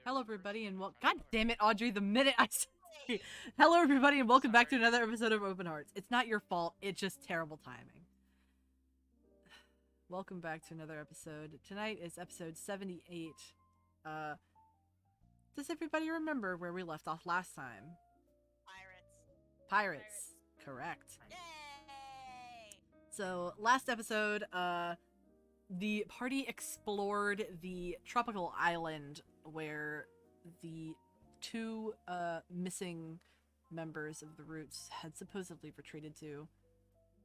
Hello, everybody, and God damn it, Audrey! The minute I said hello, everybody, and welcome back to another episode of Open Hearts. It's not your fault; it's just terrible timing. Welcome back to another episode. Tonight is episode 78. Does everybody remember where we left off last time? Pirates. Correct. Yay! So last episode, the party explored the tropical island where the two missing members of the Roots had supposedly retreated to,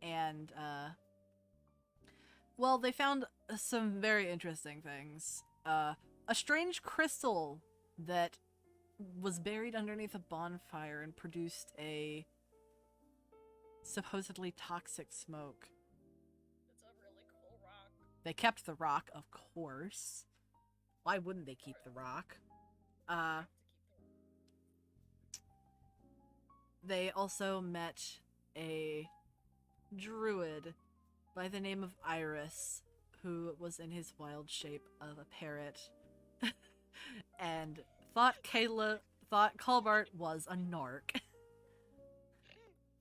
and well, they found some very interesting things. A strange crystal that was buried underneath a bonfire and produced a supposedly toxic smoke. That's a really cool rock. They kept the rock, of course. Why wouldn't they keep the rock? They also met a druid by the name of Iris, who was in his wild shape of a parrot, and thought Colbart was a narc.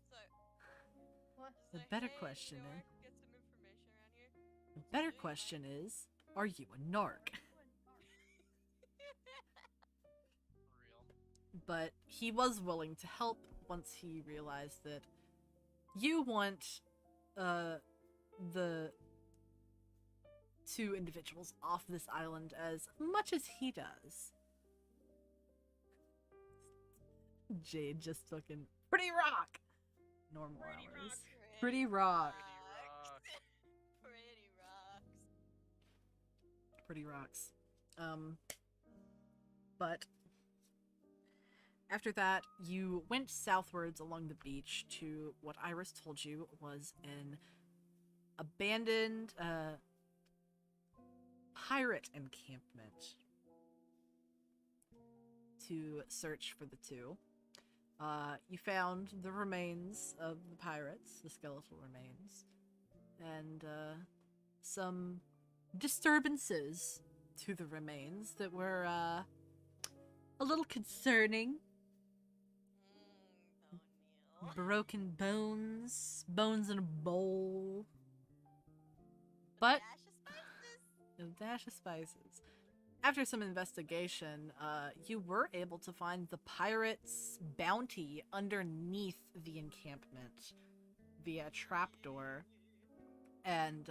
So, The better hey, question so I is, can get some information around here. the better question is, are you a narc? But he was willing to help once he realized that you want the two individuals off this island as much as he does. Jade just fucking pretty rock. Normal Pretty hours. rock. Pretty rock. Pretty rocks. Pretty rocks. But after that, you went southwards along the beach to what Iris told you was an abandoned pirate encampment to search for the two. You found the remains of the pirates, the skeletal remains, and some disturbances to the remains that were a little concerning. Oh, Broken bones in a bowl. But a dash of spices. After some investigation, you were able to find the pirates' bounty underneath the encampment via a trapdoor. And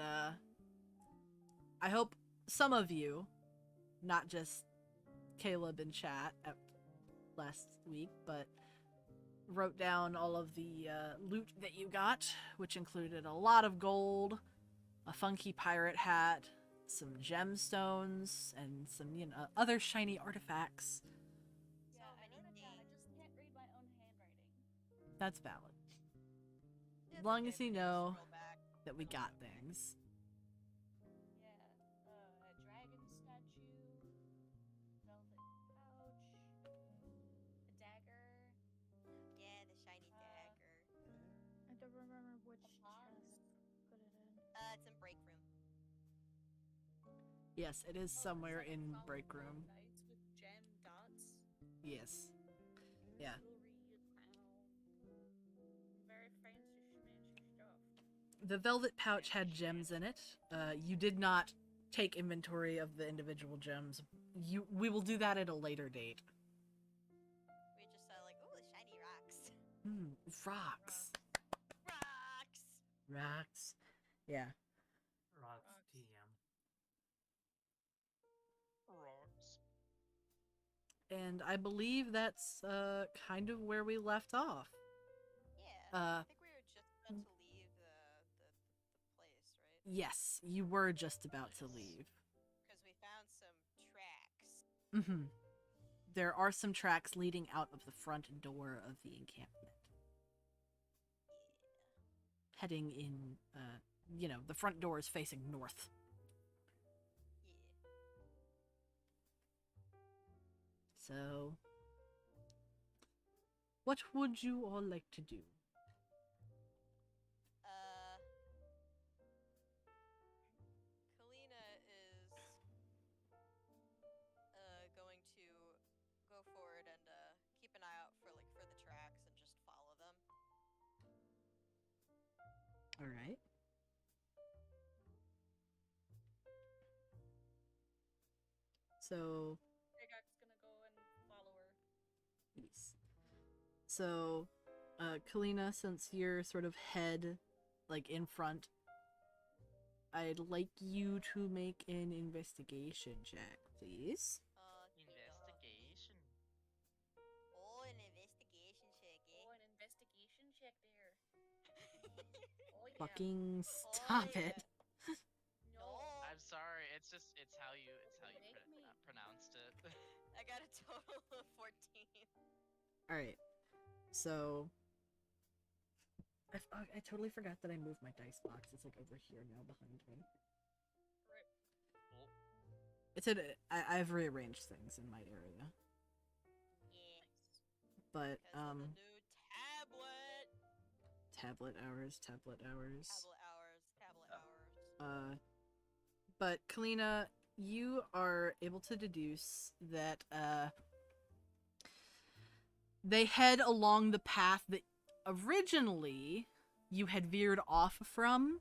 I hope some of you, not just Caleb in chat last week, but wrote down all of the loot that you got, which included a lot of gold, a funky pirate hat, some gemstones, and some, other shiny artifacts. So many things. I just can't read my own handwriting. That's valid. It's As long okay, as you we can know scroll back. that we got things. Yeah, a dragon statue, velvet pouch, a dagger. Yeah, the shiny dagger. I don't remember which chest put it in. It's in break room. Yes, it is somewhere in break room. Knights with gem dots. Yes. Yeah. Jewelry, very fancy schmancy stuff. The velvet pouch had gems in it. You did not take inventory of the individual gems. We will do that at a later date. We just saw like, ooh, shiny rocks. Rocks. Rocks. Rocks. Yeah. Rocks TM. Rocks. And I believe that's kind of where we left off. Yeah. Uh, I think we were just about to leave the place, right? Yes, you were just about to leave. Because we found some tracks. There are some tracks leading out of the front door of the encampment. Heading in, the front door is facing north. Yeah. So, what would you all like to do? Kalina is going to All right. So, Agak's gonna go and follow her. yes. So, Kalina, since you're sort of head, like, in front, I'd like you to make an investigation check, please. Investigation. Oh, an investigation check, eh? Oh, an investigation check there. Oh yeah. Fucking stop yeah. it. No. I'm sorry. It's how you Make me. pronounced it. I got a total of 14. Alright. So, I totally forgot that I moved my dice box. It's, like, over here now behind me. Rip. Oh, It's I've rearranged things in my area. Yeah. But, Because of the new tablet. tablet hours. Tablet hours. But Kalina, you are able to deduce that they head along the path that originally you had veered off from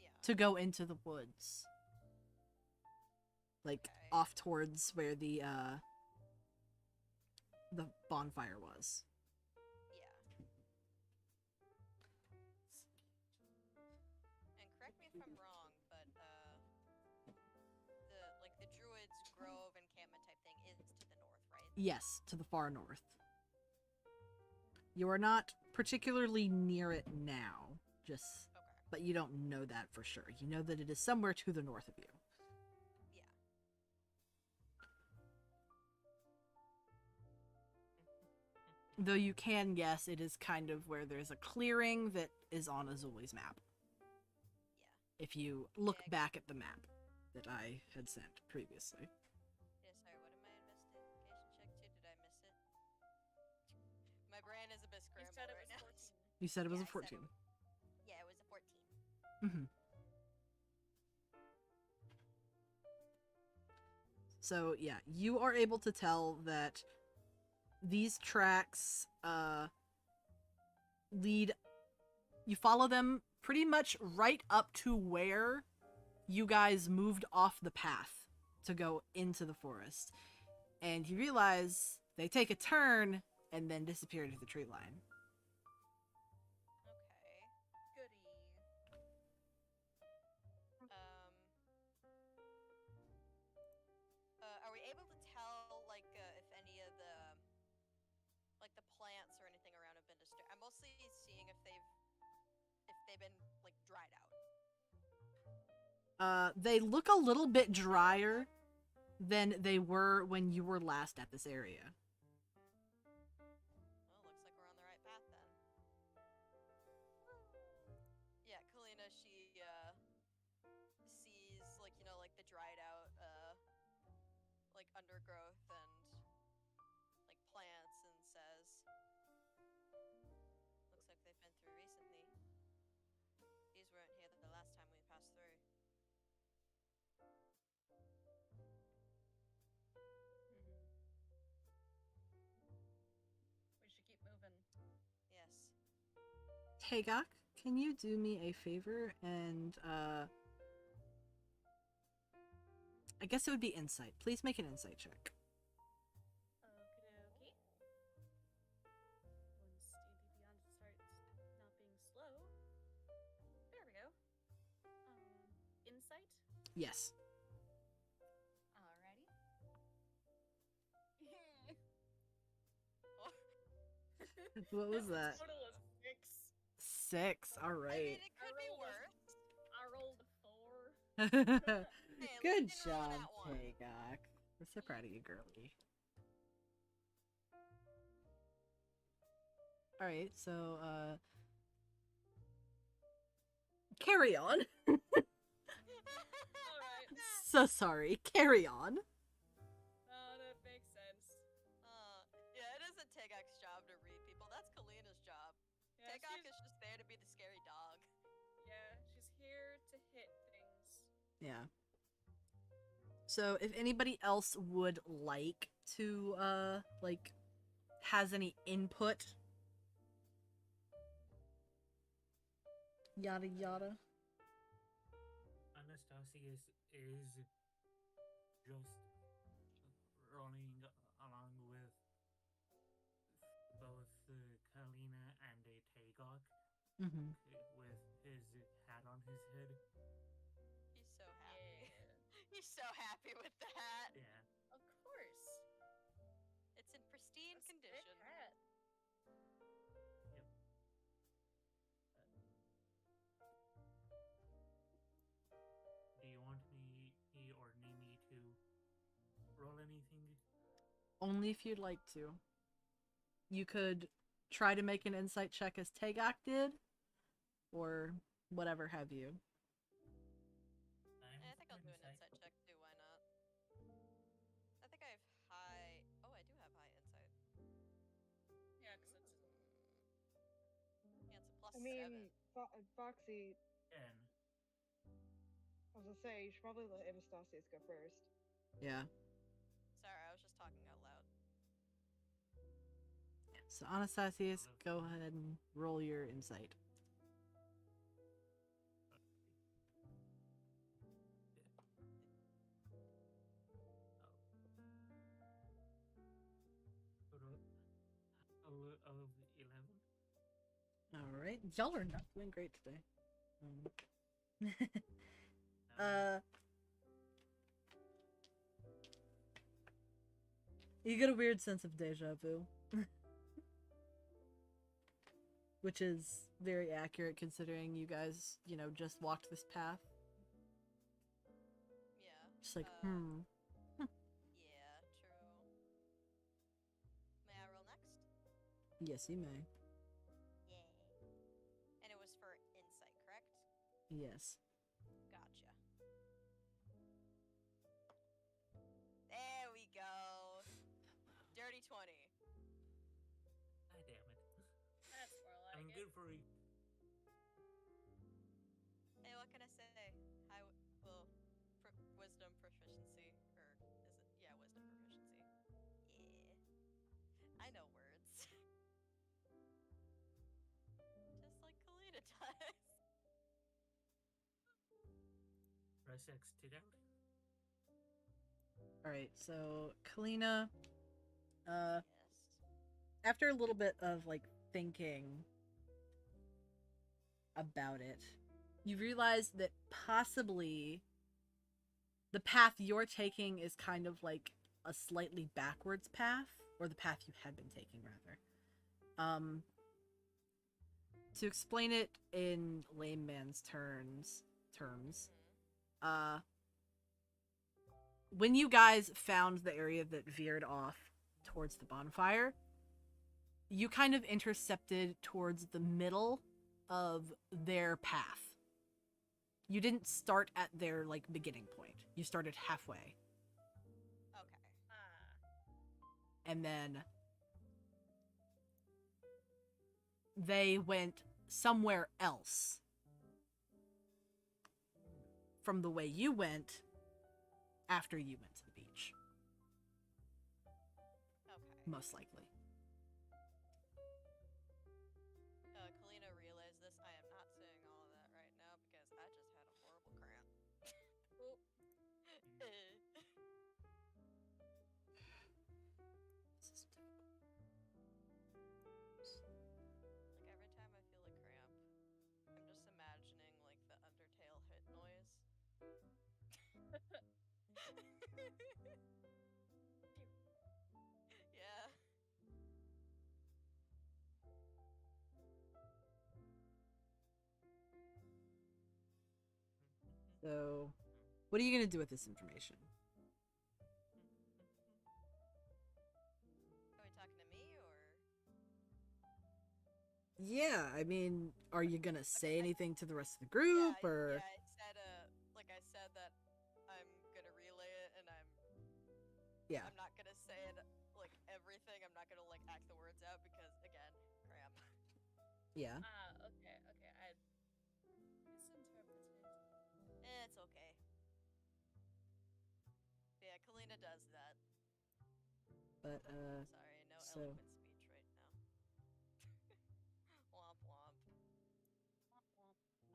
Yeah. to go into the woods. Like Okay. off towards where the bonfire was. Yeah. And correct me if I'm wrong, but the Druids Grove encampment type thing is to the north, right? Yes, to the far north. You are not particularly near it now, just Okay. but you don't know that for sure. You know that it is somewhere to the north of you. Yeah. Though you can guess it is kind of where there's a clearing that is on Azuli's map. Yeah. If you look Yeah, back at the map that I had sent previously. Yeah, sorry, what am I investigation check to? Did I miss it? My brain is a bit You scrambled said it right was now. 14. You said it was Yeah, a 14. Yeah, it was a 14. Mm-hmm. So, yeah, you are able to tell that these tracks lead. You follow them pretty much right up to where you guys moved off the path to go into the forest. And you realize they take a turn and then disappear into the tree line. Okay. Goody. Are we able to tell, like, if any of the, like, the plants or anything around have been disturbed? I'm mostly seeing if they've been, like, dried out. They look a little bit drier than they were when you were last at this area. Well, looks like we're on the right path then. Yeah, Kalina, she sees, like, you know, like the dried out like undergrowth and like plants and says, looks like they've been through recently. These weren't here the last time we passed through. We should keep moving. Yes. Tagok, can you do me a favor and I guess it would be insight. Please make an insight check. Okie dokie. Once D&D Beyond starts not being slow. There we go. Insight? Yes. Alrighty. What was that? Total of 6. 6. All I mean, right. it could be worse. I rolled a 4. Hey, at Good least you didn't roll job, that one. Tagok. We're so proud of you, girlie. All right, so carry on. Alright. So sorry. Carry on. That makes sense. Yeah, it isn't Tagok's job to read people. That's Kalina's job. Yeah, Tagok she's, is just there to be the scary dog. yeah, she's here to hit things. Yeah. So if anybody else would like to like has any input Yada yada. Anastasius is just running along with both Kalina and Tagok Mm-hmm. with his hat on his head. He's so happy. Yeah. He's so happy with the hat. Yeah. Of course. It's in pristine That's a sick condition. hat. Yep. Do you want me or Nimi to roll anything? Only if you'd like to. You could try to make an insight check as Tagok did, or whatever have you. I think I'll do an insight check too. Why not? I think I have high. Oh, I do have high insight. Yeah, because it's Yeah, it's a plus I mean, 7. Foxy, 10. I was gonna say, you should probably let Anastasius go first. Yeah. Sorry, I was just talking out loud. So Anastasius, go ahead and roll your insight. Total of 11. All right, y'all are not doing great today. You get a weird sense of deja vu. Which is very accurate considering you guys, just walked this path. Yeah. Just like, Yeah, true. May I roll next? Yes, you may. Yay. And it was for insight, correct? Yes. Gotcha. There we go. Dirty 20. God damn it. that's more like I'm it. good for Hey, what can I say? Wisdom proficiency, or is it? Yeah, wisdom proficiency. Yeah, I know words. Just like Kalina does. press X to down. All right, so Kalina, Yes. after a little bit of thinking about it, you realize that possibly the path you're taking is kind of like a slightly backwards path, or the path you had been taking rather. To explain it in layman's terms, when you guys found the area that veered off towards the bonfire, you kind of intercepted towards the middle of their path. You didn't start at their beginning point. You started halfway. Okay. And then they went somewhere else from the way you went after you went to the beach. Okay. Most likely. Kalina realized this. I am not saying all of that right now because I just had a horrible cramp. Oh, Every time I feel a cramp, I'm just imagining the Undertale hit noise. Yeah. So, what are you going to do with this information? Are we talking to me or? Yeah, I mean, are you going to say anything to the rest of the group, or? Yeah, I said I said that I'm gonna relay it, and I'm not gonna say it everything. I'm not gonna act the words out because again, cramp. Yeah. okay. I misinterpreted. It's okay. Yeah, Kalina does that. But, Sorry, no so- eloquent speech right now. Womp womp. Womp womp.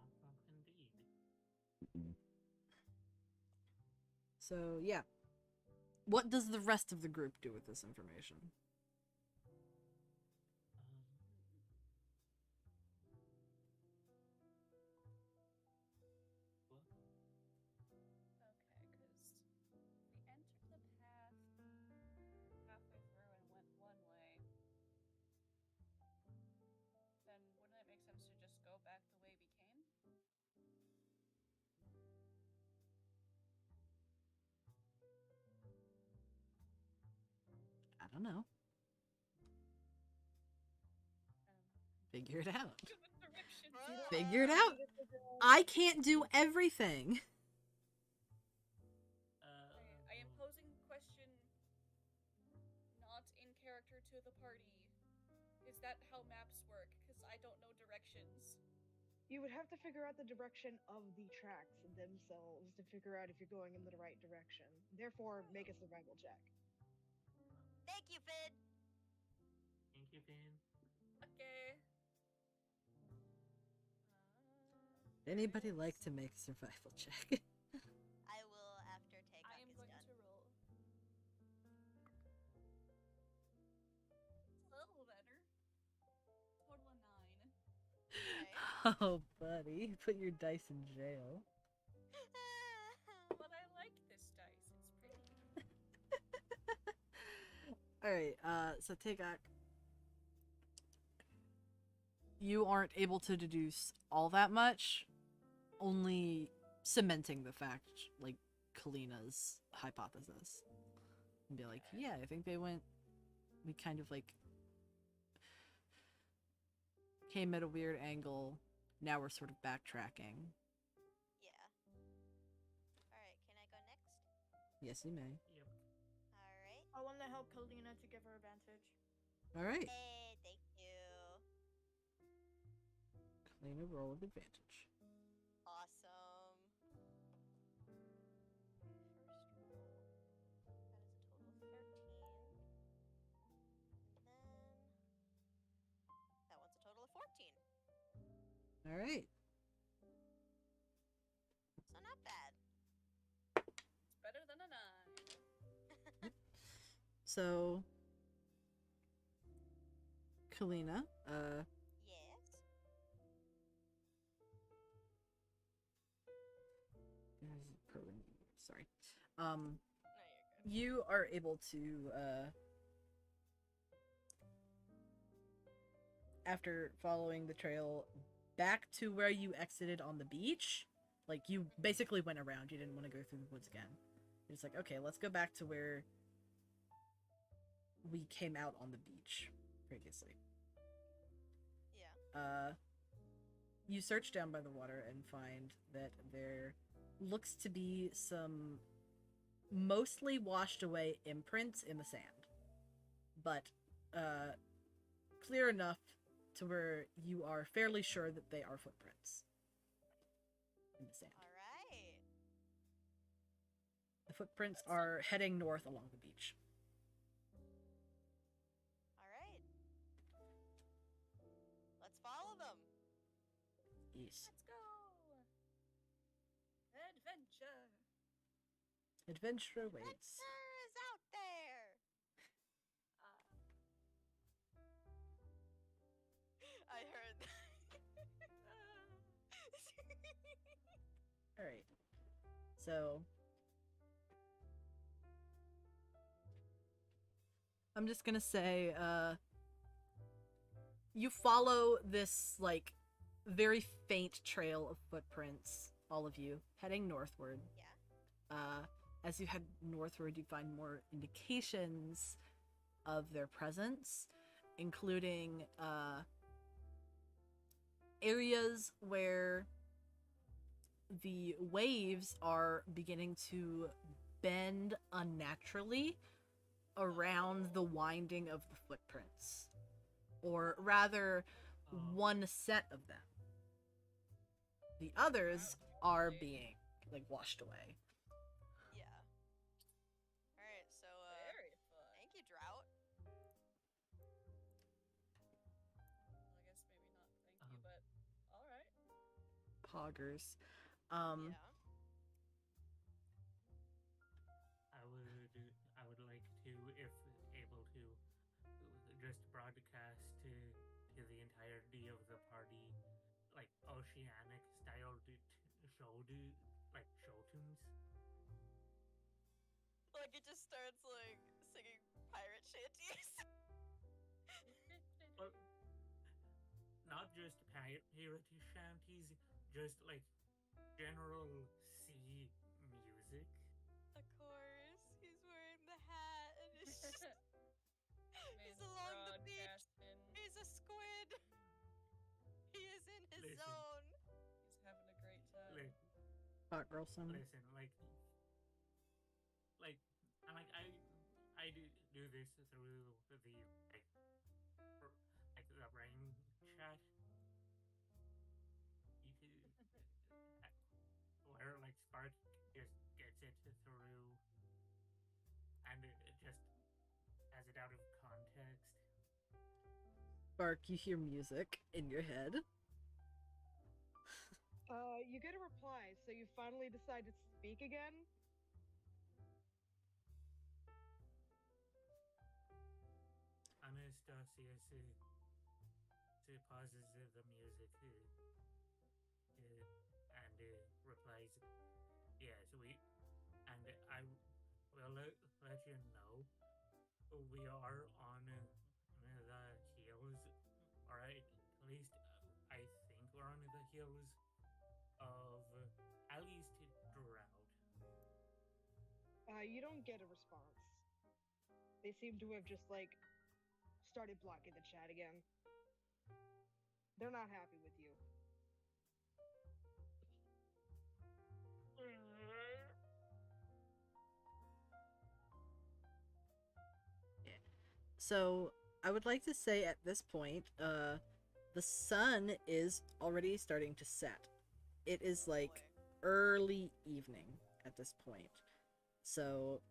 So, yeah. What does the rest of the group do with this information? What? Okay, because we entered the path halfway through and went one way. Then wouldn't it make sense to just go back the way we came? I don't know. Um, Figure it out. give us directions. Figure it out. I can't do everything. I am posing question not in character to the party. Is that how maps work? Because I don't know directions. You would have to figure out the direction of the tracks themselves to figure out if you're going in the right direction. Therefore, make a survival check. Thank you, Finn. Thank you, Finn. Okay. Anybody like to make a survival check? I will after Takeoff I am is going done. to roll. It's a little better. Total of 9. Okay. Oh, buddy. Put your dice in jail. But I like this dice. It's pretty. Alright, so Tegak. You aren't able to deduce all that much, only cementing the fact, like, Kalina's hypothesis. And be like, yeah, I think they went, we kind of, like, came at a weird angle, now we're sort of backtracking. Yeah. Alright, can I go next? Yes, you may. Yep. Alright. I want to help Kalina to give her advantage. Alright, Hey, thank you. Kalina, roll with advantage. Awesome. First roll. That is a total of 13. And then that one's a total of 14. Alright. So not bad. It's better than a 9. So, Kalina, Yes. sorry. No, you're good. You are able to, after following the trail back to where you exited on the beach, like, you basically went around, you didn't want to go through the woods again. You're just like, okay, let's go back to where we came out on the beach previously. Yeah. You search down by the water and find that there looks to be some mostly washed away imprints in the sand. But, clear enough to where you are fairly sure that they are footprints in the sand. Alright. The footprints are heading north along the beach. Alright. Let's follow them. Yes. Let's go. Adventure. Adventure awaits. Adventure is out there. I heard that. Alright. So, I'm just gonna say, you follow this, like, very faint trail of footprints, all of you, heading northward. Yeah. As you head northward, you find more indications of their presence, including, areas where the waves are beginning to bend unnaturally around the winding of the footprints. Or rather, one set of them. The others are being, like, washed away. Yeah. Alright, so, Very fun. thank you, Drought. Well, I guess maybe not thank you, but alright. Poggers. Yeah. just broadcast to the entirety of the party, like oceanic style show tunes. Like it just starts like singing pirate shanties. But not just pirate shanties, just like general sea music. Of course, he's wearing the hat and it's just he's Man's along the beach. broadcasting. He's a squid. He is in his Listen. zone. He's having a great time. Hot girl summer. Listen, like I do this through the the brain chat. You could, where like Spark just gets it through, and it just has it out of context. Bark, you hear music in your head. You get a reply, so you finally decide to speak again. Anastasia pauses the music and replies, "Yes, and I will let you know we are on the heels, or at least I think we're on the heels of at least drought." You don't get a response. They seem to have just like started blocking the chat again. They're not happy with you. So I would like to say at this point, the sun is already starting to set. It is like early evening at this point. So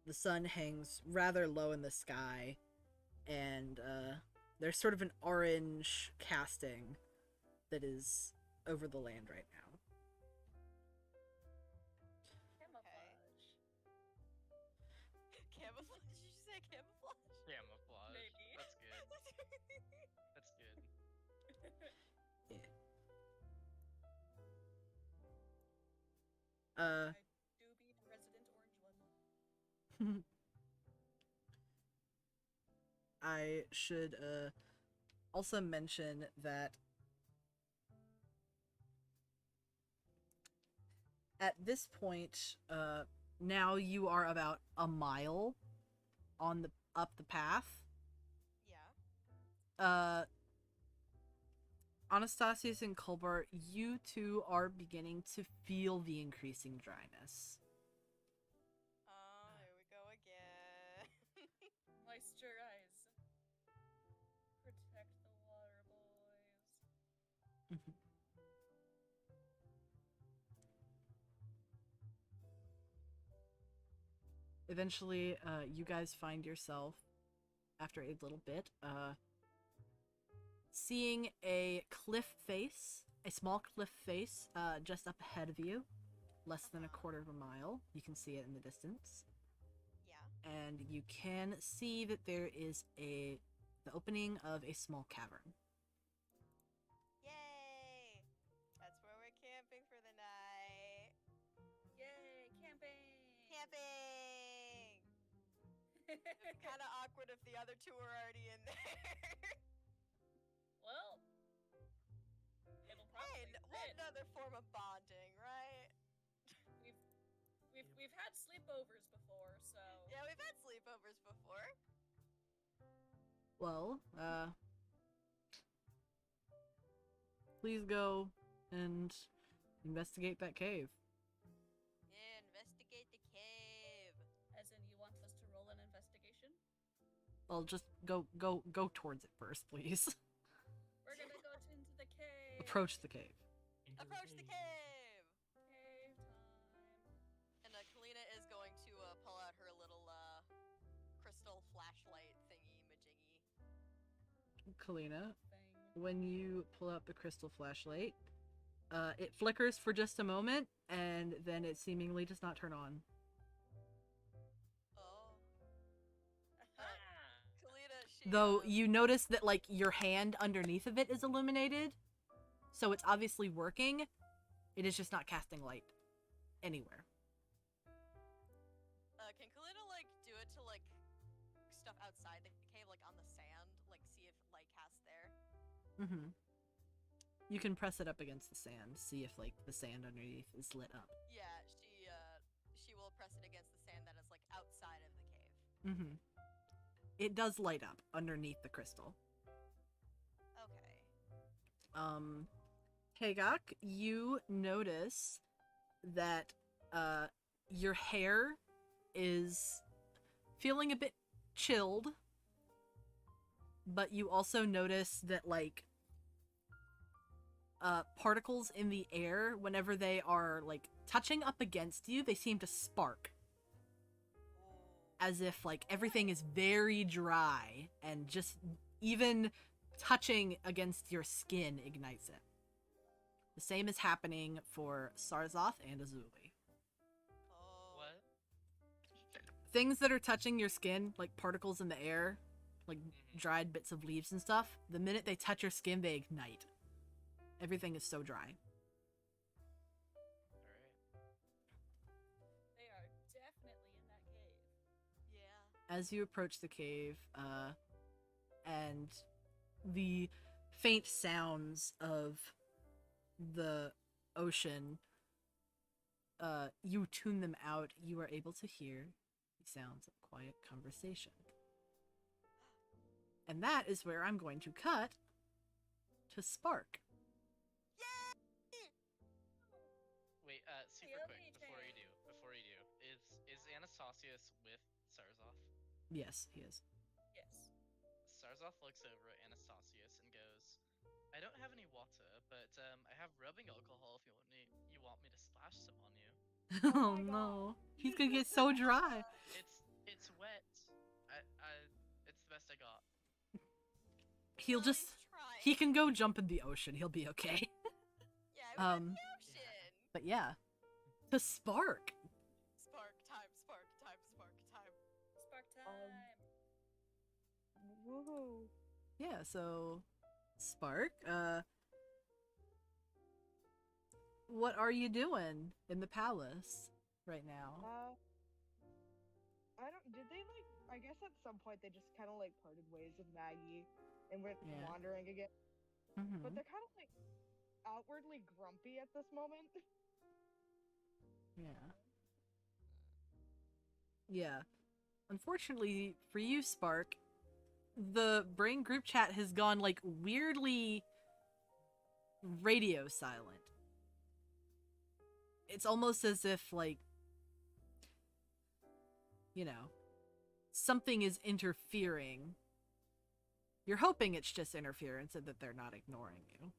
the sun hangs rather low in the sky, and there's sort of an orange casting that is over the land right now. Camouflage. Camouflage? Did you say camouflage? Camouflage. Maybe. That's good. That's good. I do be the resident orange one. I should also mention that at this point, now you are about a mile on up the path. Yeah. Anastasius and Colbert, you two are beginning to feel the increasing dryness. Oh, here we go again. Moisturize. Protect the water, boys. Eventually, you guys find yourself, after a little bit, seeing a cliff face, a small cliff face, just up ahead of you, less than a quarter of a mile. You can see it in the distance. Yeah. And you can see that there is the opening of a small cavern. Yay! That's where we're camping for the night. Yay, camping! Camping! It'd be kind of awkward if the other two were already in there. Well, it'll probably Hey, what fit. another form of bonding, right? We've had sleepovers before, so Yeah, we've had sleepovers before. Well, please go and investigate that cave. Yeah, investigate the cave. as in you want us to roll an investigation? Well, just go towards it first, please. We're gonna go into the cave. Approach the cave. Approach the cave. Cave time. And Kalina is going to pull out her little crystal flashlight thingy majiggy. Kalina, Thing. when you pull out the crystal flashlight, it flickers for just a moment, and then it seemingly does not turn on. Oh. Ah! Kalina, Though you notice that, like, your hand underneath of it is illuminated. So it's obviously working. It is just not casting light anywhere. Can Kalina, like, do it to, like, stuff outside the cave, like, on the sand? Like, see if light casts there? Mm-hmm. You can press it up against the sand, see if, like, the sand underneath is lit up. Yeah, she will press it against the sand that is, like, outside of the cave. Mm-hmm. It does light up underneath the crystal. Okay. Hagak, you notice that, your hair is feeling a bit chilled, but you also notice that, like, particles in the air, whenever they are, like, touching up against you, they seem to spark. As if, like, everything is very dry, and just even touching against your skin ignites it. The same is happening for Sarzoth and Azuli. Oh. What? Things that are touching your skin, like particles in the air, like dried bits of leaves and stuff, the minute they touch your skin, they ignite. Everything is so dry. Alright. They are definitely in that cave. Yeah. As you approach the cave, and the faint sounds of the ocean, you tune them out, you are able to hear the sounds of quiet conversation. And that is where I'm going to cut to Spark. Wait, super Hail quick, me, before you Jane. do, is Anastasius with Sarzoth? Yes, he is. Yes. Sarzoth looks over at Anastasius and goes, I don't have any water, but I have rubbing alcohol if you want me to splash some on you. Oh my no. He's gonna get so dry. It's wet. It's the best I got. He'll Well, just... he's trying. He can go jump in the ocean. He'll be okay. Yeah, we're in the ocean. But yeah. To Spark. Spark time, spark time, spark time. Spark time. Woohoo. Yeah, so... Spark, what are you doing in the palace right now? I don't. Did they like? I guess at some point they just kind of like parted ways with Maggie and went Yeah. wandering again. Mm-hmm. But they're kind of like outwardly grumpy at this moment. Yeah. Yeah. Unfortunately for you, Spark, the brain group chat has gone, like, weirdly radio silent. It's almost as if, like, you know, something is interfering. You're hoping it's just interference and that they're not ignoring you.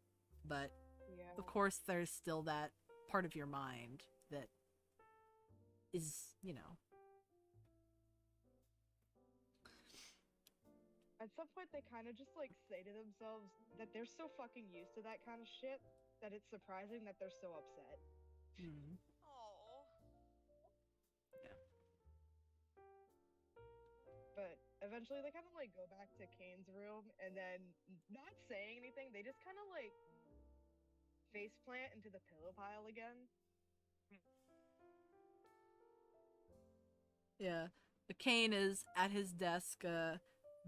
But, Yeah. of course, there's still that part of your mind that is, you know... At some point they kind of just like say to themselves that they're so fucking used to that kind of shit that it's surprising that they're so upset. Hmm. Oh. But eventually they kind of like go back to Kane's room and then not saying anything, they just kind of like face plant into the pillow pile again. Yeah. Kane is at his desk,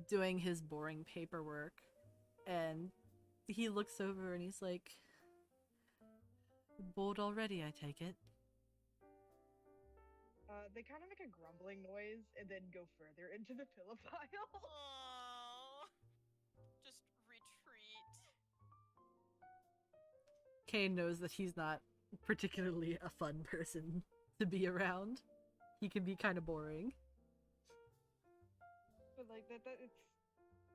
doing his boring paperwork, and he looks over and he's like, bored already, I take it. They kind of make a grumbling noise and then go further into the pillow pile. Oh. Just retreat. Kane knows that he's not particularly a fun person to be around. He can be kind of boring. But like that it's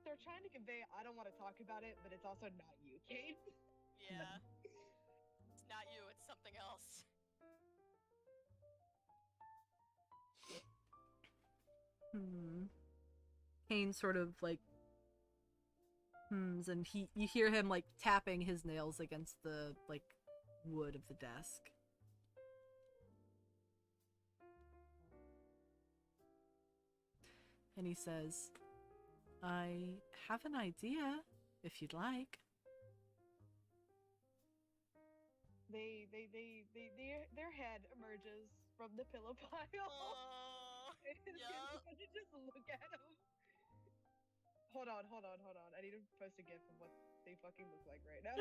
they're trying to convey I don't want to talk about it, but it's also not you, Kane. Yeah. It's not you, it's something else. Kane sort of like and you hear him like tapping his nails against the like wood of the desk. And he says, I have an idea, if you'd like. Their head emerges from the pillow pile. Yup. You just look at him. Hold on. I need to post a gif of what they fucking look like right now.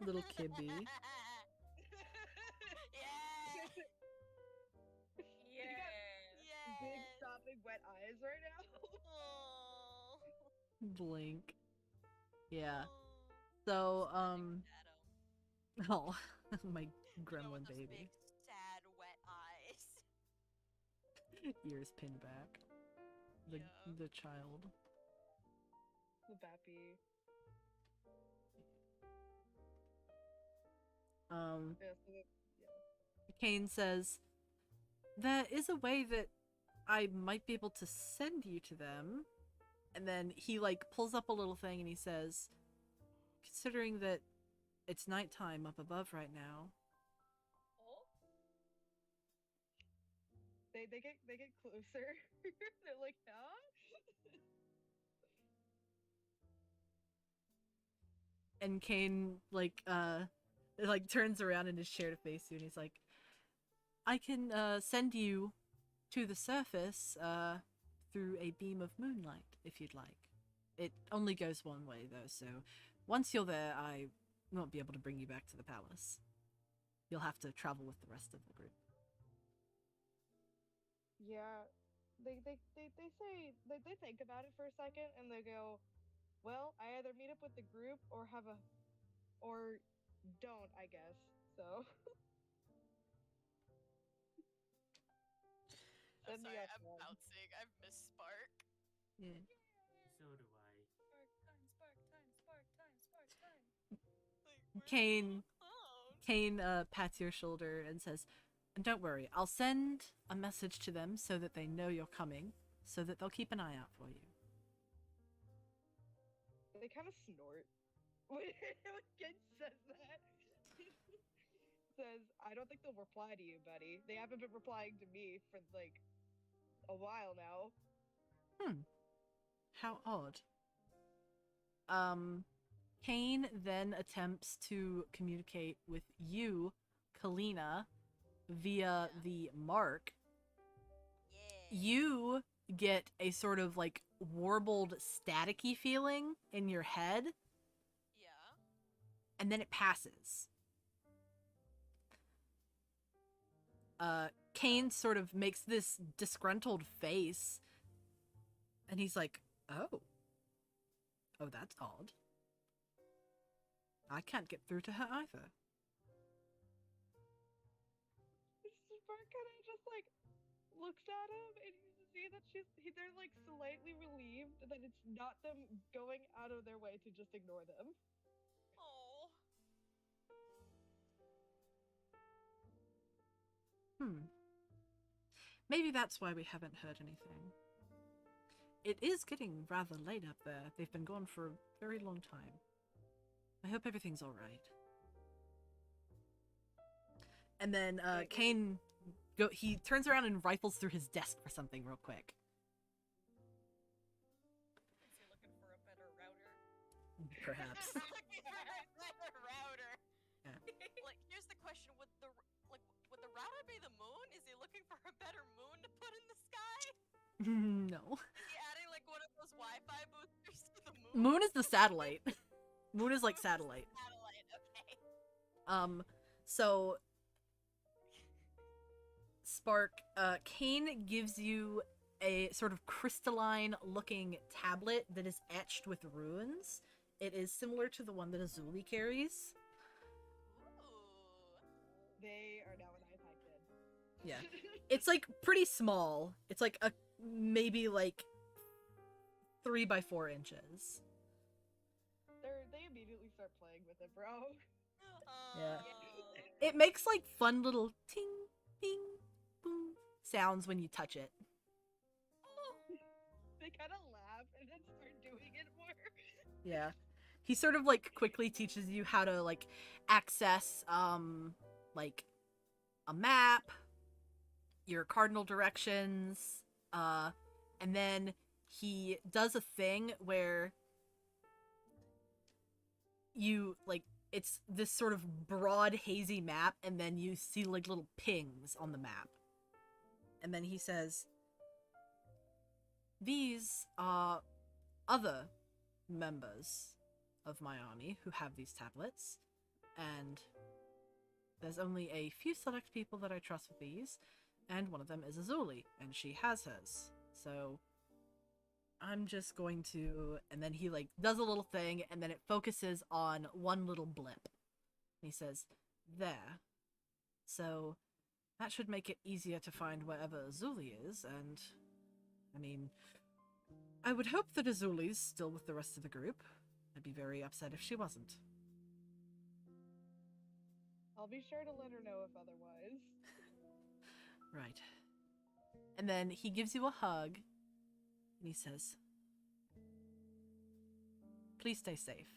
Little Kibby. Yeah. Yeah. Big sopping wet eyes right now. Oh. Blink. Yeah. Oh. So, Standing shadow. oh, my You know, gremlin with those baby. big, sad, wet eyes. Ears pinned back. The Yeah. the child. The bappy. Yeah, so Kane says, there is a way that I might be able to send you to them. And then he, like, pulls up a little thing and he says, considering that it's nighttime up above right now. Oh? they get closer. They're like, huh? And Kane, like, turns around in his chair to face you and he's like, I can, send you to the surface, through a beam of moonlight, if you'd like. It only goes one way, though, so once you're there, I won't be able to bring you back to the palace. You'll have to travel with the rest of the group. Yeah. They say they think about it for a second and they go, well, I either meet up with the group or don't, I guess. So I'm send me sorry, up I'm one. bouncing. I've missed Spark. Yeah. So do I. Spark time. Like, where's Kane- the clown? Kane, pats your shoulder and says, don't worry, I'll send a message to them so that they know you're coming, so that they'll keep an eye out for you. They kind of snort when Ken says that. Says, I don't think they'll reply to you, buddy. They haven't been replying to me for like a while now. How odd. Kane then attempts to communicate with you, Kalina, via the mark. Yeah. You get a sort of like warbled staticky feeling in your head, Yeah. and then it passes. Kane sort of makes this disgruntled face, and he's like, oh, that's odd. I can't get through to her either. Spark kind of just like looks at him, and you see that they're like slightly relieved that it's not them going out of their way to just ignore them. Oh. Maybe that's why we haven't heard anything. It is getting rather late up there. They've been gone for a very long time. I hope everything's alright. And then Kane, he turns around and rifles through his desk for something real quick. Is he looking for a better router? Perhaps. Looking for a better router. Yeah. Like, here's the question: would the router be the moon? Is he looking for a better moon to put in the sky? No. Is he adding like one of those Wi-Fi boosters to the moon? Moon is the satellite. Moon is like satellite. Satellite. Okay. So Spark, Kane gives you a sort of crystalline looking tablet that is etched with runes. It is similar to the one that Azuli carries. Ooh. They are now an iPad kid. Yeah. It's like pretty small. It's like maybe like 3 by 4 inches. They immediately start playing with it, bro. Yeah. It makes like fun little ting, bing, boom sounds when you touch it. They kind of laugh and then start doing it more. Yeah. He sort of like quickly teaches you how to like access like a map, your cardinal directions, and then he does a thing where you, like, it's this sort of broad, hazy map, and then you see, like, little pings on the map. And then he says, these are other members of my army who have these tablets, and there's only a few select people that I trust with these, and one of them is Azuli, and she has hers. So I'm just going to... And then he, like, does a little thing, and then it focuses on one little blip. And he says, there. So that should make it easier to find wherever Azuli is, and... I mean, I would hope that Azuli's still with the rest of the group. I'd be very upset if she wasn't. I'll be sure to let her know if otherwise. Right. And then he gives you a hug, and he says, please stay safe.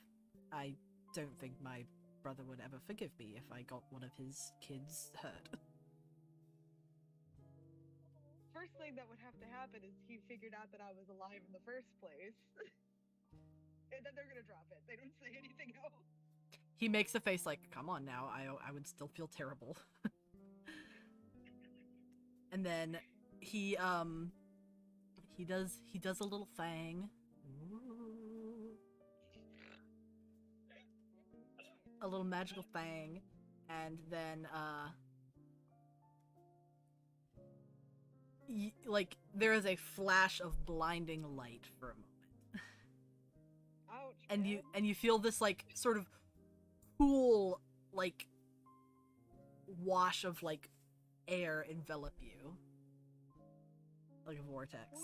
I don't think my brother would ever forgive me if I got one of his kids hurt. First thing that would have to happen is he figured out that I was alive in the first place. And then they're gonna drop it. They don't say anything else. He makes a face like, come on now, I would still feel terrible. And then he does a little thing. A little magical thing, and then like, there is a flash of blinding light for a moment. Ouch. And you feel this, like, sort of cool, like, wash of, like, air envelop you. Like a vortex.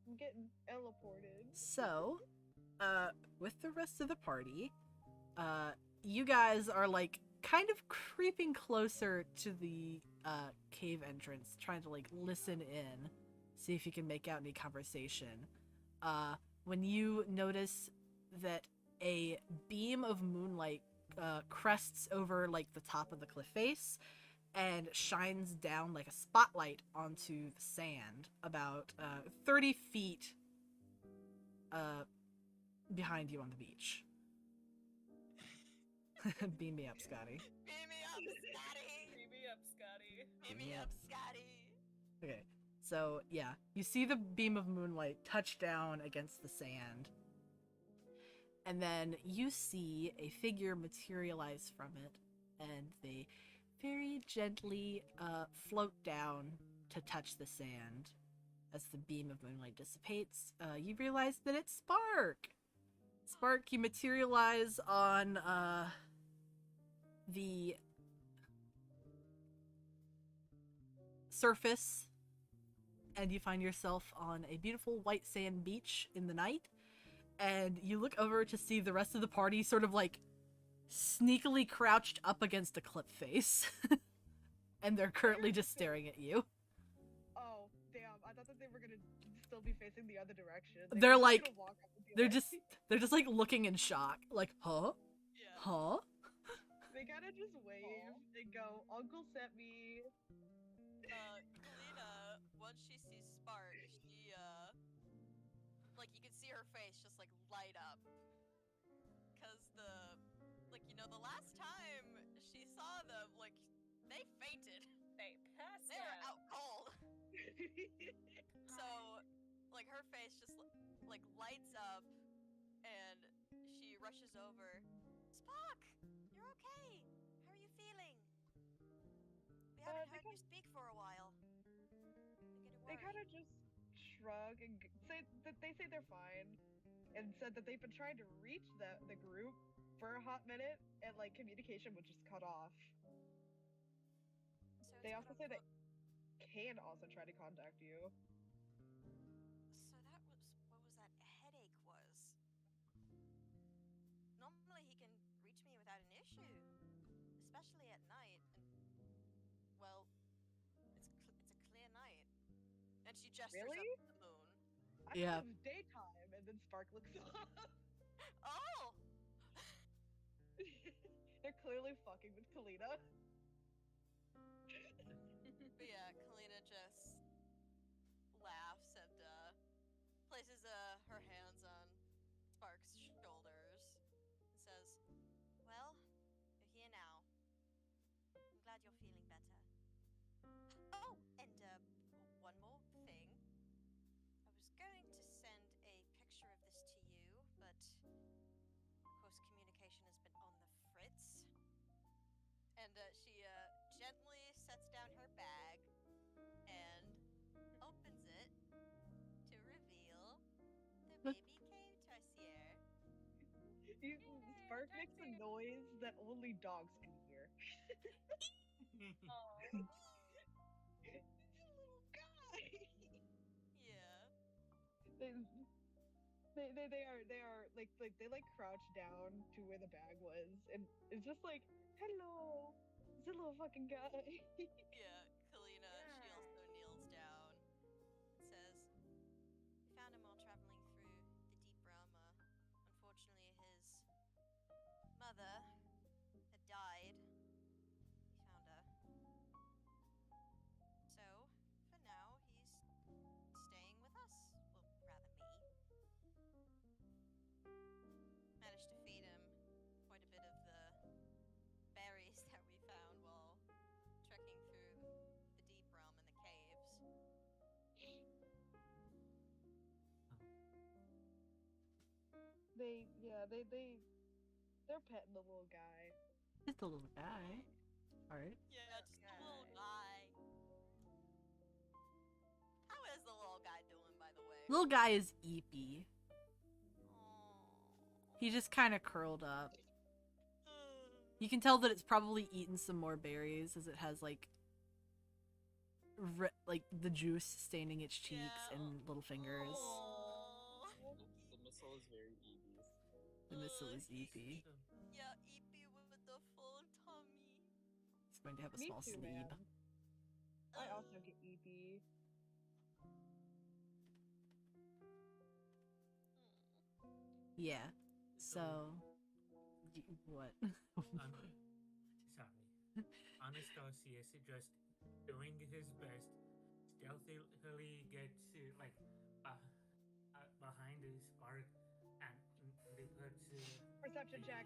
I'm getting teleported. So, with the rest of the party, you guys are, like, kind of creeping closer to the cave entrance, trying to, like, listen in, see if you can make out any conversation. When you notice that a beam of moonlight crests over, like, the top of the cliff face and shines down like a spotlight onto the sand about 30 feet behind you on the beach. Beam me up, Scotty. Beam me up, Scotty! Beam me up, Scotty. Beam me up, Scotty! Okay, so yeah, you see the beam of moonlight touch down against the sand, and then you see a figure materialize from it, and they very gently float down to touch the sand. As the beam of moonlight dissipates, you realize that it's Spark! Spark, you materialize on the surface, and you find yourself on a beautiful white sand beach in the night, and you look over to see the rest of the party sort of, like, sneakily crouched up against a cliff face. And they're currently just staring at you. Oh, damn. I thought that they were gonna still be facing the other direction. They're were like, gonna walk up and be they're like- just like looking in shock. Like, huh? Yeah. Huh? They gotta just wave and go, Uncle sent me. Kalina, once she sees Spark, she, like, you can see her face just, like, light up. Cause the last time she saw them, like, they fainted. They passed They are out. out cold. So, like, her face just, like, lights up, and she rushes over. Spock! You're okay! How are you feeling? We haven't heard you speak for a while. They kind of just shrug and say that they're fine, and said that they've been trying to reach the group for a hot minute, and, like, communication would just cut off. So They also say that can also try to contact you. So that was what was that headache was. Normally he can reach me without an issue, especially at night. And well, it's a clear night. And she gestures Really? up at the moon. I Yeah. thought it was daytime, and then Spark looks up. Oh! They're clearly fucking with Kalina. But yeah, Kalina just laughs and glad you're feeling better. Oh, and one more thing. I was going to send a picture of this to you, but of course communication has been on the fritz. And she gently sets down her bag and opens it to reveal the baby cave tarsier. Spark makes a noise that only dogs can hear. Oh, It's a little guy. Yeah. They are like they like crouch down to where the bag was, and it's just like, hello, it's a little fucking guy. Yeah, Kalina, she also kneels down and says, "We found him while traveling through the deep Brahma. Unfortunately, his mother had died. We found her. So, for now, he's staying with us. Well, rather me. Managed to feed him quite a bit of the berries that we found while trekking through the deep realm and the caves. They're petting the little guy. Just a little guy. Alright. Yeah, just a little guy. How is the little guy doing, by the way? Little guy is eepy. Aww. He just kind of curled up. You can tell that it's probably eaten some more berries, as it has like the juice staining its cheeks and little fingers. Aww. The missile is very easy. The missile is eepy. Yeah, Eepy with the full tummy. He's going to have a Me small too, sleeve. man. I also get EP. Yeah. So, what? Sorry. Anastasius just doing his best, stealthily gets behind his spark and they put Perception check.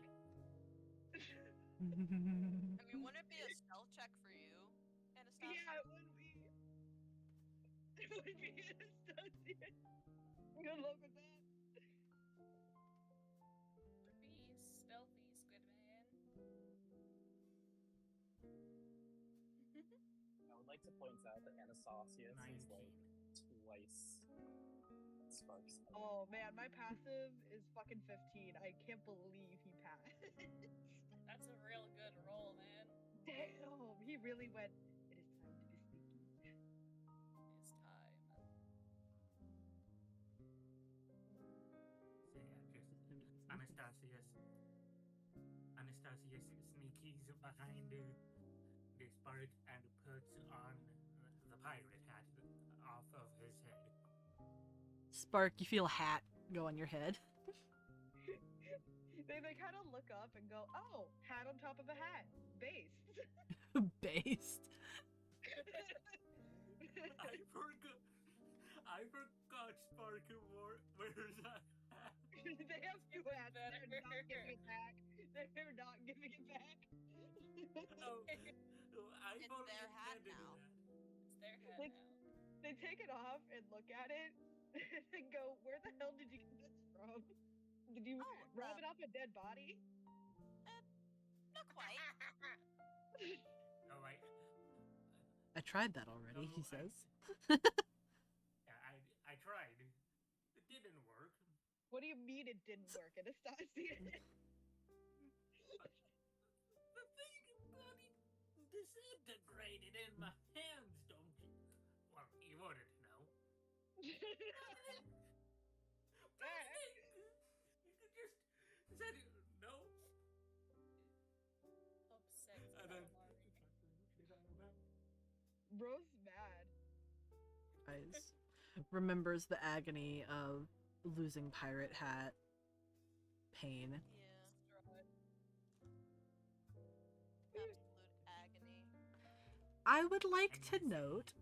I mean, wouldn't it be a stealth check for you, Anastasia? Yeah, it would be. It would be Anastasia. Good luck with that. be stealthy, Squid Man. I would like to point out that Anastasius is like 19. twice Sparks. Oh man, my passive is fucking 15. I can't believe he passed. That's a real good roll, man. Damn, he really went. It is time to be sneaky. It's time. So yeah, just Anastasius sneakies behind the spark and puts on the pirate hat off of his head. Spark, you feel a hat go on your head. They kind of look up and go, "Oh, hat on top of a hat, based." Based. I forgot Spark wears that hat. They have two hats. They're not giving it back. They're not giving it back. Oh, I It's fully their hat intended now. that. It's their head Like- now. They take it off and look at it and go, "Where the hell did you get this from? Did you rob it off a dead body?" Not quite. Oh, I tried that already, he No, says. I tried. It didn't work. What do you mean it didn't work, Anastasia? The thing bloody disintegrated in my hands, don't you? Well, you wouldn't know. You could just said no. Upset And then calamari. Bro's mad. Guys, remembers the agony of losing pirate hat pain. Yeah. Distraught. Absolute agony. I would like to note,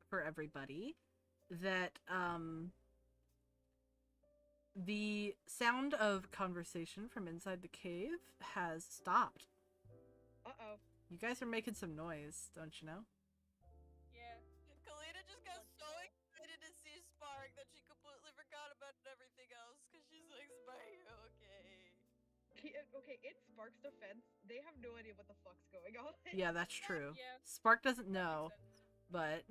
for everybody, that the sound of conversation from inside the cave has stopped. Uh-oh. You guys are making some noise, don't you know? Yeah. Kalina just got so excited to see Spark that she completely forgot about everything else because she's like, Spark, you're okay. Okay, in Spark's defense, they have no idea what the fuck's going on. Yeah, that's true. Yeah. Spark doesn't That know, makes sense.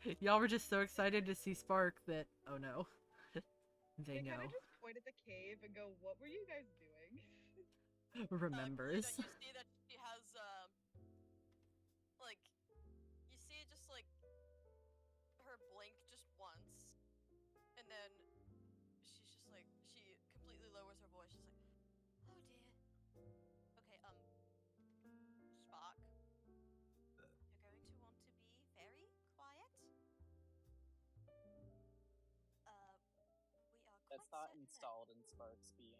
but y'all were just so excited to see Spark that, oh no, they kind know. of just point at the cave and go, "What were you guys doing?" Remembers. Kalina, you see that she has, like, you see just like her blink just once, and then she's just like, she completely lowers her voice. She's like, oh dear. Okay, Spock, you're going to want to be very quiet. We are quite That's not certain installed in Spark's being.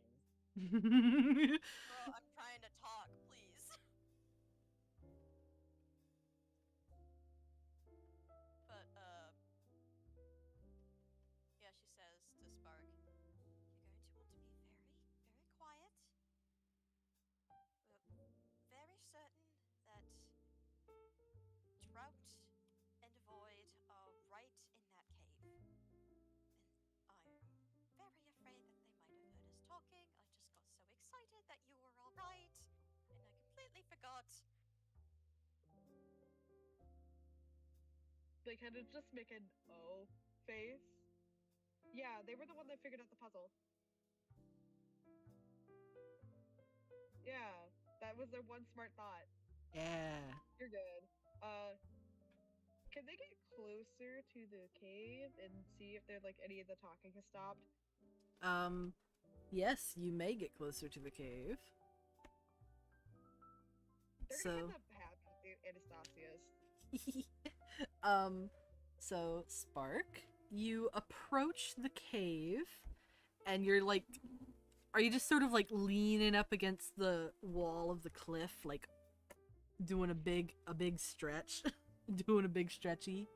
Girl, I'm trying to talk, please. But, yeah, she says to Spark, you're going to want to be very, very quiet. We're very certain that Trout and Void are right in that cave. And I'm very afraid that they might have heard us talking. I just got so excited that you were alright, and I completely forgot. They kind of just make an "oh" face. Yeah, they were the one that figured out the puzzle. Yeah, that was their one smart thought. Yeah. You're good. Can they get closer to the cave and see if they're like any of the talking has stopped? Yes, you may get closer to the cave. They're So, gonna get the Anastasia's. so Spark, you approach the cave, and you're like, are you just sort of like leaning up against the wall of the cliff, like doing a big stretch, doing a big stretchy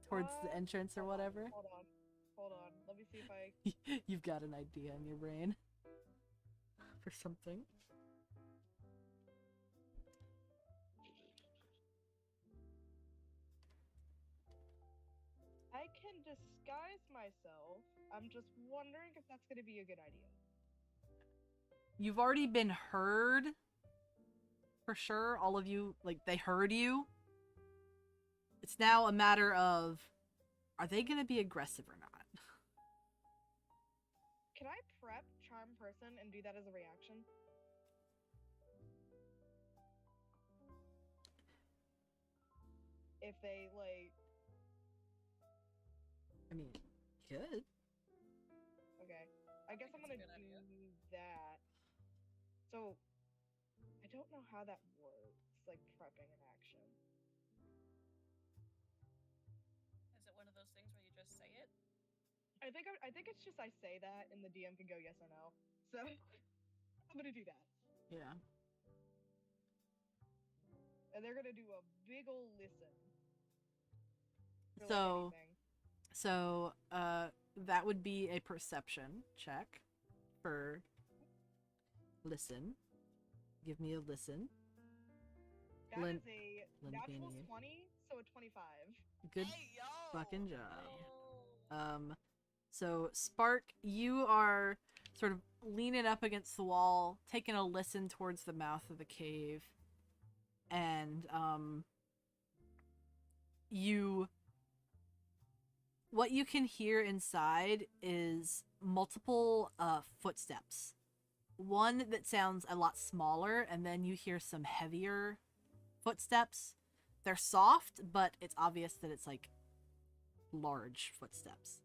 towards the entrance or whatever? Hold on. Let me see if I. You've got an idea in your brain for something. I can disguise myself. I'm just wondering if that's gonna be a good idea. You've already been heard. For sure, all of you, like, they heard you. It's now a matter of, are they gonna be aggressive or not? Can I prep Charm Person and do that as a reaction? If they, like... I mean, good. Okay. I guess I'm gonna do that. So, I don't know how that works, like prepping an action. Is it one of those things where you just say it? I think it's just I say that and the DM can go yes or no. So, I'm gonna do that. Yeah. And they're gonna do a big ol' listen. For, So, like, anything. so, that would be a perception check for listen. Give me a listen. That Lin- is a Lin natural Beanie. 20, so a 25. Good Hey, yo! fucking job. Oh. So Spark, you are sort of leaning up against the wall, taking a listen towards the mouth of the cave, and what you can hear inside is multiple footsteps. One that sounds a lot smaller, and then you hear some heavier footsteps. They're soft, but it's obvious that it's like large footsteps.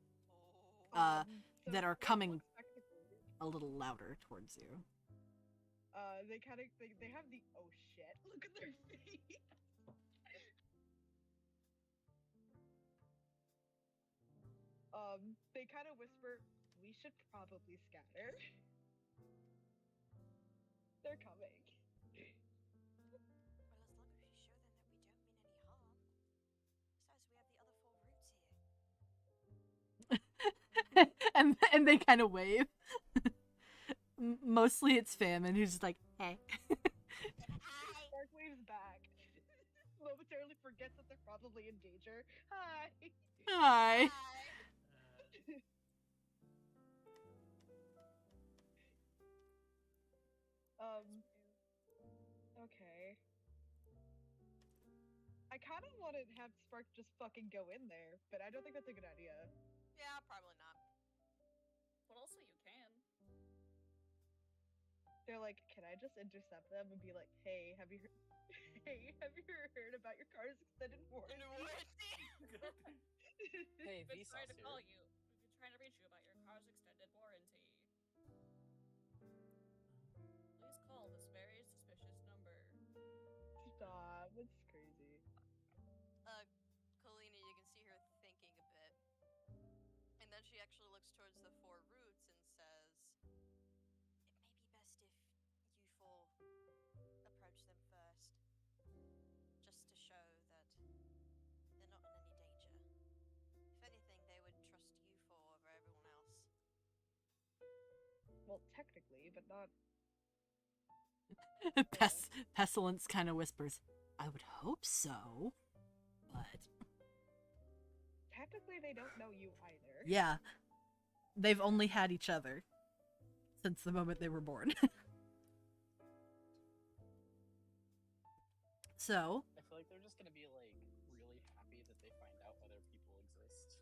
Oh. So That are it coming looks technically- a little louder towards you. They kind of they have the oh shit look at their face. They kind of whisper, "We should probably scatter." They're coming. Well, as long as you show them that we don't mean any harm. Besides, we have the other 4 roots here. and they kind of wave. Mostly it's Famine who's just like, hey. entirely forgets that they're probably in danger. Hi. Hi. Okay. I kind of want to have Spark just fucking go in there, but I don't think that's a good idea. Yeah, probably not. But also you can. They're like, can I just intercept them and be like, hey, have you heard? Hey, have you heard about your car's extended warranty? Hey, We've been trying to Vsauce call here. you. We've been trying to reach you about your car's extended warranty. Please call this very suspicious number. Stop, that's crazy. Colina, you can see her thinking a bit. And then she actually looks towards the four roots and says, it may be best if you four approach them first. Just to show that they're not in any danger. If anything, they would trust you four over everyone else. Well, technically, but not. Pestilence kind of whispers, I would hope so, but... Technically, they don't know you either. Yeah. They've only had each other since the moment they were born. So... I feel like they're just gonna be, like, really happy that they find out other people exist.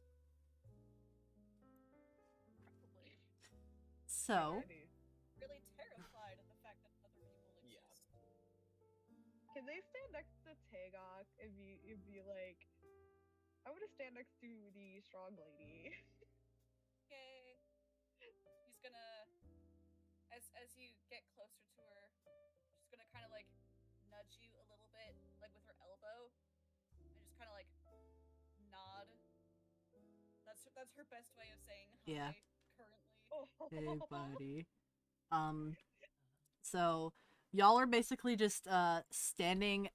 Probably. So... Really terrified of the fact that other people Yeah. exist. Can they stand next to Tagok and be like, I want to stand next to the strong lady. Okay. He's gonna, as you get closer to her, she's gonna kind of like nudge you a little bit, like with her elbow, and just kind of like nod. That's her best way of saying hi. Yeah. Currently. Hey, buddy. So y'all are basically just standing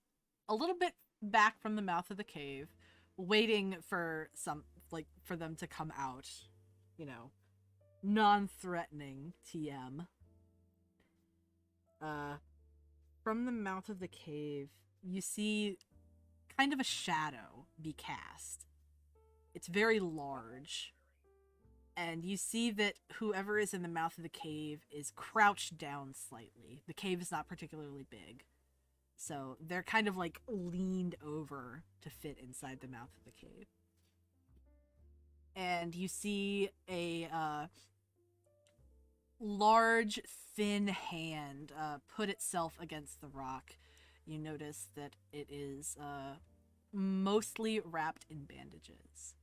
a little bit back from the mouth of the cave, waiting for for them to come out, you know, non-threatening TM. From the mouth of the cave, you see kind of a shadow be cast. It's very large. And you see that whoever is in the mouth of the cave is crouched down slightly. The cave is not particularly big. So they're kind of like leaned over to fit inside the mouth of the cave. And you see a large, thin hand put itself against the rock. You notice that it is mostly wrapped in bandages.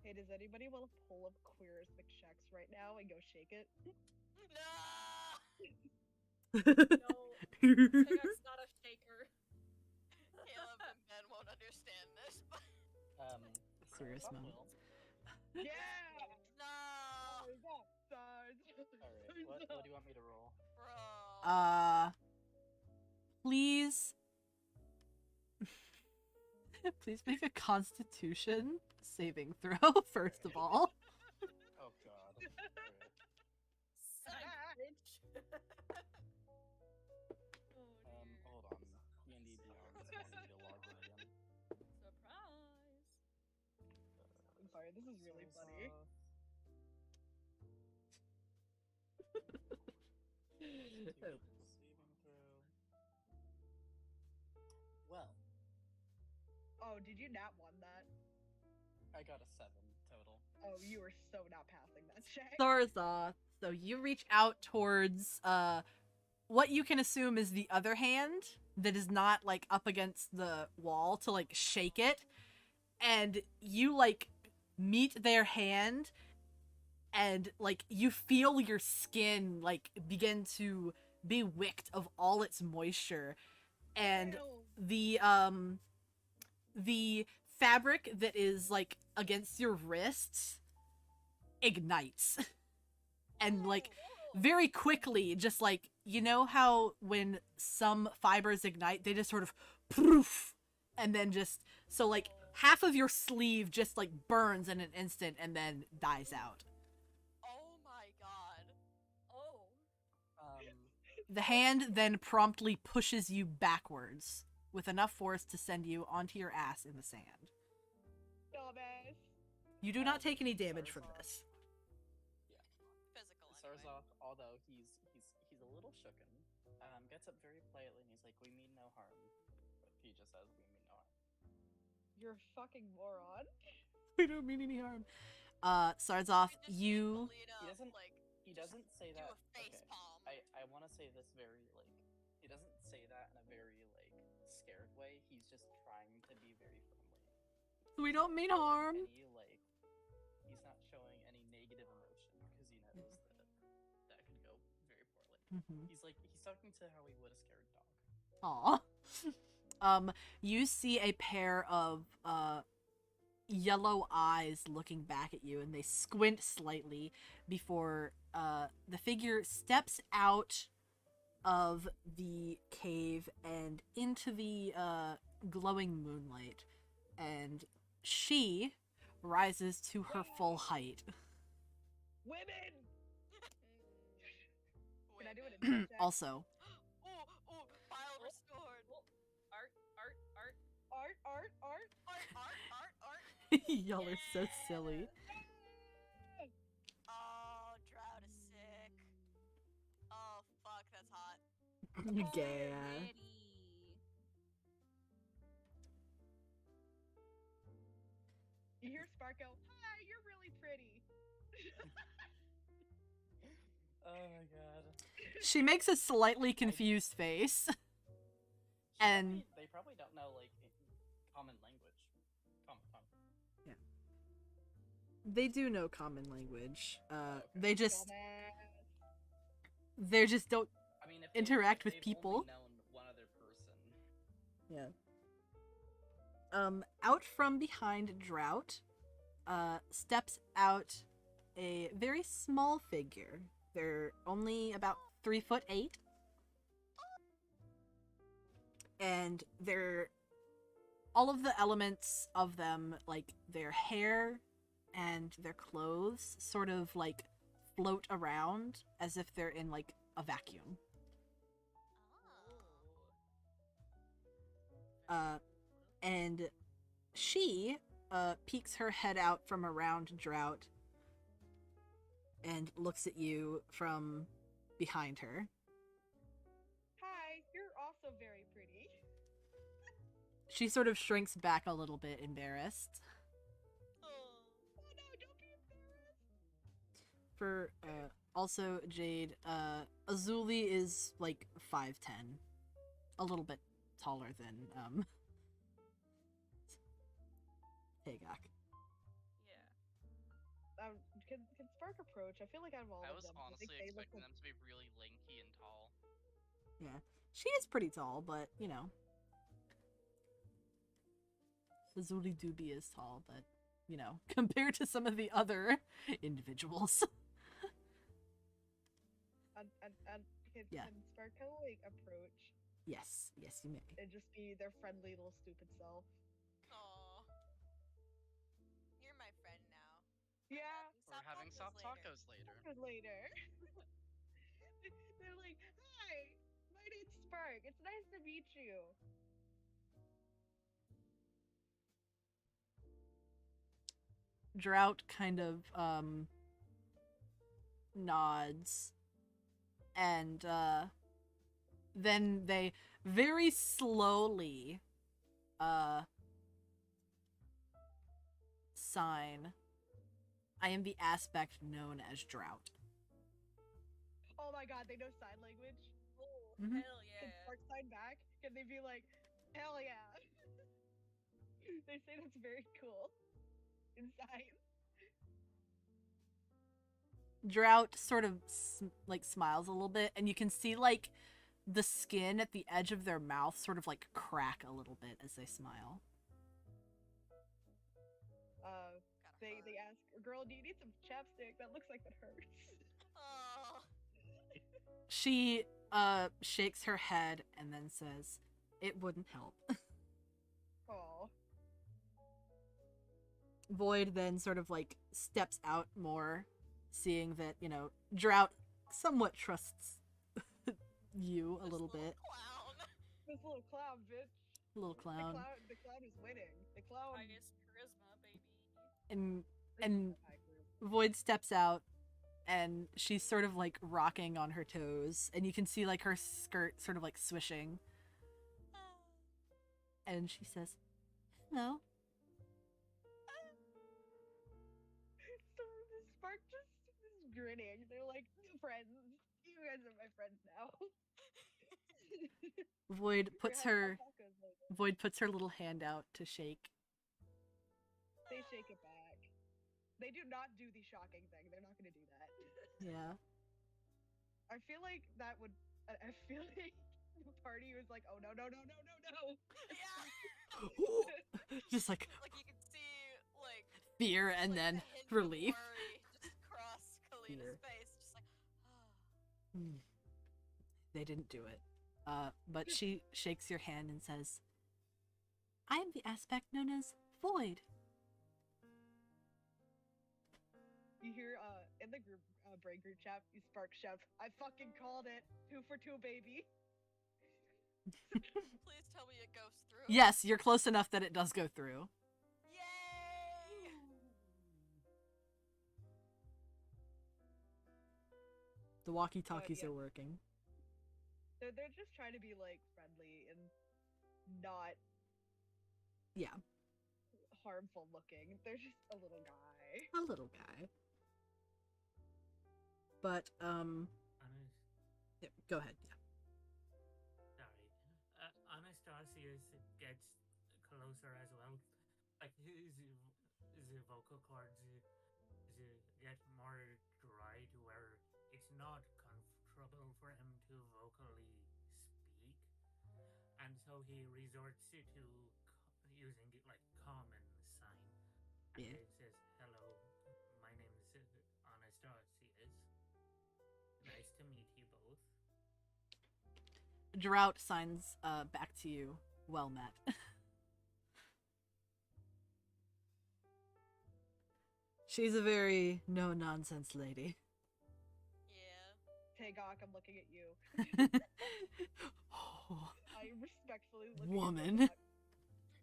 Hey, does anybody want to pull up Queer's McShacks right now and go shake it? No! No, Tagok's not a shaker. Caleb and Ben won't understand this, but... Serious Fuck moment. Will. Yeah! No! Alright, what do you want me to roll? Bro. Please... Please make a Constitution saving throw, first of all. Oh god. Hold on. D&D Beyond is wanting me to log in again. Surprise! I'm sorry, this is really funny. Saving throw. Well, Oh, did you nat one that? I got a 7 total. Oh, you were so not passing that check. Zarza. So you reach out towards what you can assume is the other hand that is not like up against the wall to like shake it, and you like meet their hand, and like you feel your skin like begin to be wicked of all its moisture, and the fabric that is like against your wrists ignites. And like very quickly, just like, you know how when some fibers ignite, they just sort of poof, and then just, so like half of your sleeve just like burns in an instant and then dies out. Oh my god. Oh. The hand then promptly pushes you backwards with enough force to send you onto your ass in the sand. Dumbass. You do not take any damage from this. Physical Starts anyway. off, although he's a little shooken, gets up very politely and he's like, "We mean no harm." But he just says, "We mean no harm." You're a fucking moron. We don't mean any harm. Starts off, you... He doesn't. He just doesn't say do that. a face palm. I want to say this very like. He doesn't say that in a very like scared way. He's just trying to be very friendly. We don't mean harm. Any like. He's not showing any negative emotion because he knows that could go very poorly. He's talking to how he would a scared dog. Aw. You see a pair of yellow eyes looking back at you, and they squint slightly before the figure steps out of the cave and into the glowing moonlight, and she rises to her full height. Women! Can I do it in check? Also, Ooh, file restored. Art. y'all are so silly. Oh, Drought is sick. Oh, fuck, that's hot. Yeah. You hear Sparko, hi, you're really pretty. Oh my god. She makes a slightly confused face. And They probably don't know like common language. Common. yeah, they do know common language. Okay. They just Dumbass. don't I mean, if interact with they've people. only known one other person. Yeah. Out from behind Drought, steps out a very small figure. They're only about 3'8", and they're all of the elements of them, like their hair and their clothes, sort of like float around as if they're in like a vacuum. And she peeks her head out from around Drought and looks at you from behind her. Hi, you're also very pretty. She sort of shrinks back a little bit, embarrassed. Oh no, don't be embarrassed. For also Jade, Azuli is like 5'10", a little bit taller than Hagak. Yeah. Can Spark approach? I feel like out of all I of was them, I honestly think they look expecting like... them to be really lanky and tall. Yeah, she is pretty tall, but you know, Azuli Doobie is tall, but you know, compared to some of the other individuals. Can Sparko like approach Yes, you may. and just be their friendly little stupid self? Aw. You're my friend now. Yeah. We're having soft tacos later. Later. They're like, hi, my name's Spark. It's nice to meet you. Drought kind of nods, and then they very slowly sign, I am the aspect known as Drought. Oh my god, they know sign language. Oh, Mhm. hell Can yeah. Spark sign back? Can they be like, hell yeah? They say that's very cool. In sign. Drought sort of like smiles a little bit, and you can see like the skin at the edge of their mouth sort of like crack a little bit as they smile. They ask, girl, do you need some chapstick? That looks like it hurts. Oh. She shakes her head and then says, it wouldn't help. Oh. Void then sort of like steps out more, seeing that, you know, Drought somewhat trusts you a little bit. Clown. This little clown, bitch. Little clown. The clown is winning. The clown. Highest charisma, baby. And Void steps out, and she's sort of like rocking on her toes, and you can see like her skirt sort of like swishing. And she says, "Hello." So the Spark just is grinning. They're like, new friends. You guys are my friends now. Void puts We're her having tacos later. Void puts her little hand out to shake. They shake it back. They do not do the shocking thing. They're not going to do that. Yeah. I feel like that would. I feel like the party was like, oh no. Yeah. Just like Like you can see, like fear and like, then the hint of relief. worry just cross Kalina's Fear. face, just like, They didn't do it. But she shakes your hand and says, "I am the aspect known as Void." You hear in the group brain group chat, you Spark shout, I fucking called it. 2 for 2, baby. please tell me it goes through. Yes, you're close enough that it does go through. Yay! The walkie-talkies yeah. are working. They're just trying to be like friendly and not Yeah, harmful looking. They're just a little guy. a little guy. But yeah, go ahead. Yeah. Sorry. Anastasius gets closer as well. Like his vocal cords get more dry to where it's not comfortable for him to vocally speak, and so he resorts to using like common sign. And Yeah. it says, "Hello, my name is Anastasius. Nice to meet you both." Drought signs back to you. Well met. She's a very no-nonsense lady. Yeah. Tagok, I'm looking at you. Oh, I respectfully look Woman. at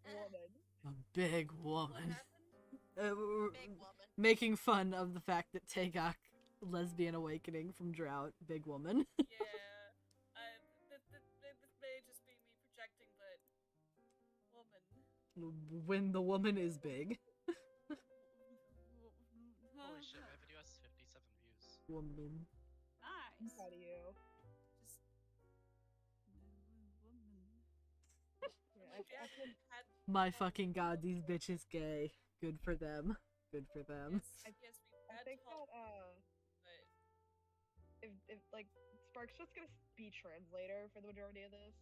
Tagok. Woman. a big What woman. happened? Big woman. Making fun of the fact that Tagok, lesbian awakening from Drought, big woman. Yeah. This may just be me projecting, but woman. When the woman is big. Holy shit, my video has 57 views. Woman. I'm Nice. proud of you. Just Yeah, Like, yeah, I feel- had My fucking god, these bitches gay. Good for them. Good for them. yes, yes, we I had think talk, that but if like Spark's just gonna be translator for the majority of this.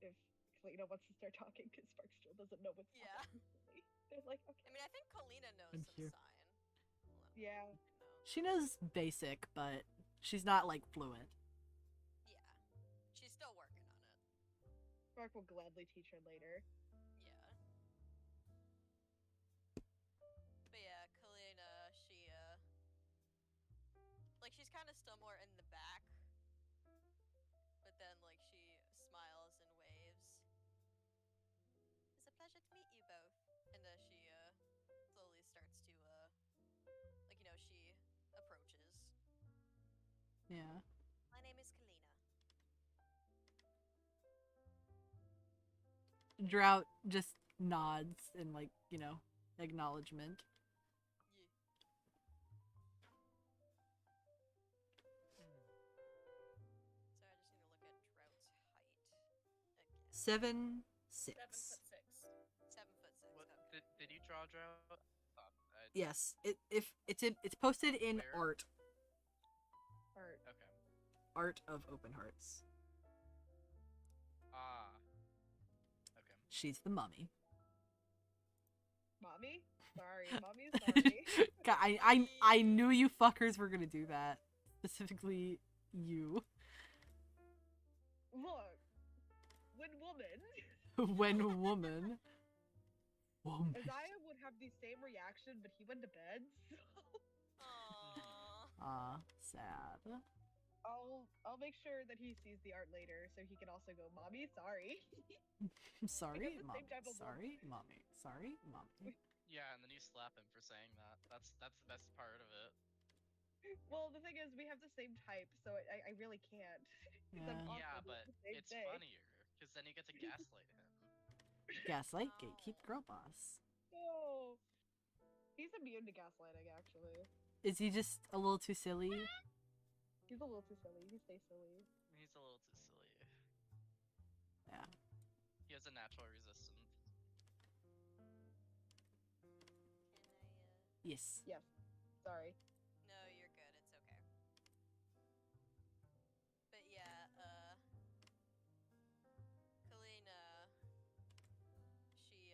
If Kalina wants to start talking, because Spark still doesn't know what's Yeah. happening. They're like, okay, I mean, I think Kalina knows I'm some here. sign. Hold on. yeah. No. She knows basic, but she's not like fluent. Yeah. She's still working on it. Spark will gladly teach her later. Yeah. But yeah, Kalina, she like she's kind of still more in the back, but then like she smiles and waves. It's a pleasure to meet you both. And she slowly starts to like she approaches. Yeah. My name is Kalina. Drought just nods in like, acknowledgement. Yeah. So I just need to look at Drought's height again. 7'6". 7'6". 7'6". What Okay. did you draw Drought? Yes. It's posted in Where? art. Art. Okay. Art of Open Hearts. Ah. Okay. She's the mummy. Mommy? Sorry, mommy's sorry. God, I knew you fuckers were gonna do that. Specifically, you. Look, when woman, When woman. Woman. Isaiah would have the same reaction, but he went to bed. So Aww. Ah, sad. I'll make sure that he sees the art later, so he can also go, "Mommy, sorry." Sorry, the mommy. same type of Sorry, mommy. Sorry, mommy. Yeah, and then you slap him for saying that. That's the best part of it. Well, the thing is, we have the same type, so I really can't. 'Cause I'm Yeah. Yeah, awkward with but the same it's thing. funnier because then you get to gaslight him. Gaslight, Oh. gatekeep, girl boss. No. He's immune to gaslighting, actually. Is he just a little too silly? He's a little too silly. He stays silly. He's a little too silly. Yeah. He has a natural resistance. Can I, Yes. Yes. Sorry. No, you're good. It's okay. But yeah, Kalina, she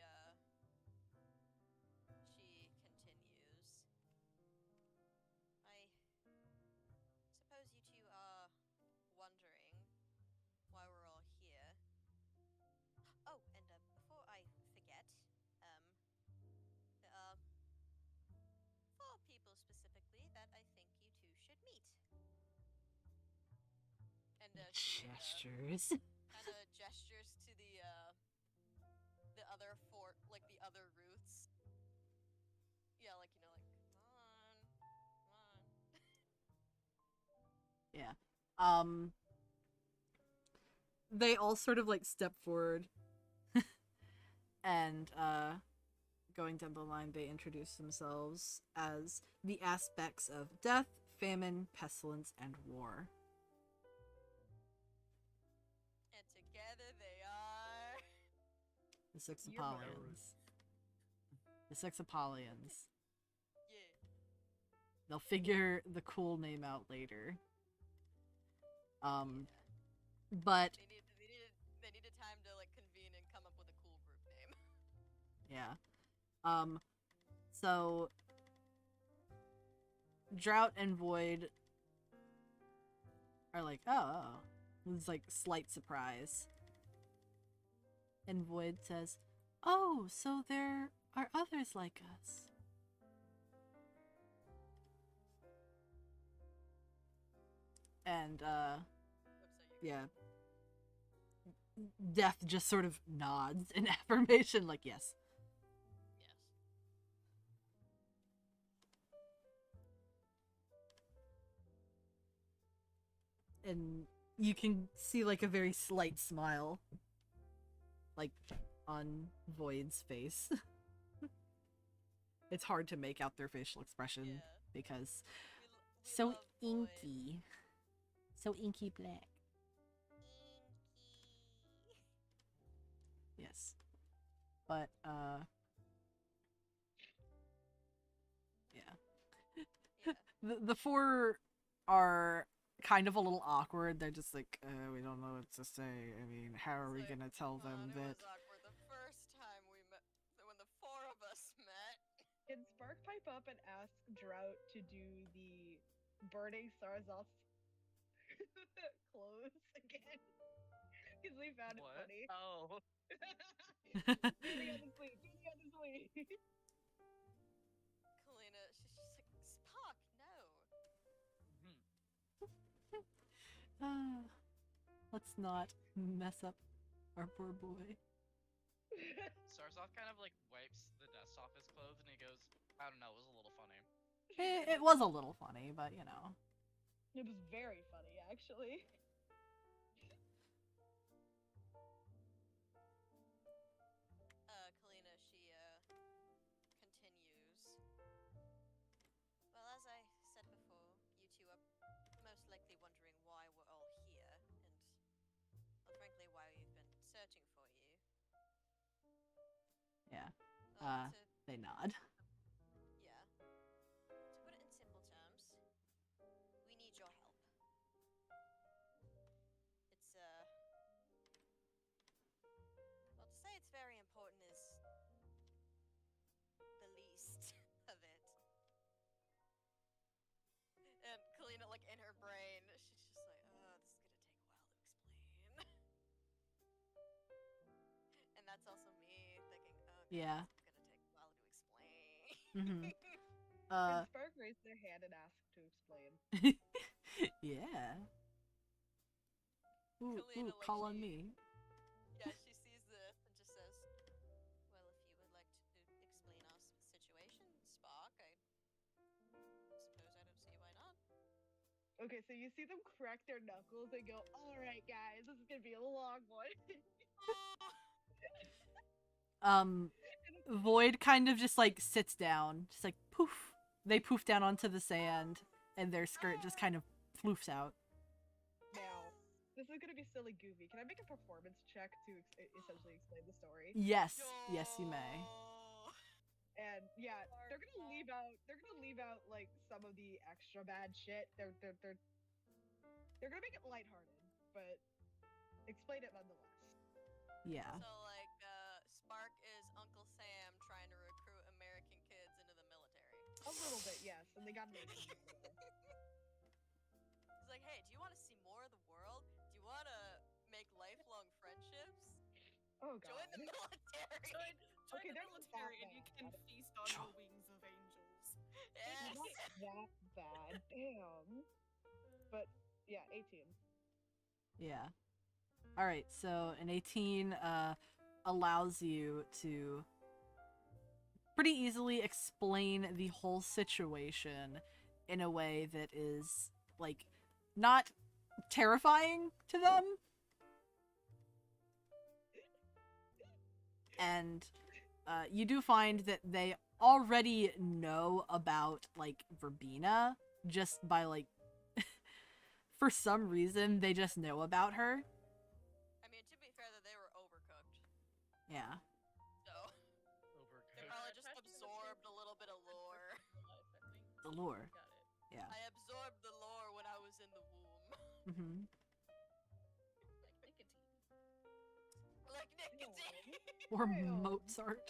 continues. I suppose you two are wondering why we're all here. Oh, and before I forget, there are 4 people specifically that I think you two should meet. And she Gestures. kind of gestures to the other 4, like the other Ruths. Yeah, like, you know, like, come on. Yeah. They all sort of like step forward and going down the line they introduce themselves as the aspects of death, famine, pestilence, and war. And together they are. The Six You're my Apollons. The Six Apollons. Yeah. They'll figure the cool name out later. But They needed time to like convene and come up with a cool group name. yeah. So Drought and Void are like, oh. It's like slight surprise. And Void says, "Oh, so there are others like us." And Oops, so you yeah. Death just sort of nods in affirmation, like, yes. Yes. And you can see like a very slight smile, like, on Void's face. It's hard to make out their facial expression Yeah. because We so love Void. inky. So inky black. Inky. Yes. But, yeah. Yeah. The 4 are kind of a little awkward. They're just like, we don't know what to say. I mean, how are we It's like, gonna tell come on, them it that? was awkward the first time we met, when the 4 of us met. Can Spark pipe up and ask Drought to do the burning Sarzal's clothes again? Because we found it What? funny. Oh. Do the other sleeve. Do the other sleeve. Kalina, she's just like, Spock, no. Let's not mess up our poor boy. Sarzoth kind of like wipes the dust off his clothes and he goes, I don't know, it was a little funny. It was a little funny, but you know. It was very funny, actually. Kalina, she continues. Well, as I said before, you two are most likely wondering why we're all here, and, well, frankly, why we've been searching for you. Yeah. Well, They nod. yeah. To put it in simple terms, we need your help. It's, well, to say it's very important is the least of it. And Kalina, like, in her brain, she's just like, oh, this is gonna take a while to explain. And that's also me thinking, oh, God, Yeah. this is gonna take a while to explain. Mm-hmm. Can Spark raise their hand and ask to explain? Yeah. Ooh, Kalina, like, call on she- me. Yeah, she sees this and just says, "Well, if you would like to explain our situation, Spark, I suppose I don't see why not." Okay, so you see them crack their knuckles and go, "All right, guys, this is gonna be a long one." Void kind of just like sits down, just like poof. They poof down onto the sand, and their skirt just kind of floofs out. Now, this is gonna be silly goofy. Can I make a performance check to essentially explain the story? Yes, yes, you may. Yo! And yeah, they're gonna leave out. They're gonna leave out like some of the extra bad shit. They're gonna make it lighthearted, but explain it nonetheless. Yeah. So, like, Spark is Uncle Sam trying to recruit American kids into the military. A little bit, yes, and they got an 18. He's like, hey, do you want to see more of the world? Do you want to make lifelong friendships? Oh god. Join the military! Join Okay, the they're not military that and you can bad. feast on the wings of angels. Yes! Not that bad. Damn. But yeah, 18. Yeah. All right. So an 18 allows you to pretty easily explain the whole situation in a way that is like not terrifying to them. And you do find that they already know about like Verbena just by like for some reason they just know about her. I mean, to be fair, that they were overcooked. Yeah. So, they Overcooked. probably just Attached to the absorbed a table. little bit of lore. Life, I think. The lore. Got it. Yeah. I absorbed the lore when I was in the womb. Mm-hmm. Like nicotine. Like nicotine! Or Damn. Mozart.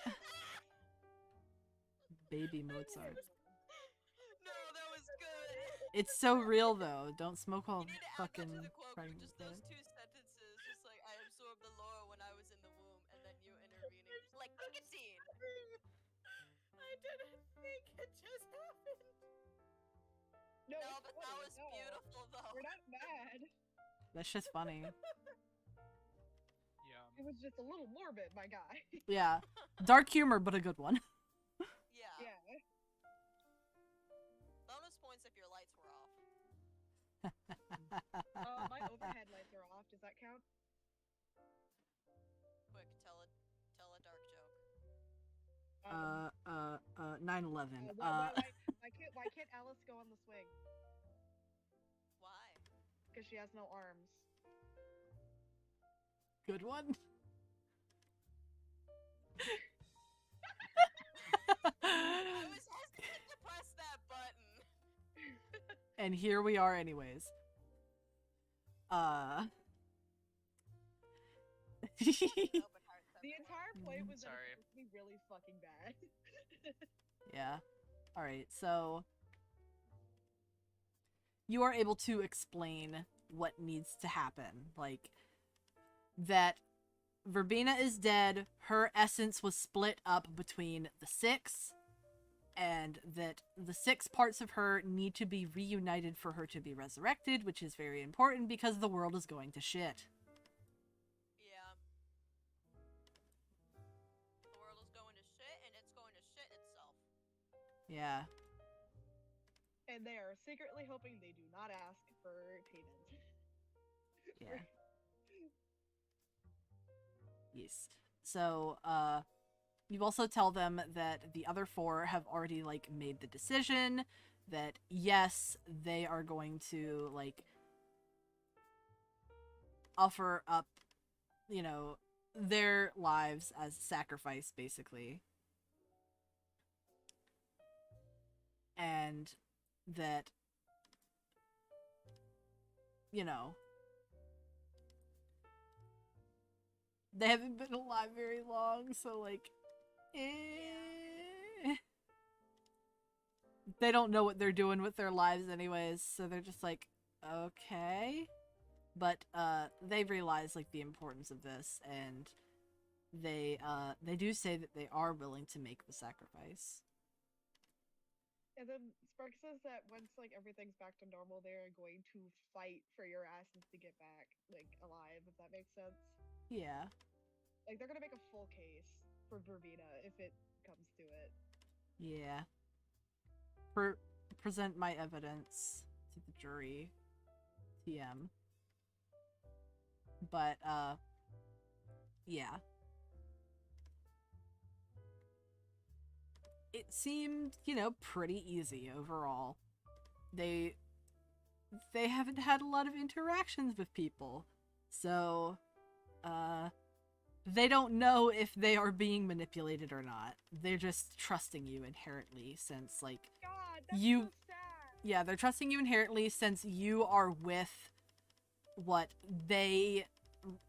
Baby Mozart. No, that was good! It's so real though. Don't smoke all You need to add that fucking to the quote, pregnant just those kids. two sentences, just like, I absorbed the lore when I was in the womb, and then you intervening, like nicotine! I didn't think it just happened. No, No, it's but that funny, was no. beautiful, though. We're not mad. That's just funny. Yeah. It was just a little morbid, my guy. Yeah. Dark humor, but a good one. Yeah. Yeah. Bonus points if your lights were off. My overhead lights are off. Does that count? Quick, tell a dark joke. 9/11. Why can't Alice go on the swing? Why? Because she has no arms. Good one. I was hesitant to press that button. And here we are anyways. Open heart The entire point was that Sorry. it's supposed to be really fucking bad. Yeah. Alright, so you are able to explain what needs to happen. Like, that Verbena is dead, her essence was split up between the 6, and that the 6 parts of her need to be reunited for her to be resurrected, which is very important because the world is going to shit. Yeah. The world is going to shit, and it's going to shit itself. Yeah. And they are secretly hoping they do not ask for payment. Yeah. Yes. So, you also tell them that the other 4 have already, like, made the decision that, yes, they are going to, like, offer up, you know, their lives as sacrifice, basically. And that, you know, they haven't been alive very long, so, like, they don't know what they're doing with their lives anyways, so they're just like, okay. But, they realize, like, the importance of this, and they do say that they are willing to make the sacrifice. And then Spark says that once like everything's back to normal, they're going to fight for your asses to get back like alive, if that makes sense. Yeah. Like they're gonna make a full case for Verbena if it comes to it. Yeah. Present my evidence to the jury. TM. But, yeah. It seemed, you know, pretty easy overall. They haven't had a lot of interactions with people. So, they don't know if they are being manipulated or not. They're just trusting you inherently since, like, God, that's you... so sad. Yeah, they're trusting you inherently since you are with what they,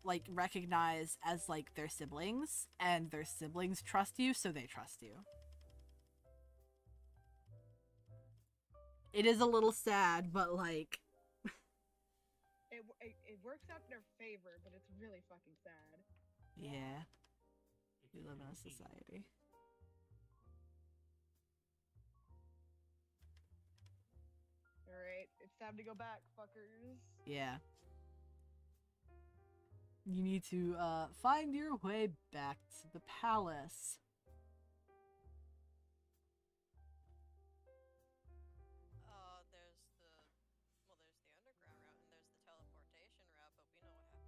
like, recognize as, like, their siblings, and their siblings trust you, so they trust you. It is a little sad, but, like... It works out in their favor, but it's really fucking sad. Yeah. We live in a society. Alright, it's time to go back, fuckers. Yeah. You need to, find your way back to the palace. There's the underground route and there's the teleportation route, but we know what happened to Spark last time.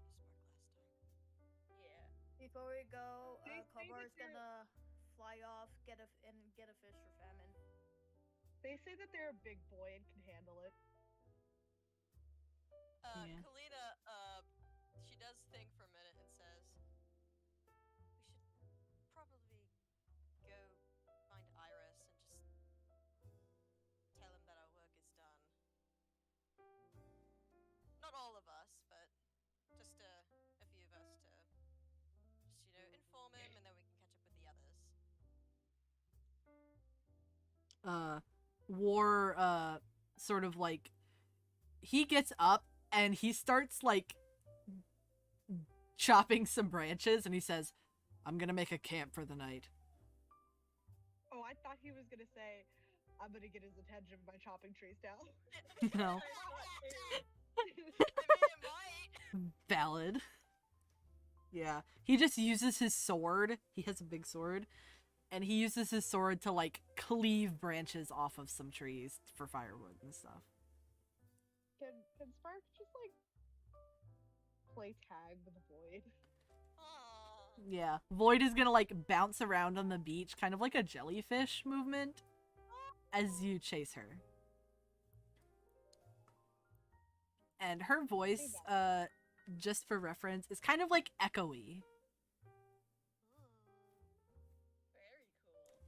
Yeah. Before we go, They say Kobar's that they're- gonna fly off, get a fish for famine. They say that they're a big boy and can handle it. Yeah. Kalina, she does think for a minute and says, we should probably go find Iris and just tell him that our work is done. Not all of us, but just a few of us to just, inform him and then we can catch up with the others. War, sort of like, he gets up and he starts, like, chopping some branches, and he says, I'm gonna make a camp for the night. Oh, I thought he was gonna say, I'm gonna get his attention by chopping trees down. No. I mean, it might. Valid. Yeah. He just uses his sword. He has a big sword. And he uses his sword to, like, cleave branches off of some trees for firewood and stuff. Can Spark just like play tag with Void? Aww. Yeah. Void is gonna, like, bounce around on the beach, kind of like a jellyfish movement, as you chase her. And her voice, just for reference, is kind of, like, echoey. Very cool.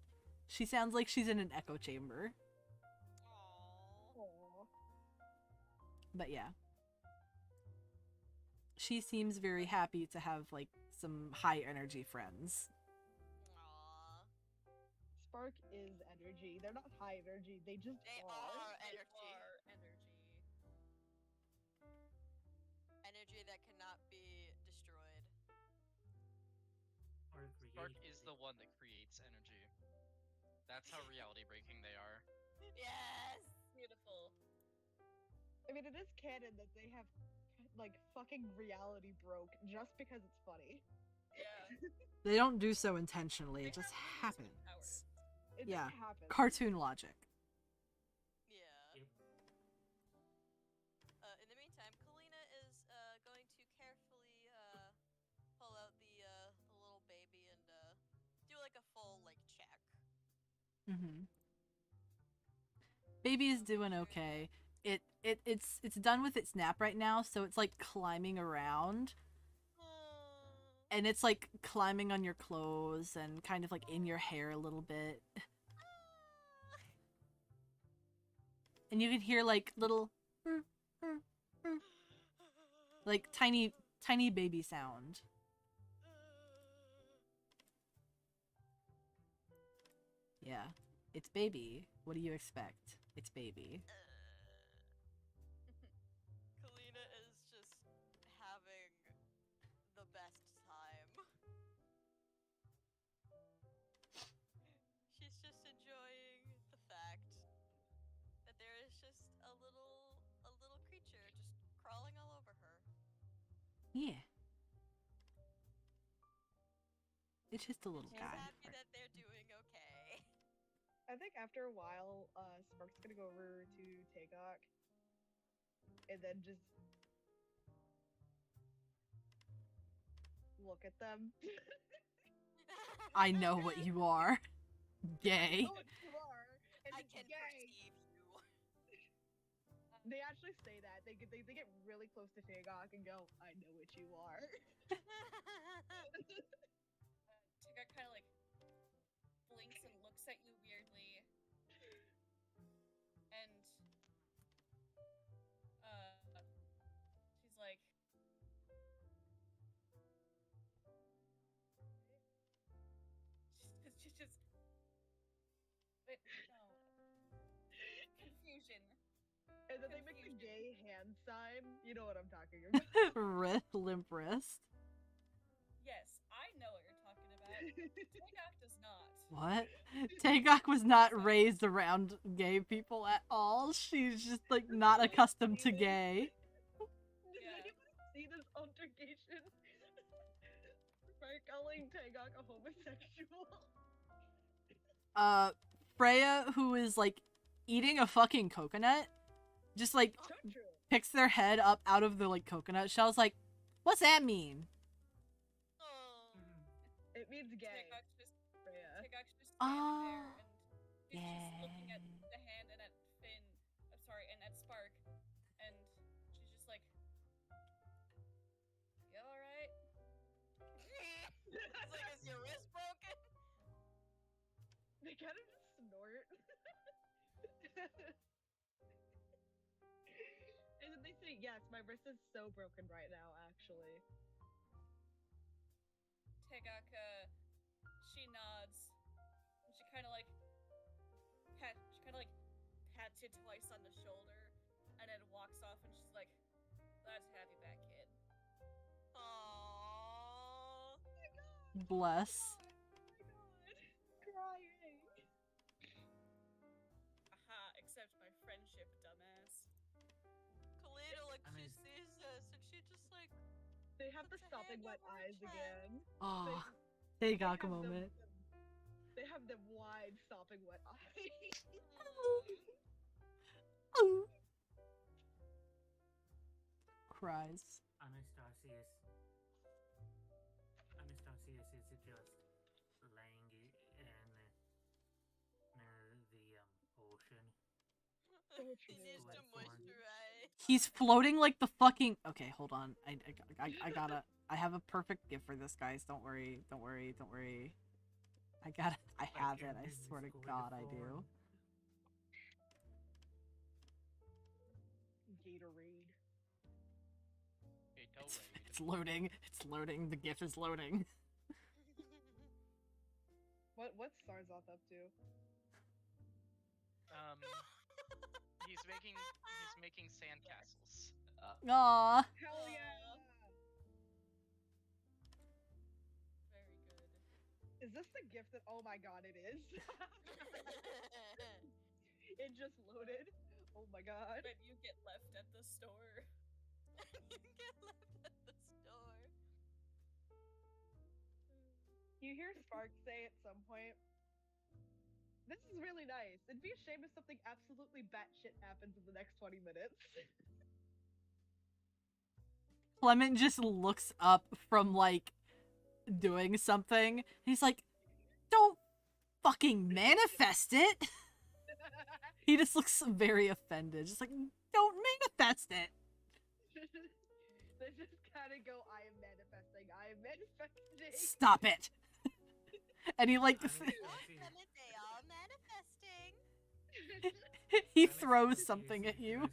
She sounds like she's in an echo chamber. Aww. Aww. But yeah. She seems very happy to have, like, some high energy friends. Aww. Spark is energy. They're not high energy. They just They are. are They energy. are energy. Energy that cannot be destroyed. Or Spark created. is the one that creates energy. That's how reality breaking they are. Yes. Beautiful. I mean, it is canon that they have like fucking reality broke just because it's funny. Yeah. They don't do so intentionally, it They just have really useful happens. powers. It Yeah. just happens. Cartoon logic. Yeah. Yep. In the meantime, Kalina is going to carefully pull out the little baby and do like a full like check. Mm-hmm. Baby is doing okay. It's done with its nap right now, so it's like climbing around. And it's like climbing on your clothes and kind of like in your hair a little bit. And you can hear like little like tiny baby sound. Yeah. It's baby. What do you expect? It's baby. Kalina is just having the best time. She's just enjoying the fact Yeah. It's just a little She's guy. happy that they're doing okay. I think after a while, Spark's gonna go over to Tagok and then just look at them. I know what you are. Gay. Oh, you are. And I it's can gay. perceive you. They actually say that. They get really close to Tagok and go, "I know what you are." Tigak kind of like blinks and looks at you weirdly, and she's like, she's just wait, no, confusion. And then they make the gay hand sign. You know what I'm talking about. Limp wrist. Yes, I know what you're talking about. Tigak does not. What? Tagok was not raised around gay people at all. She's just like not accustomed to gay. Did anybody see this altercation? For calling Tagok a homosexual. Freya, who is like eating a fucking coconut, just like So true. picks their head up out of the like coconut shell's like, what's that mean? Oh. It means gay. Tigak's just Freya. Tigak's just standing there, Oh, and she's just looking at yeah. the hand and at Finn. I'm sorry, and at Spark, and she's just like, "You all right?" It's like, is your wrist broken? They kind of just snort. And then they say, "Yes, my wrist is so broken right now, actually." Tigak, she nods, and she kind of like pats you twice on the shoulder, and then walks off, and she's like, "Glad to have you back, kid." Aww. Bless. Oh my god. Crying. Aha, accept my friendship, dumbass. Kalina, like, I she mean- sees this, and she just, like, They have the puts her sopping hand wet over her eyes chest. again. Oh, They Tagok have moment. They have them wide sopping wet eyes. Ooh. Cries. Anastasius is just laying in the ocean. So He needs to true. moisturize. He's floating like the fucking. Okay, hold on. I gotta. I have a perfect gift for this, guys. Don't worry. Don't worry. Don't worry. I gotta. I have it. I swear to God, I do. Gatorade. It's loading. It's loading. The GIF is loading. What's Sarzoth up to? He's making sandcastles. Aw. Hell yeah! Very good. Is this the gift that? Oh my god, it is. It just loaded. Oh my god. But you get left at the store. You get left at the store. You hear Spark say at some point, "This is really nice. It'd be a shame if something absolutely batshit happens in the next 20 minutes." Clement just looks up from like doing something. He's like, "Don't fucking manifest it." He just looks very offended. Just like, "Don't manifest it." They just kind of go, "I am manifesting. I am manifesting." Stop it. And he like They are manifesting. he throws something at you.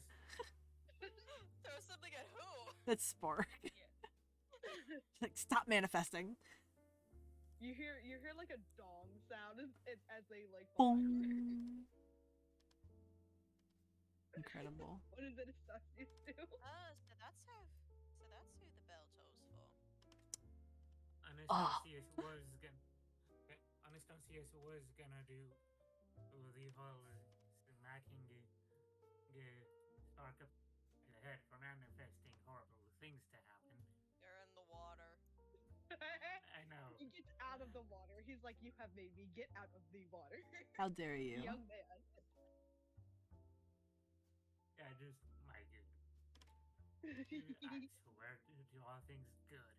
Throw something at who? That's Spark. She's like, "Stop manifesting." You hear like a dong sound as they like. fall back. Boom. Incredible. What does Anastasius do? Oh, so that's who the bell tolls for. Anastasius was gonna do the whole smacking the Spark up the head for manifesting horrible things to happen. He gets out of the water. He's like, "You have made me get out of the water." How dare you? Young man. Yeah, just my dude. I swear to all things good.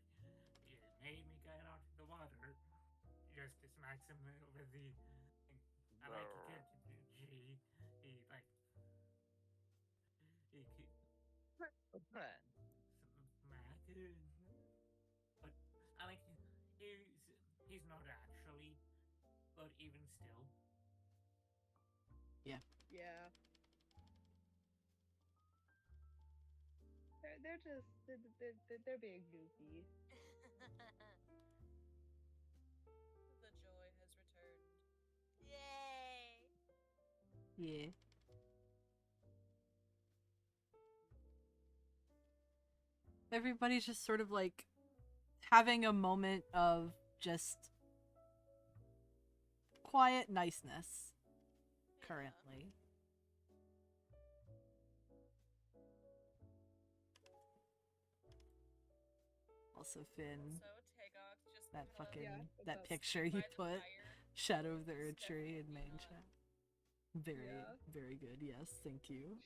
You made me get out of the water. Just to smack him with the. I like to get to the G. He like. He Friend. smack. But I like. He's not actually. But even still. Yeah. They're just they're being goofy. The joy has returned. Yay! Yeah. Everybody's just sort of like having a moment of just quiet niceness currently. Also, Finn, So Tagok just that kind of fucking what's that up? picture by you the put, fire. Shadow of the Earth Stepping Tree in on. main chat. Very, Yeah. very good. Yes, thank you.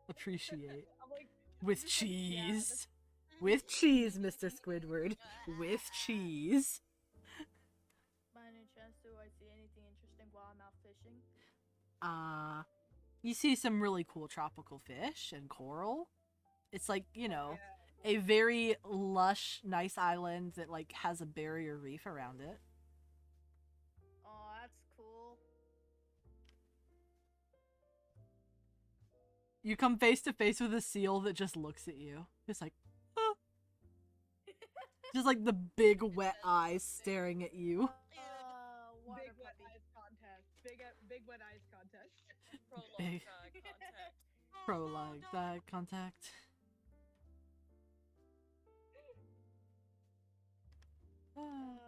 Appreciate. I'm like, With just like, yeah, cheese. With cheese, Mr. Squidward. With cheese. By any chance, do I see anything interesting while I'm out fishing? You see some really cool tropical fish and coral. It's like, you know, yeah. a very lush, nice island that like has a barrier reef around it. Oh, that's cool. You come face to face with a seal that just looks at you. It's like, ah. Just like the big wet eyes staring at you. Water Big wet puppy. eyes contest. Big wet eyes contest. Prolonged Big. eye contact. Prolonged eye contact.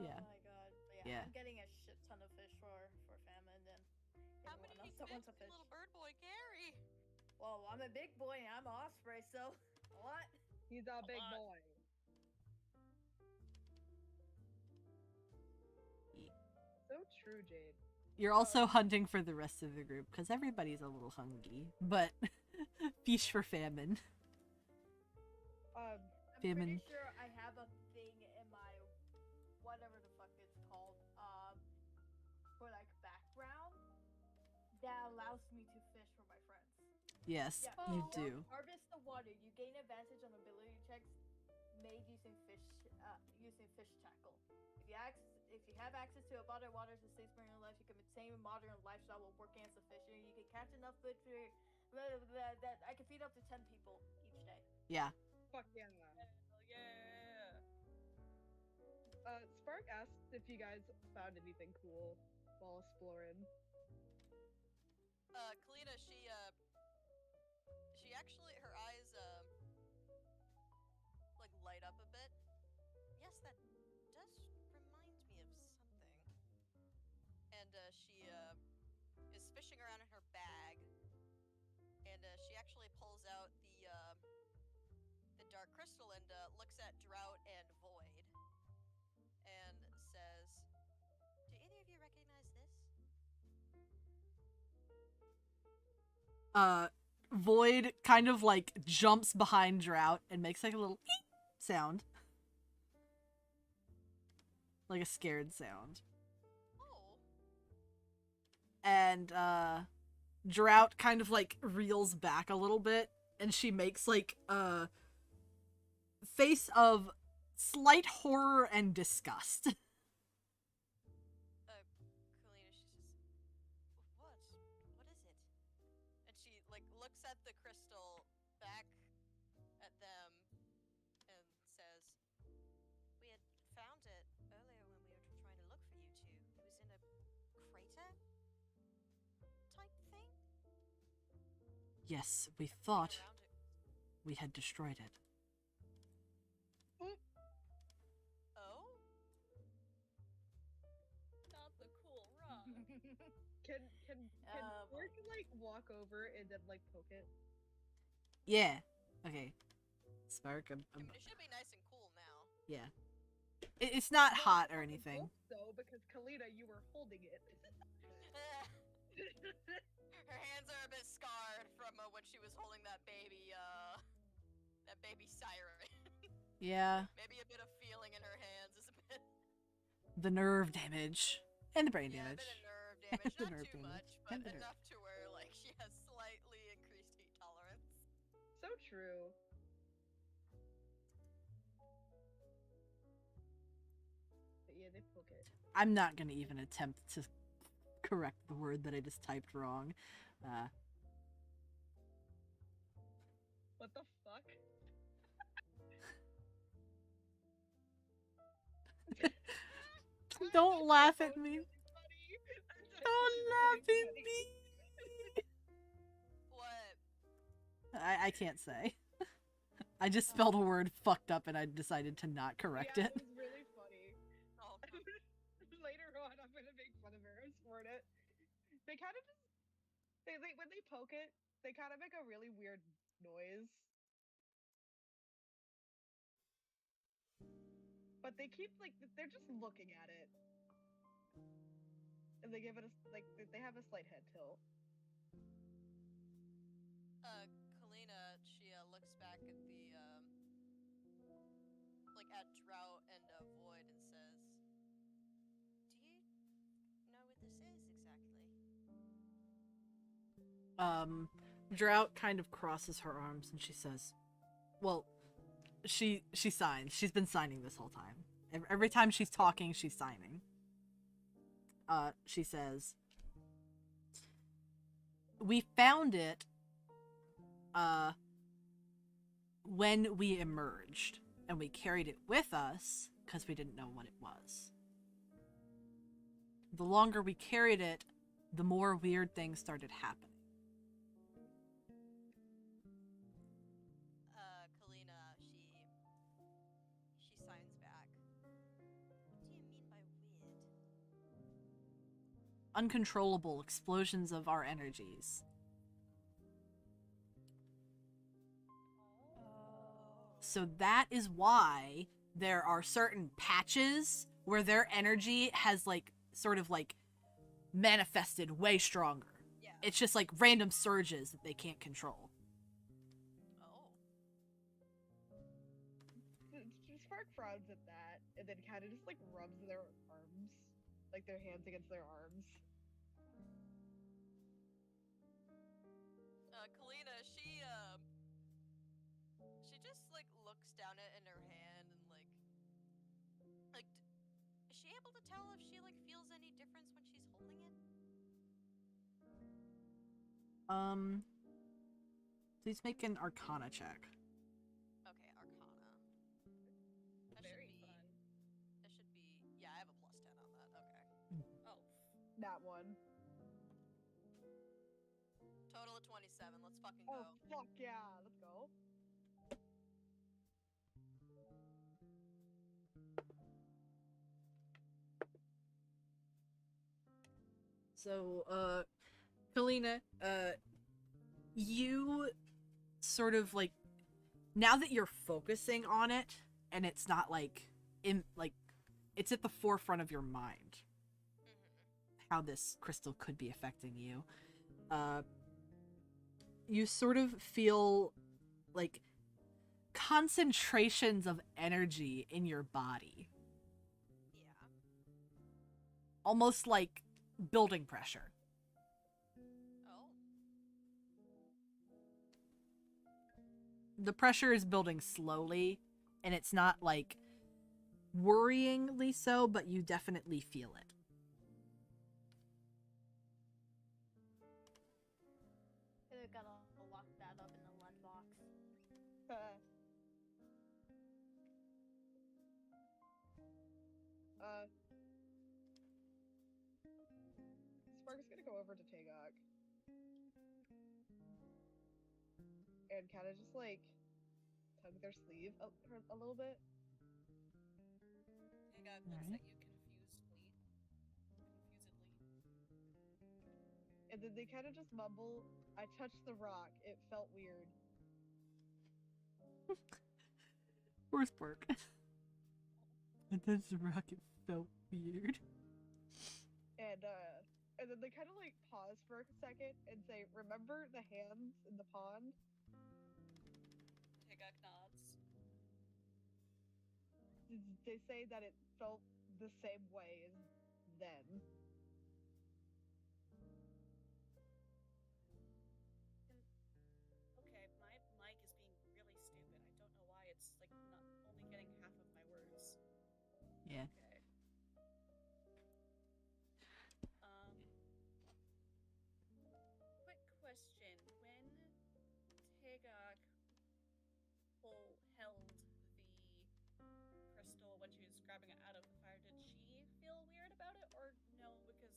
Yeah. Oh my god. But Yeah. I'm getting a shit ton of fish for famine then. How Anyone many else that wants fish a does fish? little bird boy carry? Well, I'm a big boy and I'm an osprey, so what? He's a big lot. boy. So true, Jade. You're also hunting for the rest of the group because everybody's a little hungry, but feast for famine. I'm Famine. pretty sure I have a thing in my whatever the fuck it's called, for like background that allows me to fish for my friends. Yes, Yeah, you don't do. Harvest the water. You gain advantage on ability checks made using fish tackle. If you have access to a body of water to stay in your life, you can maintain a modern lifestyle while working as a fisher. You can catch enough food for that I can feed up to 10 people each day. Yeah. Fuck yeah. Hell yeah. Spark asked if you guys found anything cool while exploring. Kalina, she actually, her eyes, like, light up a bit. Yes, that does remind me of something. And, she, is fishing around in her bag. And, she actually pulls out the dark crystal and, looks at Drought and Void. And says, do either of you recognize this? Void kind of like jumps behind Drought and makes like a little eep sound. Like a scared sound. Oh. And Drought kind of like reels back a little bit and she makes like a face of slight horror and disgust. Kalina, she says, what? What is it? And she, like, looks at the crystal back at them and says, we had found it earlier when we were trying to look for you two. It was in a crater type thing? Yes, we thought Around it. we had destroyed it. Oh? Not the cool rock. Can Oh, Spark like walk over and then like poke it? Yeah. Okay. Spark, I mean, it should be nice and cool now. yeah. It's not No, hot or I anything. hope so, because Kalina, you were holding it. Her hands are a bit scarred from when she was holding that baby siren. Yeah. Maybe a bit of feeling in her hands is a bit. The nerve damage. And the brain damage. A bit of nerve damage, The not nerve too damage. much, but And the nerve. enough to where like she has slightly increased heat tolerance. So true. But yeah, they poke it. I'm not gonna even attempt to correct the word that I just typed wrong. What the fuck? Don't laugh at me. Really Don't laugh at me. What? I can't say. I just spelled a word fucked up and I decided to not correct Yeah, it. it was really funny. Oh, Later on, I'm gonna make fun of her. I swear it. They kind of just they when they poke it, they kind of make a really weird noise. But they keep like they're just looking at it, and they give it a like they have a slight head tilt. Kalina, she looks back at the like at Drought and Void and says, "Do you know what this is exactly?" Drought kind of crosses her arms and she says, well, she signs. She's been signing this whole time. Every time she's talking, she's signing. She says, we found it, when we emerged, and we carried it with us because we didn't know what it was. The longer we carried it, the more weird things started happening. Kalina, she signs back. What do you mean by weird? Uncontrollable explosions of our energies. So that is why there are certain patches where their energy has like sort of like manifested way stronger. Yeah. It's just like random surges that they can't control. Oh. Spark frowns at that, and then kind of just like rubs their arms, like their hands against their arms. Kalina, she just like looks down at in her hand and like is she able to tell if she like feels any difference when she's holding it? Please make an Arcana check. Okay, Arcana. That Very should be. fun. That should be. Yeah, I have a +10 on that. Okay. Oh, That one. Total of 27. Let's fucking Oh go. fuck yeah, let's go. So, Kalina, you sort of like, now that you're focusing on it and it's not like it's at the forefront of your mind how this crystal could be affecting you, you sort of feel like concentrations of energy in your body, Yeah. almost like building pressure. Oh. The pressure is building slowly, and it's not like worryingly so, but you definitely feel it. They gotta lock that up in the LUN box. Spark is gonna go over to Tagok and kind of just like tug their sleeve a little bit. Agag looks Alright. at you confusedly. And then they kind of just mumble, I touched the rock, it felt weird. Where's Burke? And then the rocket felt weird. And then they kind of like pause for a second and say, "Remember the hands in the pond?" Higok nods. They say that it felt the same way as then. Okay, my mic is being really stupid. I don't know why it's like not only getting half of my words. Yeah. Okay. Quick question: when Tegok held the crystal when she was grabbing it out of the fire, did she feel weird about it, or no? Because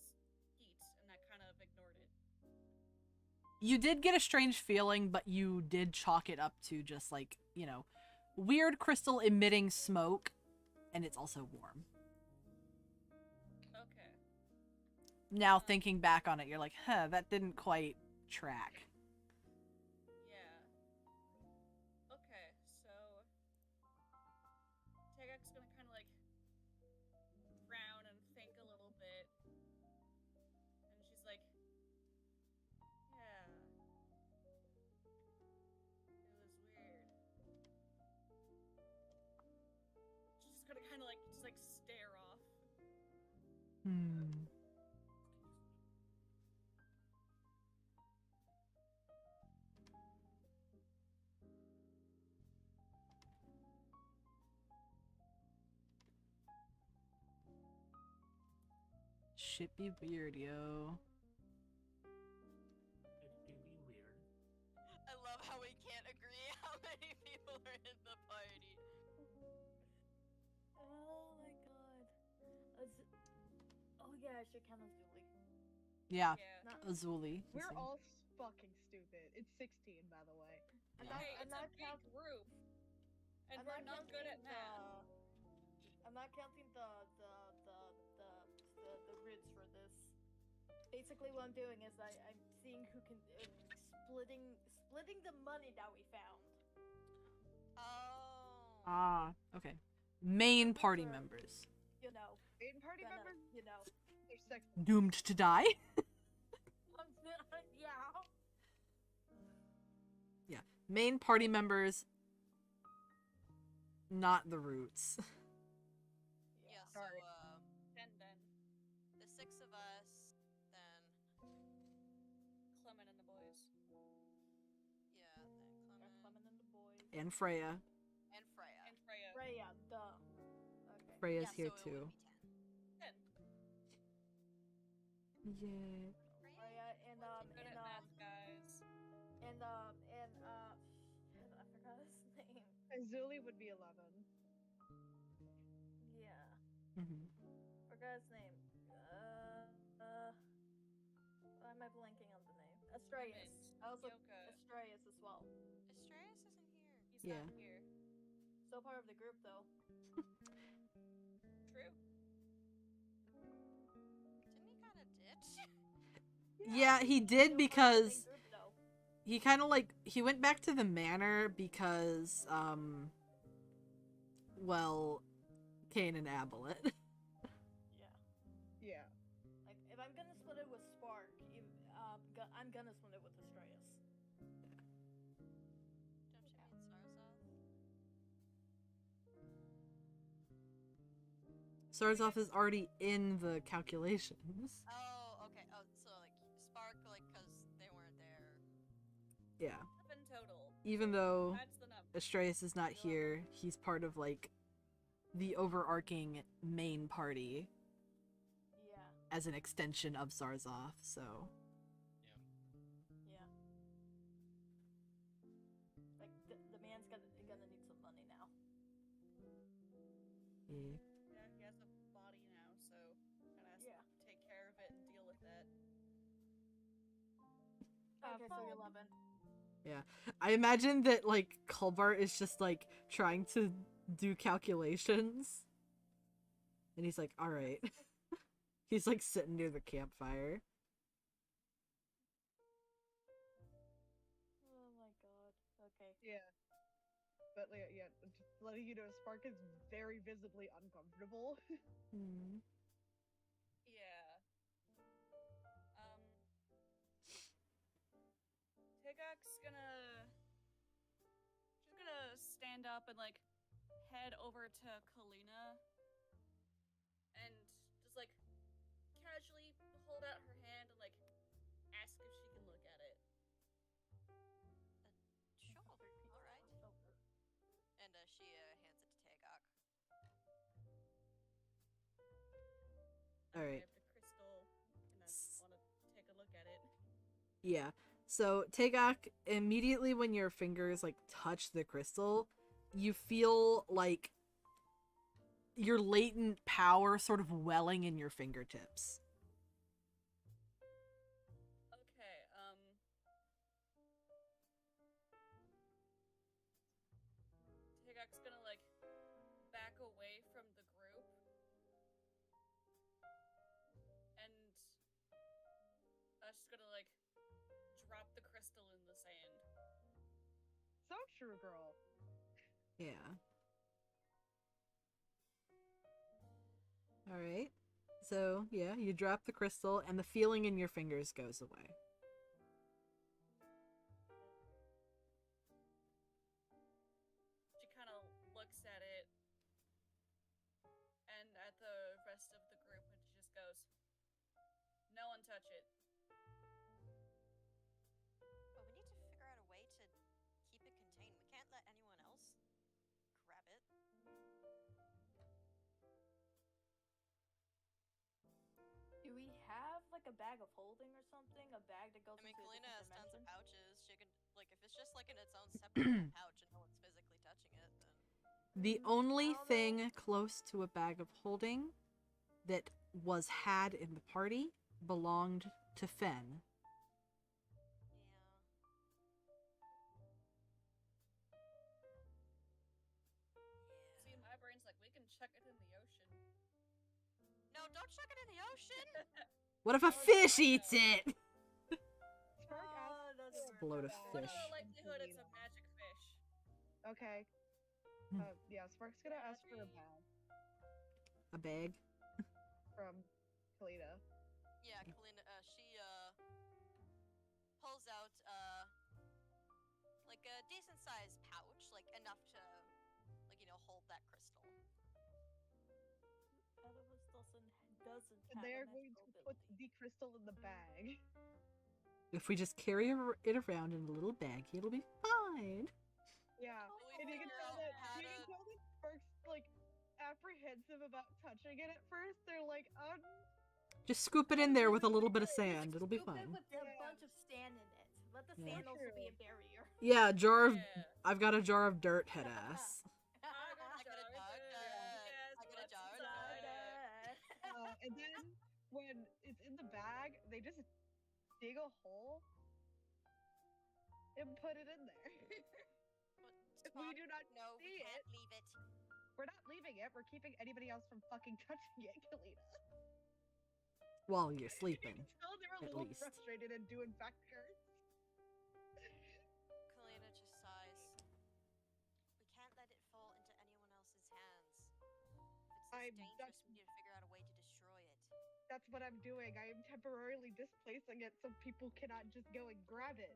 heat, and that kind of ignored it. You did get a strange feeling, but you did chalk it up to just like, you know, weird crystal emitting smoke, and it's also warm. Okay. Now thinking back on it, you're like, huh, that didn't quite track. Yeah. Okay, so Tegak's gonna kind of like frown and think a little bit, and she's like, "Yeah, it was weird." She's just gonna kind of like stare off. Shit be weird, yo. It do be weird. I love how we can't agree how many people are in the party. Oh my god. Oh yeah, I should count Azuli. Yeah, Yeah. Not, Azuli. We're all fucking stupid. It's 16, by the way. I'm not, Hey, I'm it's a not big count- group, and I'm we're not not good at counting math. I'm not counting the roots for this. Basically, what I'm doing is I'm seeing who can splitting the money that we found. Oh. Ah, okay. Main party Sure. members. You know, Main party gonna, members, you know. they're 6. Doomed to die? Yeah. Yeah. Main party members, not the roots. Yeah, so, Sorry. And then the 6 of us, then, Clement and the boys. yeah, then Clement, Clement and the boys. And Freya. and Freya. And Freya. Freya, duh. Okay. Freya's Yeah, here so it too. would be 10. 10. Yeah. Freya and Good at math, guys. shit, I forgot his name. Azuli would be 11. Yeah. Mm-hmm. Forgot his name. Why am I blanking on the name? Astraeus. I also Yoka. Astraeus as well. Astraeus isn't here. He's Yeah. not here. Still part of the group though. True. Didn't he kind of ditch? Yeah, he did Still part of the because main group, though. he kind of like, he went back to the manor because, well, Cain and Abelet. Yeah. Yeah. Like if I'm gonna split it with Spark, I'm gonna split it with Astraeus. Don't you mean Sarzov? Sarzov is already in the calculations. Oh, okay. Oh, so like Spark, like, cause they weren't there. Yeah. 11 total. Even though That's the number. Astraeus is not here, he's part of like the overarching main party Yeah. as an extension of Sarzov, so. Yeah. Like the man's gonna need some money now. Yeah. Yeah, he has a body now, so kind of has Yeah. to take care of it and deal with that. Okay, so 11. Yeah. I imagine that like Culbart is just like trying to do calculations. And he's like, alright. He's like sitting near the campfire. Oh my god. Okay. Yeah. But yeah, letting you know Spark is very visibly uncomfortable. Hmm. Yeah. Tigak's gonna she's gonna stand up and like head over to Kalina and just like casually hold out her hand and like ask if she can look at it. Sure. All right. And she hands it to Tagok. All right. I have the crystal and I want to take a look at it. Yeah. So, Tagok, immediately when your fingers like touch the crystal, you feel like your latent power sort of welling in your fingertips. Okay, Tigak's gonna like back away from the group and she's gonna like drop the crystal in the sand. So true, girl. Yeah. All right. So, yeah, you drop the crystal and the feeling in your fingers goes away. She kind of looks at it and at the rest of the group and she just goes, "No one touch it." Well, we need to figure out a way to keep it contained. We can't let anyone else grab it. Do we have like a bag of holding or something? A bag that goes I mean, into a Kalina different has tons of dimension? pouches. She can, like, if it's just like in its own separate little pouch and no one's physically touching it, then The only thing close to a bag of holding that was had in the party belonged to Fen. See, my brain's like, we can chuck it in the ocean. no, don't chuck it in the ocean. What if a fish eats it? Spark asked Explode a for What fish. are the likelihood it's a magic fish? Okay. Yeah, Spark's gonna ask for a bag A bag? from Kalina. Yeah, Kalina, she pulls out like a decent sized pouch, like enough to, like, you know, hold that crystal. Elvis doesn't And have they a are going magical to put ability. the crystal in the bag. If we just carry it around in a little bag, it'll be fine. Yeah, We and you can figure tell out that how you can to- tell that Spark's like apprehensive about touching it at first. They're like, Just scoop it in there with a little bit of sand. It'll be Scoop it fine. with a Yeah. bunch of sand in it. Let the Yeah. sand also be a True. barrier. Yeah, jar of. Yeah. I've got a jar of dirt, head ass. I got a jar of dirt. I got a jar of dirt. and then when it's in the bag, they just dig a hole and put it in there. If we do not No, we see can't it, leave it. we're not leaving it. We're keeping anybody else from fucking touching it, Kalina. While you're You sleeping. can tell they're a at little least. frustrated and do in fact curse. Kalina just sighs. We can't let it fall into anyone else's hands. If it's this dangerous, we need to figure out a way to destroy it. That's what I'm doing. I am temporarily displacing it so people cannot just go and grab it.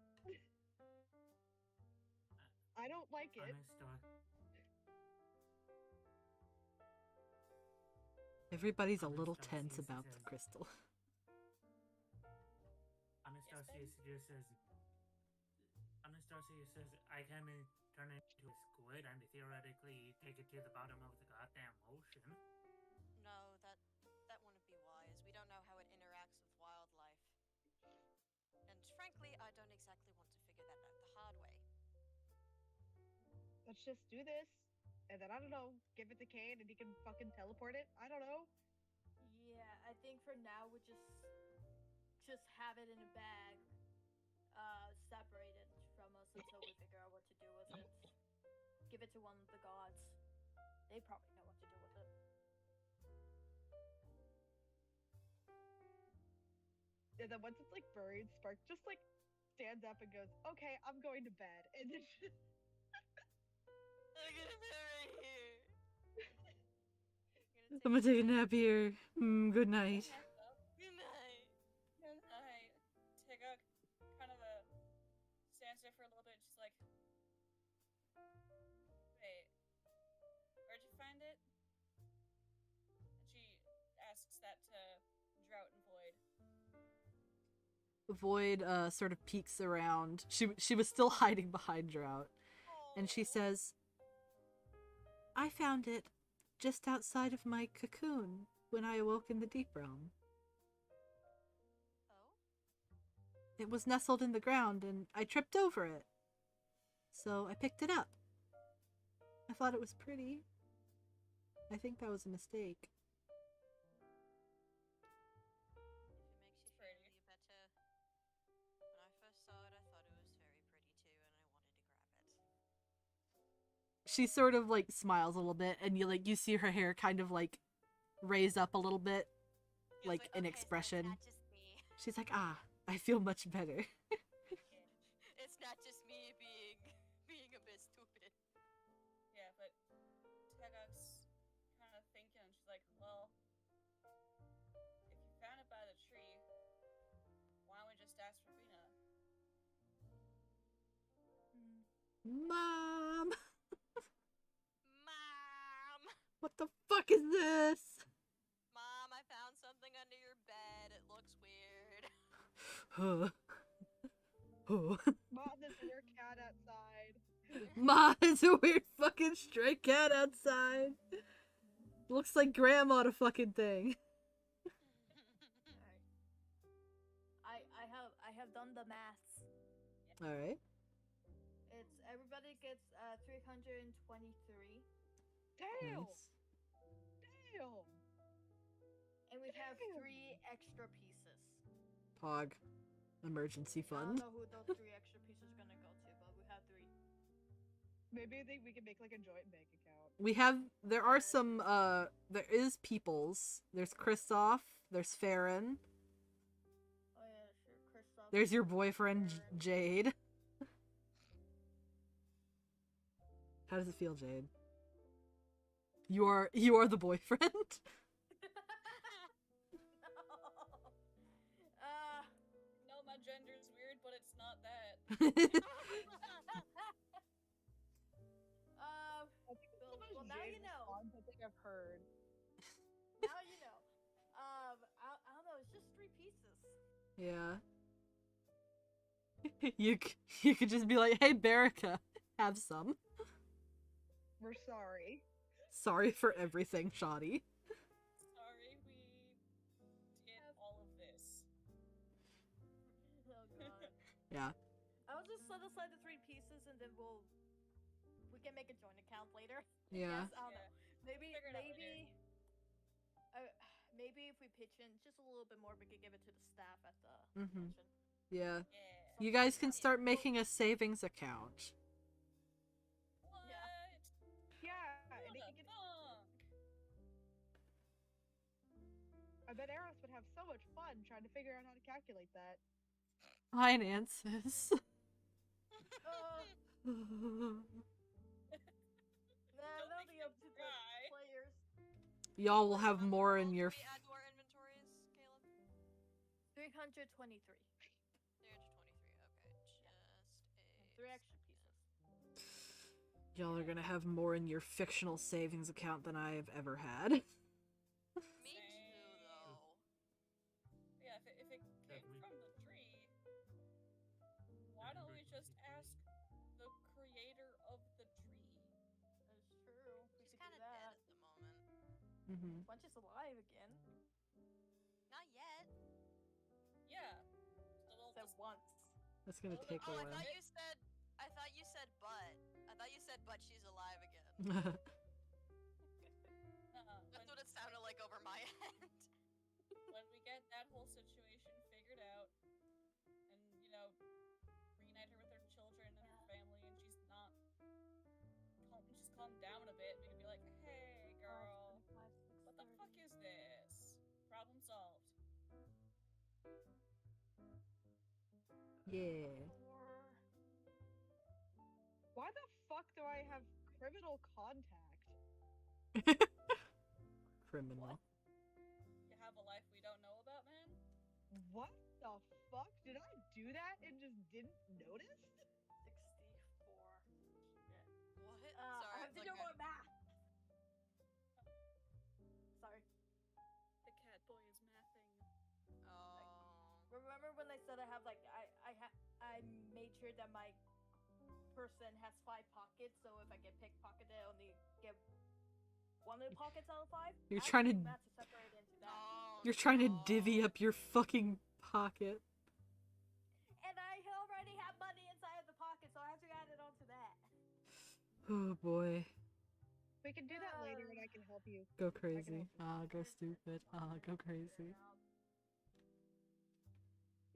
I don't like it. Everybody's a little tense about the crystal. Anastasia says, I can turn it into a squid and theoretically take it to the bottom of the goddamn ocean. No, that wouldn't be wise. We don't know how it interacts with wildlife. And frankly, I don't exactly want to figure that out the hard way. Let's just do this. And then, I don't know, give it to Kane and he can fucking teleport it? I don't know. Yeah, I think for now we just have it in a bag, separated from us until we figure out what to do with it. Give it to one of the gods. They probably know what to do with it. And then once it's like buried, Spark just like stands up and goes, "Okay, I'm going to bed." And then I'm gonna bury I'm gonna take a nap here. Good night. Good night. Good night. Tiguk kind of stands there for a little bit. She's like, wait, where'd you find it? And she asks that to Drought and Void. Void sort of peeks around. She was still hiding behind Drought. And she says, I found it just outside of my cocoon when I awoke in the deep realm. Oh? It was nestled in the ground and I tripped over it. So I picked it up. I thought it was pretty. I think that was a mistake. If it makes you feel any better, when I first saw it, I thought it was very pretty too, and I wanted to grab it. She sort of like smiles a little bit and you see her hair kind of like raise up a little bit, He was like an "Okay, expression. So it's not just me. She's like, I feel much better. It's not just me being a bit stupid. Yeah, but Tiguk's kind of thinking. She's like, well, if you found it by the tree, why don't we just ask Rubina? Mom! Mom! What the fuck is this? Mom, I found something under your bed. It looks weird. Mom, there's a weird cat outside. Ma, it's a weird fucking stray cat outside. Looks like grandma to fucking thing. I have done the maths. Alright. It's everybody gets 323. Damn! Nice. Damn! And we have Damn. 3 extra pieces. Pog. Emergency I don't fund. know who those 3 extra pieces are gonna go to, but we have 3. Maybe we can make like a joint bank account. There are some, there is Peoples. There's Kristoff. There's Farron. Oh yeah, sure, Kristoff. There's your boyfriend, Jade. How does it feel, Jade? You are the boyfriend? No, my gender's weird, but it's not that. Well, now you know. I think I've heard. Now you know. I don't know. It's just 3 pieces. Yeah. You could just be like, hey, Baraka, have some. We're sorry. Sorry for everything, Shoddy. Sorry, we did all of this. Oh god. Yeah. I'll just set aside the 3 pieces and then we can make a joint account later. Yeah. Yes, I don't know. Maybe Figure it out maybe if we pitch in just a little bit more, we could give it to the staff at the Mhm. convention. Yeah. Yeah. You guys can start making a savings account. What? Yeah, What and they the can get. fuck? I bet Eros would have so much fun trying to figure out how to calculate that. Finances. Don't That'll make be up him to the cry. players. Y'all will have more in your. What did we add to our inventories, Caleb? 323. 323. Okay, just a 3 extra pieces. Y'all are gonna have more in your fictional savings account than I have ever had. Me too, though. Yeah, if it came from the tree, why don't we just ask the creator of the tree? That's true. We She's could kind do of dead that. at the moment. Mm-hmm. Bunch is alive again. Not yet. Yeah. So we'll Said just once. That's gonna Oh, take a Oh, I while. thought you said but. I thought you said but she's alive again. That's what it sounded like over my end. when we get that whole situation figured out, and reunite her with her children and her family, and she's calmed down a bit, we can be like, hey, girl, what the fuck is this? Problem solved. Yeah. Why the fuck do I have criminal contact? criminal. You have a life we don't know about, man? What the fuck? Did I do that and just didn't notice? 64. Shit. What? I Sorry, have to do more math. Sorry. The cat boy is mathing. Oh. Remember when I said I have like I made sure that my person has 5 pockets, so if I get pickpocketed, I only get one of the pockets out of 5. You're I have trying to- do math to separate into that. Oh, You're trying to no. divvy up your fucking pocket. And I already have money inside of the pocket, so I have to add it onto that. Oh boy. We can do that later and I can help you. Go I can crazy. help you. Ah, go stupid. Ah, go crazy.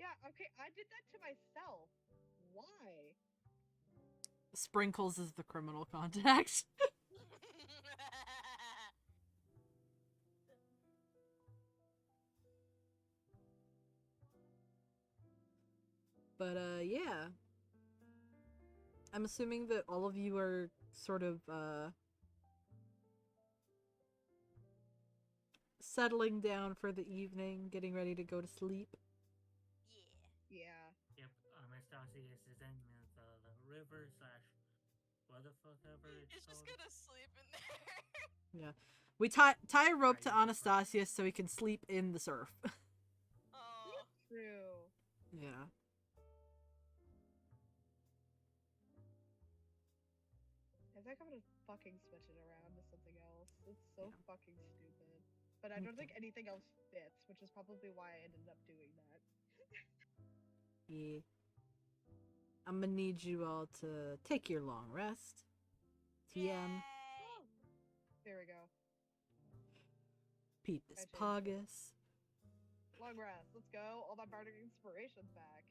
Yeah, okay, I did that to myself. Why? Sprinkles is the criminal contact. But yeah. I'm assuming that all of you are sort of settling down for the evening, getting ready to go to sleep. Yeah. Yeah. Yep, Anastasius is in the river / what the fuck ever it's He's just called. gonna sleep in there. Yeah. We tie a rope to Anastasius so he can sleep in the surf. Oh. True. Yeah. I think I'm gonna fucking switch it around to something else. It's so Yeah. fucking stupid. But I don't think Okay. anything else fits, which is probably why I ended up doing that. Yeah. I'm gonna need you all to take your long rest. TM. Yay. There we go. Peepus I changed it. Pogus. Long rest. Let's go. All my bardic inspiration's back.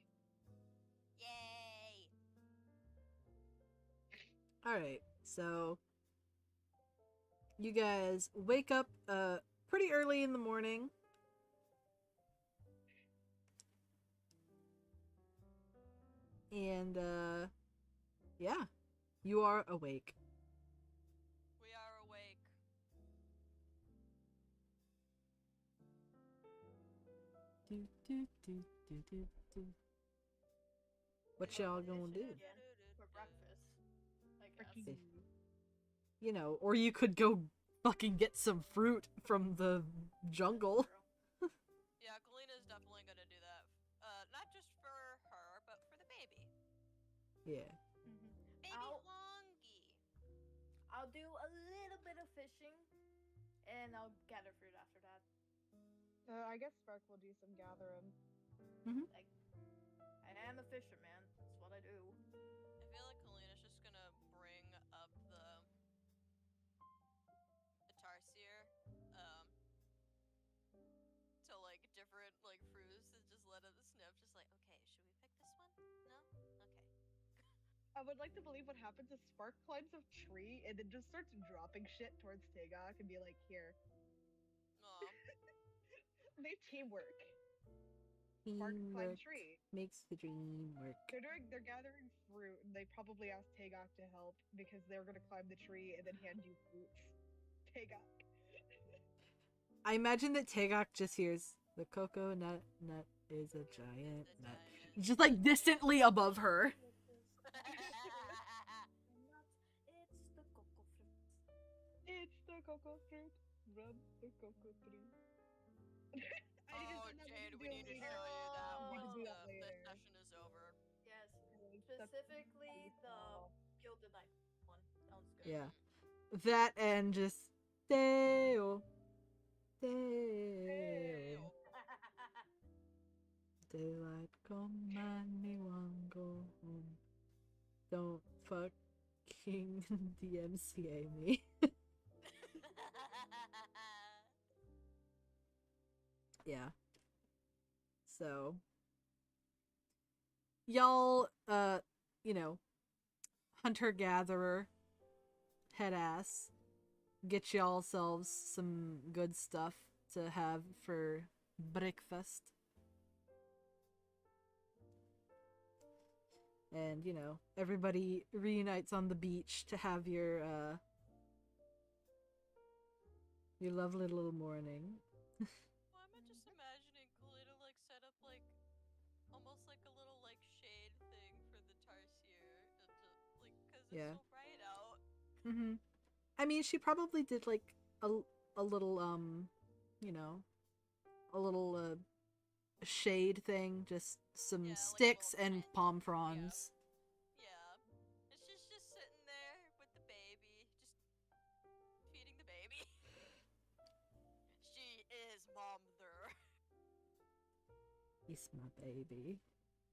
Yay. Alright, so you guys wake up pretty early in the morning. And yeah, you are awake. We are awake. Do, do, do, do, do, do. What y'all gonna do? Again, for breakfast, I guess. If- You know, or you could go fucking get some fruit from the jungle. Yeah, Kalina's definitely gonna do that. Not just for her, but for the baby. Yeah. Baby I'll- Wongi. I'll do a little bit of fishing, and I'll gather fruit after that. I guess Spark will do some gathering. Like, I am a fisherman. That's what I do. I feel like Kalina's just gonna bring up the tarsier, to like different like fruits and just let it sniff. Just like, okay, should we pick this one? No. Okay. I would like to believe what happens is Spark climbs a tree and then just starts dropping shit towards Tagok and be like, here. Aw. They teamwork. Spark climb Teamwork tree. makes the dream work. They're gathering fruit and they probably asked Tagok to help because they're gonna climb the tree and then hand you fruits. Tagok. I imagine that Tagok just hears the coconut nut is a giant The nut. giant Just like distantly above her. It's the cocoa fruit. It's the cocoa fruit. Rub the cocoa tree. Oh, Jade, we need to show you that We need to once do the that later. session is over. Yes, That's specifically the beautiful. gilded knife one. Sounds good. Yeah. That and just Deo. Deo. Daylight come and me one go home. Don't fucking DMCA me. Yeah. So y'all you know, hunter-gatherer head ass, get y'all selves some good stuff to have for breakfast. And, you know, everybody reunites on the beach to have your Your lovely little morning. Why am I just imagining Kalina like set up like almost like a little like shade thing for the tarsier, like because it's Yeah. so bright out. Mm-hmm. I mean, she probably did like a little you know, a little shade thing, just some Yeah, like a sticks little and tent. palm fronds. Yeah. It's just sitting there with the baby, just feeding the baby. She is mother. He's my baby.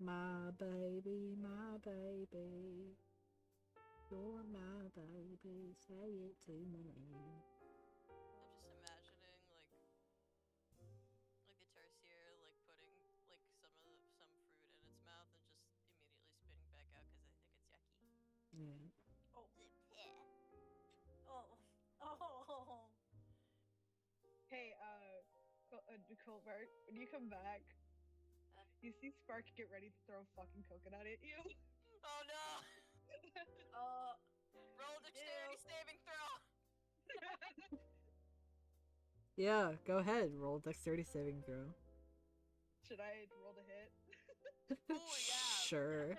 My baby, my baby. You're my baby, say it to me. I'm just imagining like the tarsier like putting like some fruit in its mouth and just immediately spitting back out because I think it's yucky. Yeah. Oh. Yeah. Oh. Hey, Colbert, when you come back, you see Spark get ready to throw a fucking coconut at you. Oh no! Roll dexterity saving throw. Yeah, go ahead. Roll dexterity saving throw. Should I roll to hit? Ooh, yeah. Sure.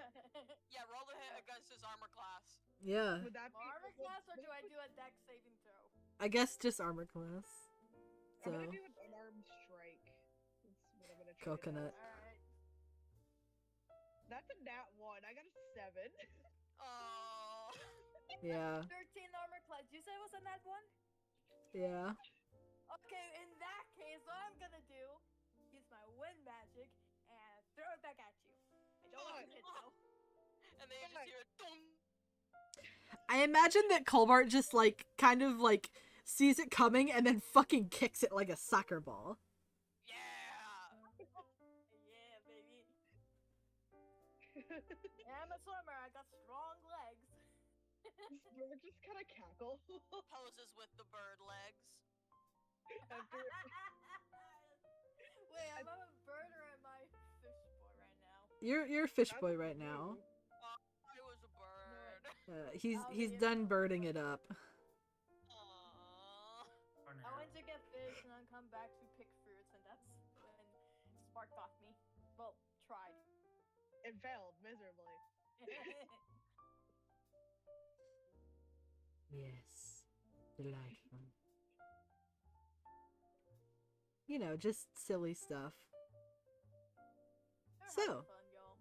Yeah, roll to hit against his armor class. Yeah. Would that be Armor class, or do I do a dex saving throw? I guess just armor class. I'm So, gonna do an unarmed strike. That's what I'm gonna try. coconut. Alright. That's a nat 1. I got a 7. Oh. Yeah. 13 armor class. You said it was a nat 1? Yeah. Okay, in that case, what I'm gonna do, use my wind magic and throw it back at you. I don't want to hit though. And then you just hear a dong. I imagine that Colbart just like kind of like sees it coming and then fucking kicks it like a soccer ball. Yeah. Yeah, baby. Yeah, I'm a swimmer. I got strong legs. Spark just kind of cackle. Poses with the bird legs. After, Wait, am I a bird or am I fish boy right now? You're a fish boy right now. I was a bird. He's done birding it up. Aww. For I now. went to get fish and then come back to pick fruits, and that's when Spark got me. Well, tried. it failed miserably. Yes. Delightful. You know, just silly stuff. They're So. having fun, y'all.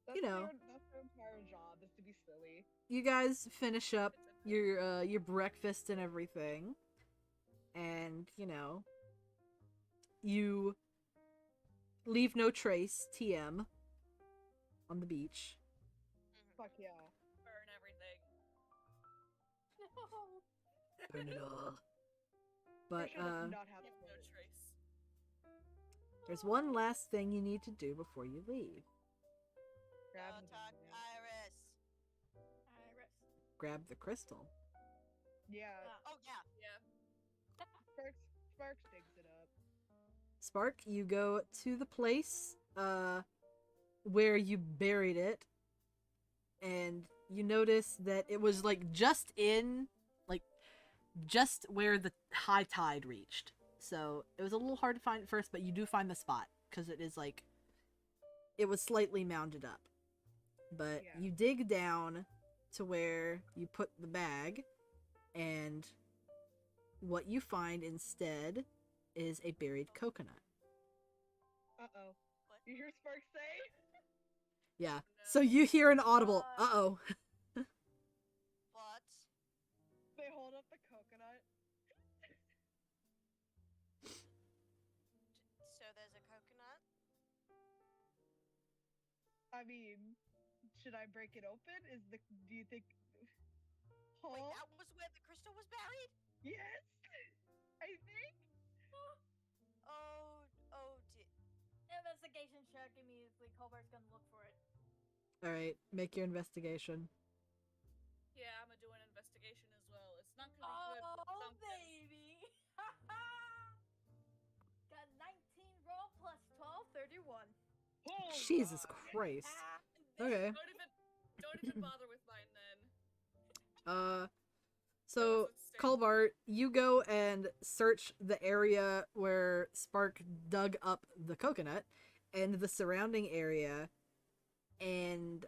That's You know. that's their entire job, is to be silly. You guys finish up your breakfast and everything. And, you know, you leave no trace, TM, on the beach. Fuck yeah. Burn everything. Burn it all. But, Christian does not have Leave no clothes. trace. there's one last thing you need to do before you leave. Grab Go the talk bag. Iris. Iris. Grab the crystal. Yeah, Oh yeah. Yeah. Sparks digs it up. Spark, you go to the place where you buried it, and you notice that it was like just where the high tide reached. So it was a little hard to find at first, but you do find the spot because it is like it was slightly mounded up. But Yeah. you dig down to where you put the bag, and what you find instead is a buried coconut. Uh-oh. What? You hear Sparks say? Yeah. So you hear an audible, uh-oh. What? They hold up the coconut. So there's a coconut? I mean, should I break it open? Do you think? Huh? Wait, that was where the crystal was buried? Yes, I think. Oh Investigation check immediately. Colbert's gonna look for it. Alright, make your investigation. Yeah, I'm gonna do an investigation as well. It's not gonna be good. but Oh, something. baby! Got 19 roll plus 12, 31. Oh, Jesus God. Christ. Ah, Okay. Don't even bother with mine then. So It's Colbart, you go and search the area where Spark dug up the coconut and the surrounding area, and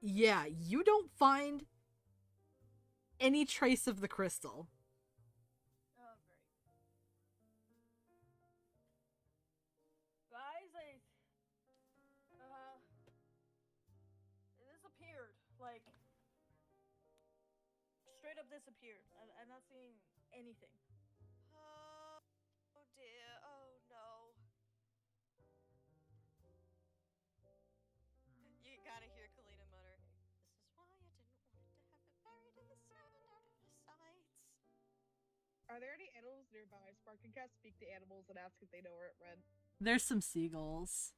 yeah, you don't find any trace of the crystal. Oh, great. Guys, it disappeared. Like, straight up disappeared. I'm not seeing anything. Oh dear. Oh no. You gotta hear Kalina mutter, "This is why I didn't want it to have it buried in the sand out of sight." Are there any animals nearby? Spark can cast speak to animals and ask if they know where it went. There's some seagulls.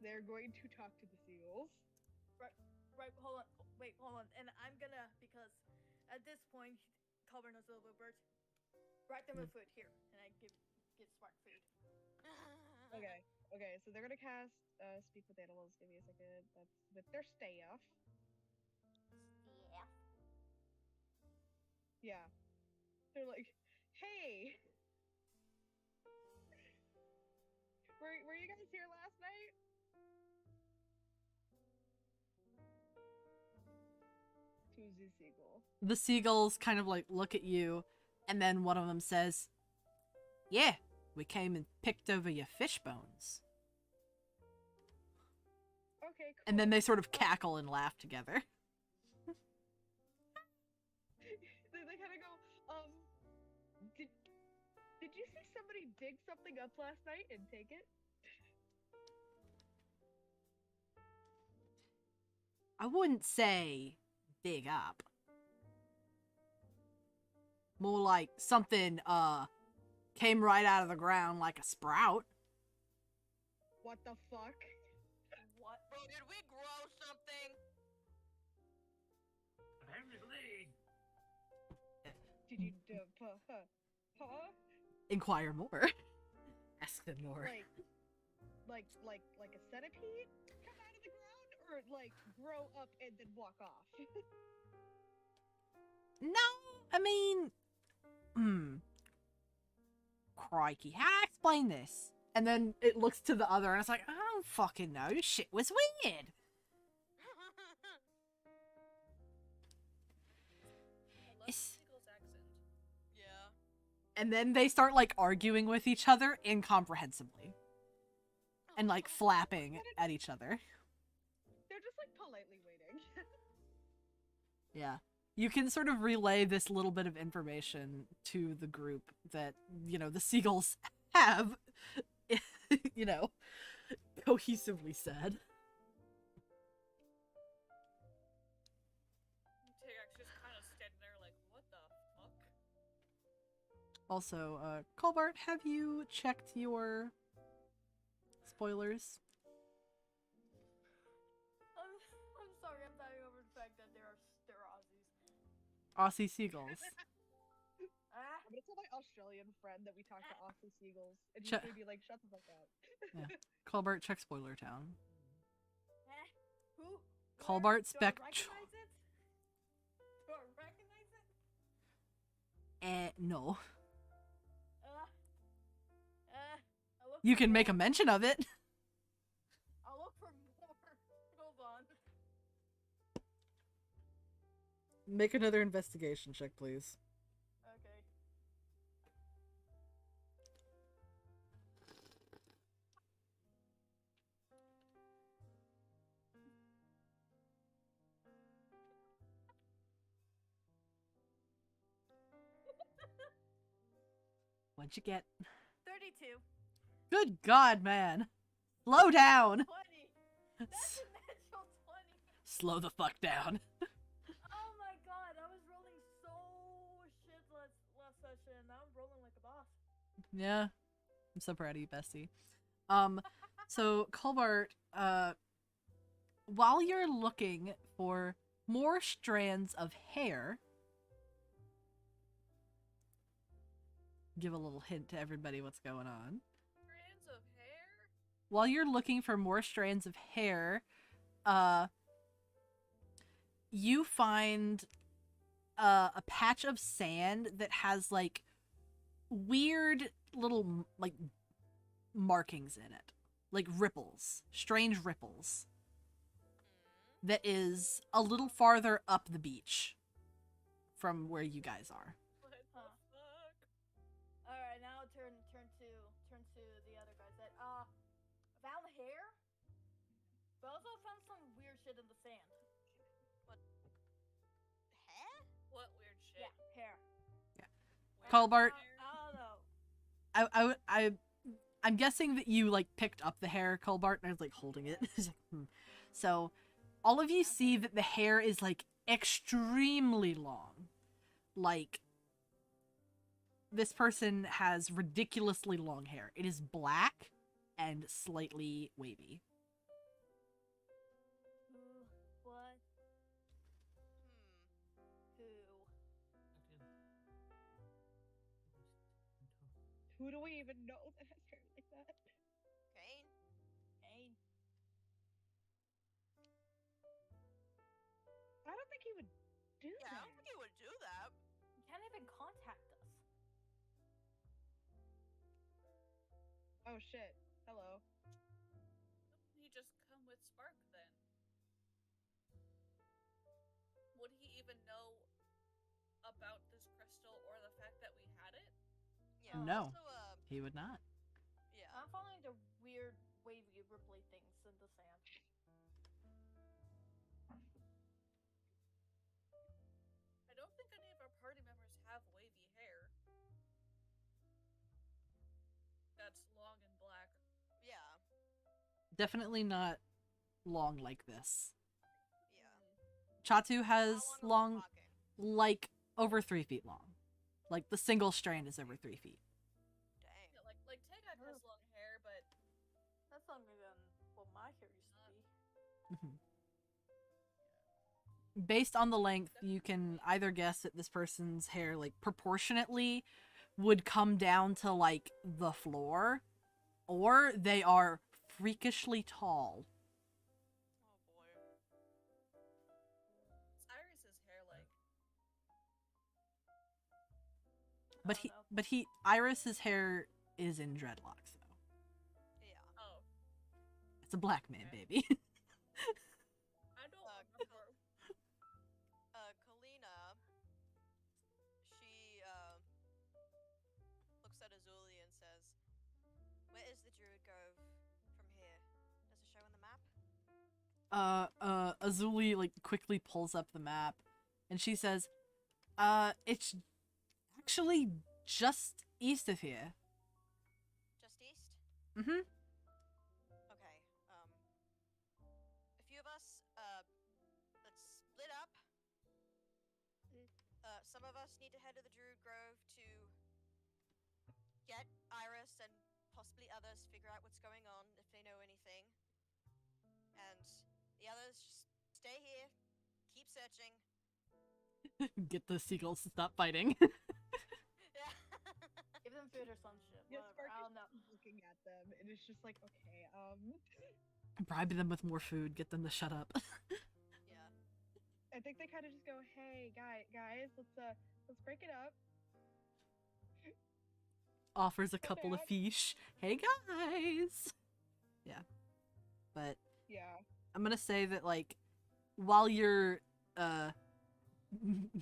They're going to talk to the seagulls. Right, hold on. Wait, hold on. And I'm gonna, because at this point, Colbert knows a little bit. Right them with food here, and I give Spark food. Okay, so they're gonna cast speak with animals. Give me a second. That's with their staff. Yeah. They're like, hey! Were you guys here last night? To the seagull. The seagulls kind of like look at you, and then one of them says, "Yeah, we came and picked over your fish bones." Okay, cool. And then they sort of cackle and laugh together. They kind of go, did you see somebody dig something up last night and take it? I wouldn't say dig up. More like something, came right out of the ground like a sprout. What the fuck? What? Bro, did we grow something? Apparently. Did you, huh? Inquire more. Ask them more. Like a centipede come out of the ground, or like grow up and then walk off? No, I mean, crikey, how do I explain this? And then it looks to the other, and it's like, I don't fucking know. This shit was weird. I love It's- Seagull's accent. Yeah. And then they start like arguing with each other incomprehensibly, and like flapping at each other. They're just like politely waiting. Yeah. You can sort of relay this little bit of information to the group that, you know, the seagulls have, you know, cohesively said. T-Rex just kind of standing there like, what the fuck? Also, Colbart, have you checked your spoilers? I'm sorry, I'm dying over the fact that they're Aussies. Aussie seagulls. Ah, I'm gonna tell my Australian friend that we talked to Aussie seagulls, and he's Ch- gonna be like, "Shut the fuck up." Colbart, check Spoiler Town. who? Colbart Do I Spec- recognize it? Do I recognize it? No. I'll look You for can make a more. mention of it. I'll look for more. Hold on. Make another investigation check, please. Okay. What'd you get? 32. Good God, man. Slow down. 20. That's a natural 20. Slow the fuck down. Oh my god, I was rolling so shit last session. Now I'm rolling like a boss. Yeah. I'm so proud of you, Bessie. So Colbart, while you're looking for more strands of hair, give a little hint to everybody what's going on. Strands of hair? While you're looking for more strands of hair, you find a patch of sand that has like weird little like markings in it, like ripples, strange ripples. That is a little farther up the beach from where you guys are. What the Huh. fuck? All right, now turn to the other guys. That found hair, but also found some weird shit in the sand. Hair? What weird shit? Yeah, hair. Weird Colbart. hair? I don't know. I'm guessing that you like picked up the hair, Colbart, and I was like holding it. It's like, So, all of you see that the hair is like extremely long. Like, this person has ridiculously long hair. It is black and slightly wavy. Who? What? Who? Who do we even know that has hair like that? Kane? Kane. I don't think he would do Yeah, I that. don't think he would do that. You can't even contact us. Oh shit. Hello. He just come with Spark then. Would he even know about this crystal or the fact that we had it? Yeah. No. Also, He would not. yeah. I'm following the weird, wavy, ripply things in the sand. I don't think any of our party members have wavy hair. That's long and black. Yeah. Definitely not long like this. Yeah. Chatu has How long are we long, talking? like over 3 feet long. Like the single strand is over 3 feet. Dang. Yeah, like Tegak has long hair, but That's longer than what my hair used to be. Based on the length, you can either guess that this person's hair, like proportionately, would come down to like the floor, or they are freakishly tall. Oh boy. what's Iris's hair like? But Iris's hair is in dreadlocks though. Yeah. Oh, It's a black man, baby. I don't Uh, remember. Kalina, she looks at Azuli and says, "Where is the Druid Grove from here? Does it show on the map?" Azuli like quickly pulls up the map, and she says, it's actually just east of here. Just east? Mm-hmm. Okay. A few of us, let's split up. Some of us need to head to the Druid Grove to get Iris and possibly others, figure out what's going on if they know anything. And the others just stay here, keep searching. Get the seagulls to stop fighting. Yeah. Give them food or some shit. Yes, Whatever. I don't know. Spark is looking at them, and it's just like, okay, Bribe them with more food. Get them to shut up. Yeah. I think they kind of just go, hey, guys, let's break it up. Offers a couple of back. fish. Hey guys. Yeah. But Yeah. I'm gonna say that like while you're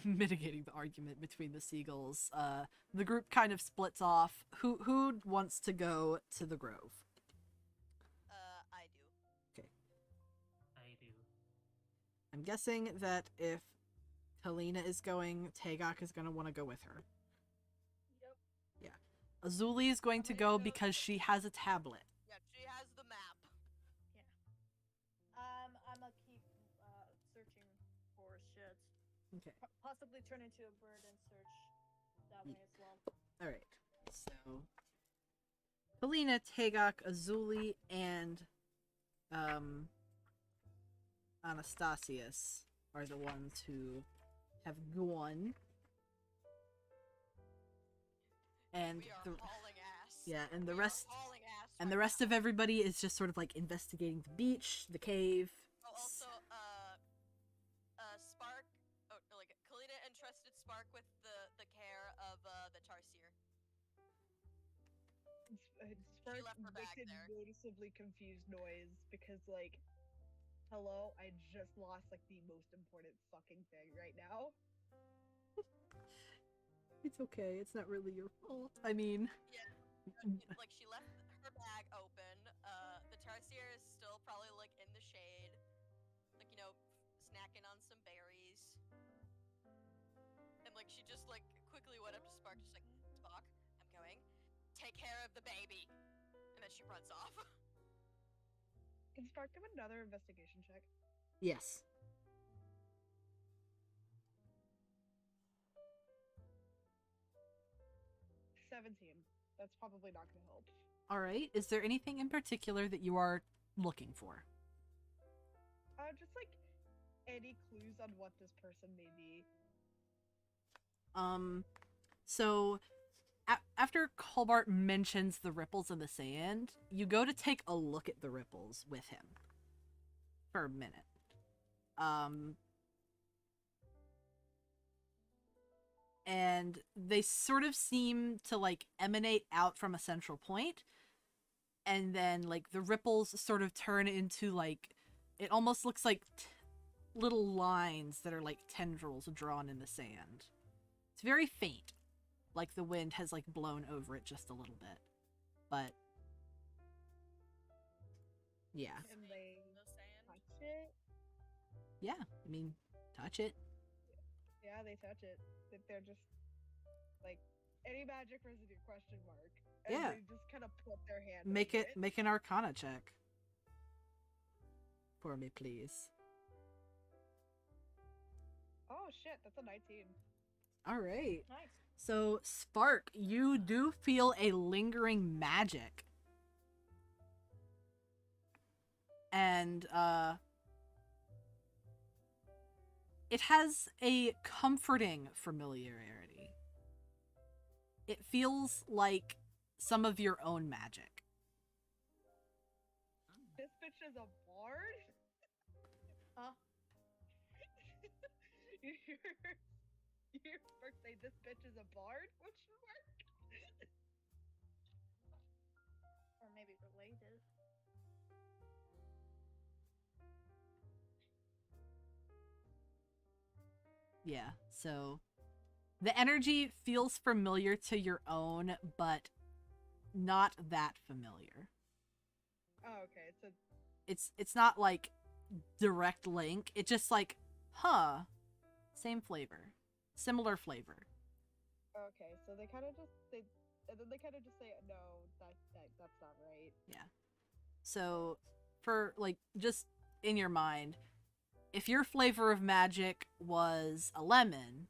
mitigating the argument between the seagulls, the group kind of splits off. Who wants to go to the grove? I do. I do. I'm guessing that if Helena is going, Tegak is gonna want to go with her. Yep. Yeah. Azuli is going to go because she has a tablet. Yeah, she has the map. I'm gonna keep searching for shit. Okay. Possibly turn into a bird and search that way as well. All right. So Helena, Tegak, Azuli, and Anastasius are the ones who have gone. And We are the hauling ass. yeah, and the We are rest hauling ass and right the rest now. of everybody is just sort of like investigating the beach, the cave. Oh, also, Spark, like, Kalina entrusted Spark left her bag makes a there. noticeably confused noise because, like, hello, I just lost like the most important fucking thing right now. It's okay. It's not really your fault. I mean, Like she left her bag open. The tarsier is still probably like in the shade, like snacking on some berries. And like she just like quickly went up to Spark, just like, Spock, I'm going. Take care of the baby. And then she runs off. Can Spark give another investigation check? yes. 17. That's probably not going to help. All right. Is there anything in particular that you are looking for? Just like any clues on what this person may be. So after Colbart mentions the ripples in the sand, you go to take a look at the ripples with him for a minute. And they sort of seem to like emanate out from a central point, and then like the ripples sort of turn into like, it almost looks like little lines that are like tendrils drawn in the sand. It's very faint, like the wind has like blown over it just a little bit, but yeah. Can they The sand. touch it? Yeah, I mean, touch it. Yeah, they touch it. They're just like any magic residue question mark. And Yeah. they just kind of put their hand Make over it make an Arcana check for me, please. Oh shit, that's a 19. All right. Nice. So, Spark, you do feel a lingering magic. And, it has a comforting familiarity. It feels like some of your own magic. This bitch is a bard? Huh? you hear Spark say this bitch is a bard? Question mark? Or maybe related. Yeah, so the energy feels familiar to your own, but not that familiar. Oh, okay. So It's not like direct link. It's just like, huh, same flavor, similar flavor. okay, so they kind of just and then they kind of just say no, that's not right. Yeah. So for like just in your mind, if your flavor of magic was a lemon,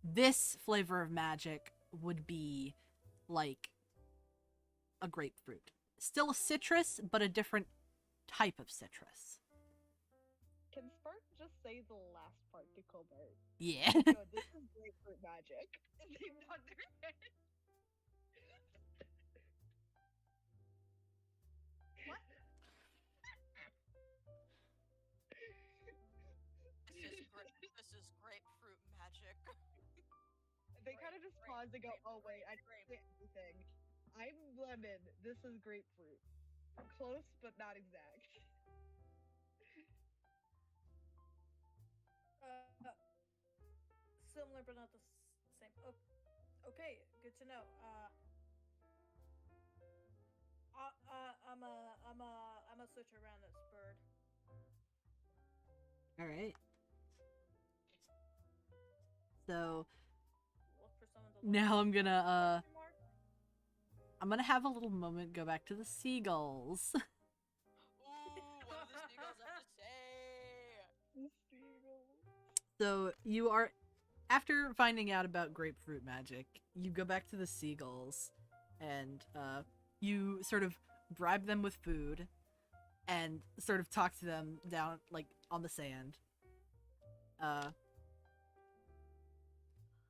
this flavor of magic would be like a grapefruit. Still a citrus, but a different type of citrus. Can Spark just say the last part to Colbert? Yeah. No, this is grapefruit magic. And they nod their head. What? This is grapefruit magic. They kind of just pause and go, oh wait, I didn't say anything. I'm lemon. This is grapefruit. Close, but not exact. Similar but not the same. Oh, okay, good to know. I'm a switch around this bird. All right. So Look for someone to now I'm gonna question mark? I'm gonna have a little moment go back to the seagulls. Ooh, what do the seagulls have to say? So you are, after finding out about grapefruit magic, you go back to the seagulls and you sort of bribe them with food and sort of talk to them down like on the sand.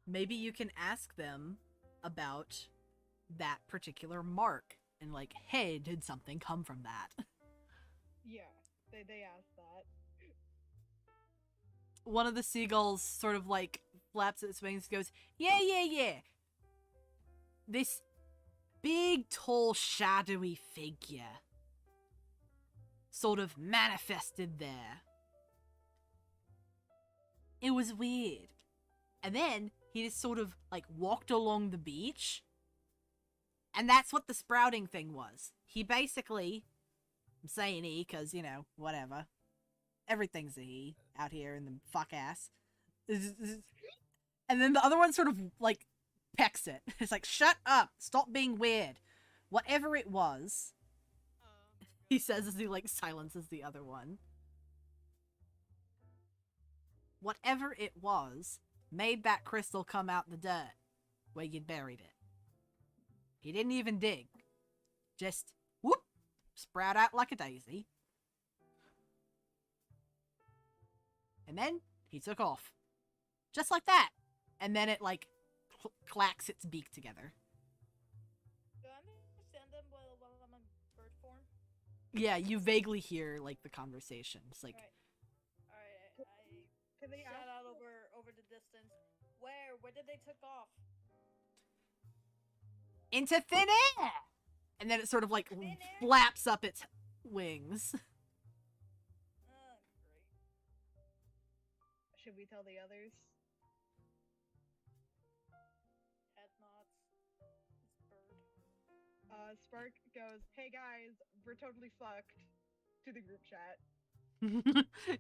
Maybe you can ask them about that particular mark and like, hey, did something come from that? Yeah, they asked that. One of the seagulls sort of like flaps its wings and goes, yeah. This, big, tall, shadowy figure sort of manifested there. It was weird. And then he just sort of, like, walked along the beach. And that's what the sprouting thing was. He basically, I'm saying he because, you know, whatever. Everything's a he out here in the fuck ass. And then the other one sort of, like, pecks it. It's like, shut up. Stop being weird. Whatever it was, he says as he, like, silences the other one. Whatever it was made that crystal come out the dirt where you'd buried it. He didn't even dig. Just, whoop, sprout out like a daisy. And then he took off. Just like that. And then it, like, clacks its beak together. Do I understand them while I'm in bird form? Yeah, you vaguely hear, like, the conversation. It's like, Alright, Can they shout ask? out over the distance. Where did they took off? into thin air! And then it sort of, like, Thin air? flaps up its wings. Great. Should we tell the others? Head nods. It's bird. Spark goes, "Hey guys, we're totally fucked," to the group chat.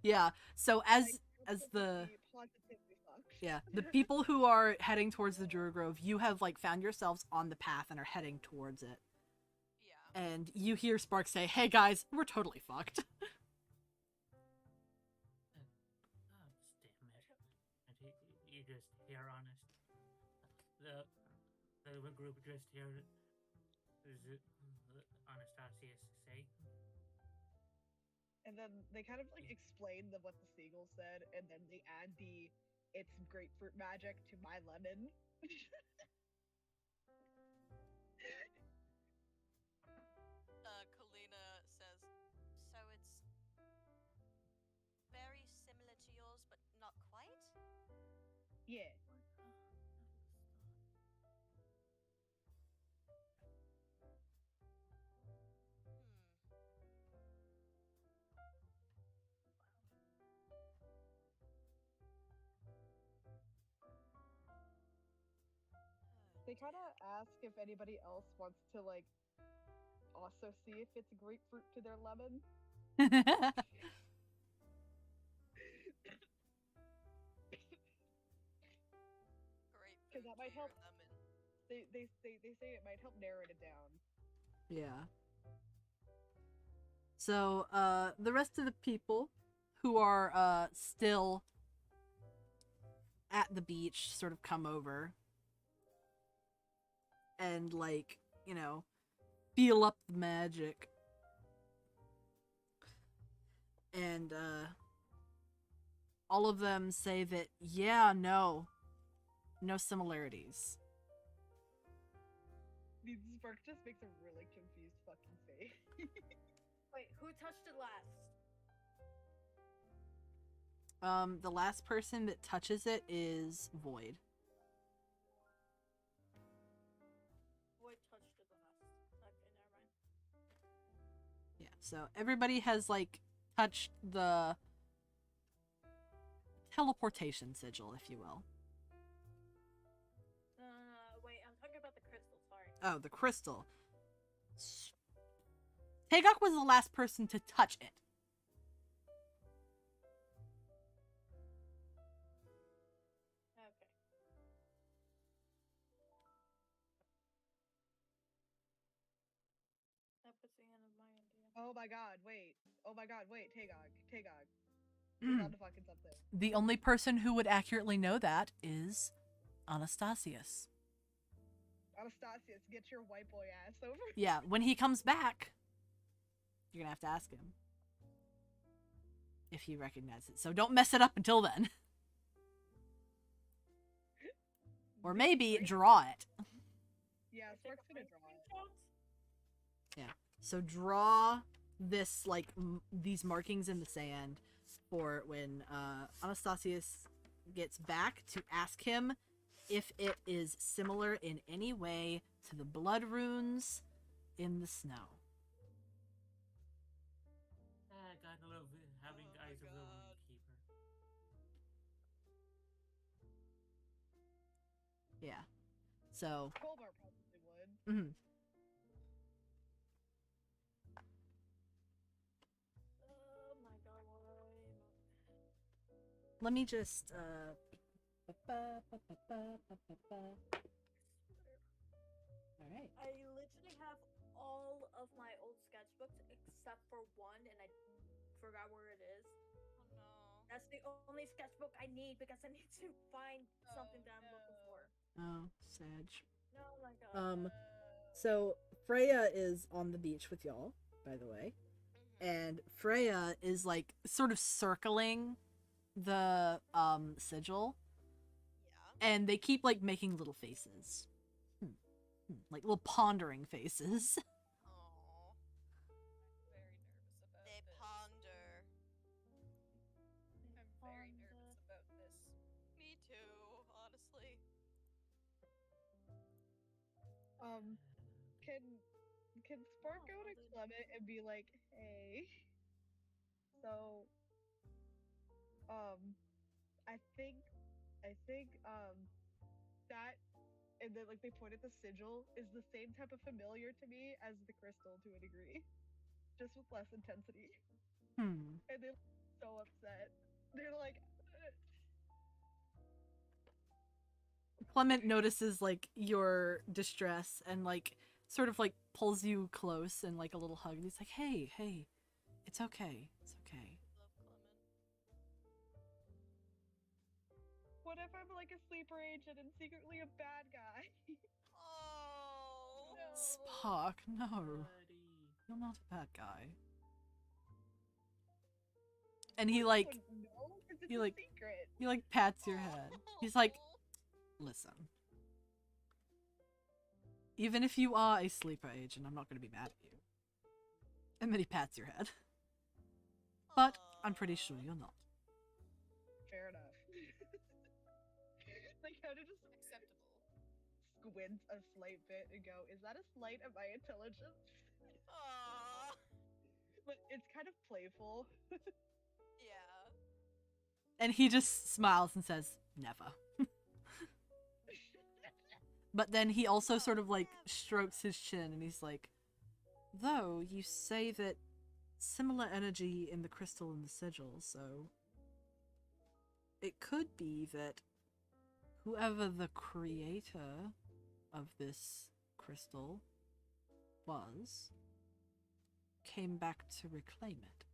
Yeah, so as Like, the positively fucked. yeah, the people who are heading towards the Druid Grove, you have, like, found yourselves on the path and are heading towards it. Yeah. And you hear Spark say, "Hey guys, we're totally fucked." Oh, damn it. And you just hear honest. The group just hear Anastasius say. And then they kind of like explain what the seagull said, and then they add the "it's grapefruit magic" to my lemon. Kalina says, so it's very similar to yours, but not quite? Yeah. They kind of ask if anybody else wants to like also see if it's grapefruit to their lemon. Great. 'Cause that might help. Lemon. They say it might help narrow it down. Yeah. So, the rest of the people who are, still at the beach sort of come over and, like, you know, feel up the magic. And, all of them say that, yeah, no similarities. Spark just makes a really confused fucking face. Wait, who touched it last? The last person that touches it is Void. Void touched it last. Okay, never mind. Yeah, so everybody has, like, touched the teleportation sigil, if you will. Wait, I'm talking about the crystal, sorry. Oh, the crystal. Tagok was the last person to touch it. Okay. That puts the end of my idea. Oh my god, wait. Tagog. Mm. He's on to fucking something. The only person who would accurately know that is Anastasius. Anastasius, get your white boy ass over. Yeah, when he comes back, you're gonna have to ask him if he recognizes it. So don't mess it up until then. Or maybe draw it. Yeah, Spark's gonna draw it. Yeah. So draw this, like, these markings in the sand for when Anastasius gets back to ask him if it is similar in any way to the blood runes in the snow. I gotta love having Oh my Eyes of the God. Runekeeper. Yeah. So, Colbar probably would. mhm. Oh my god, why? Let me just all right. I literally have all of my old sketchbooks except for one, and I forgot where it is. Oh no. That's the only sketchbook I need because I need to find something that I'm looking for. Oh, Sag. No, my god. So Freya is on the beach with y'all, by the way. And Freya is like sort of circling the sigil. Yeah. And they keep like making little faces. Like little pondering faces. Oh. Very nervous about They this. ponder. I'm very nervous about this. Me too, honestly. Can Spark go to Clement and be like, hey, so, I think, that, and then like they point at the sigil, is the same type of familiar to me as the crystal to a degree, just with less intensity. And they're so upset. They're like, Clement notices like your distress and like sort of like pulls you close and like a little hug. And he's like, hey, it's okay. It's okay. Love Clement. what if I'm like a sleeper agent and secretly a bad guy? Oh. No. Spark, no. Buddy. You're not a bad guy. And he like No, because it's he a like secret. he like pats your head. He's like, listen. Even if you are a sleeper agent, I'm not gonna be mad at you. And then he pats your head. But I'm pretty sure you're not. Fair enough. Like how to just Acceptable. squint a slight bit and go, is that a slight of my intelligence? Aww. But it's kind of playful. Yeah. And he just smiles and says, never. But then he also sort of like strokes his chin and he's like, though you say that similar energy in the crystal and the sigil, so it could be that whoever the creator of this crystal was came back to reclaim it.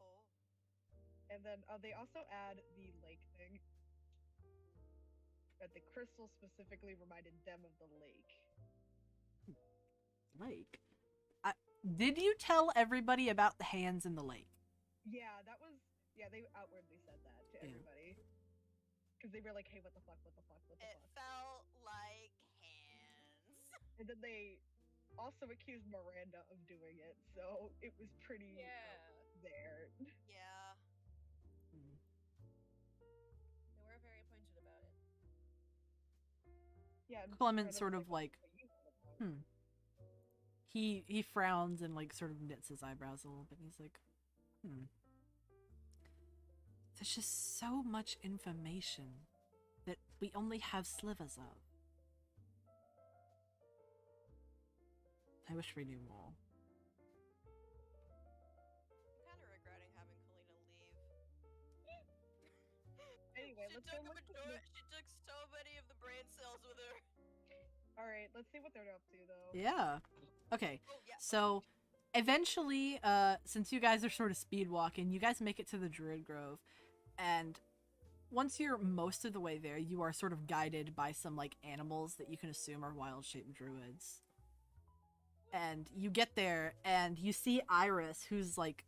Oh. And then they also add the lake thing. That the crystal specifically reminded them of the lake. Lake? Did you tell everybody about the hands in the lake? Yeah, that was. Yeah, they outwardly said that to Yeah. everybody. Because they were like, hey, what the fuck, what the fuck, what the It fuck. felt like hands. And then they also accused Miranda of doing it, so it was pretty there. Yeah. They were very pointed about it. Yeah. and Clement Miranda's sort of like, "What you know about it?" He frowns and like sort of knits his eyebrows a little bit. He's like, There's just so much information that we only have slivers of. I wish we knew more. I'm kind of regretting having Kalina leave. Anyway, She let's took go look at she took so many of the brain cells with her. Alright, let's see what they're up to, though. Yeah. Okay. Oh, yeah. So eventually, since you guys are sort of speed walking, you guys make it to the Druid Grove, and once you're most of the way there, you are sort of guided by some like animals that you can assume are wild-shaped druids. And you get there, and you see Iris, who's like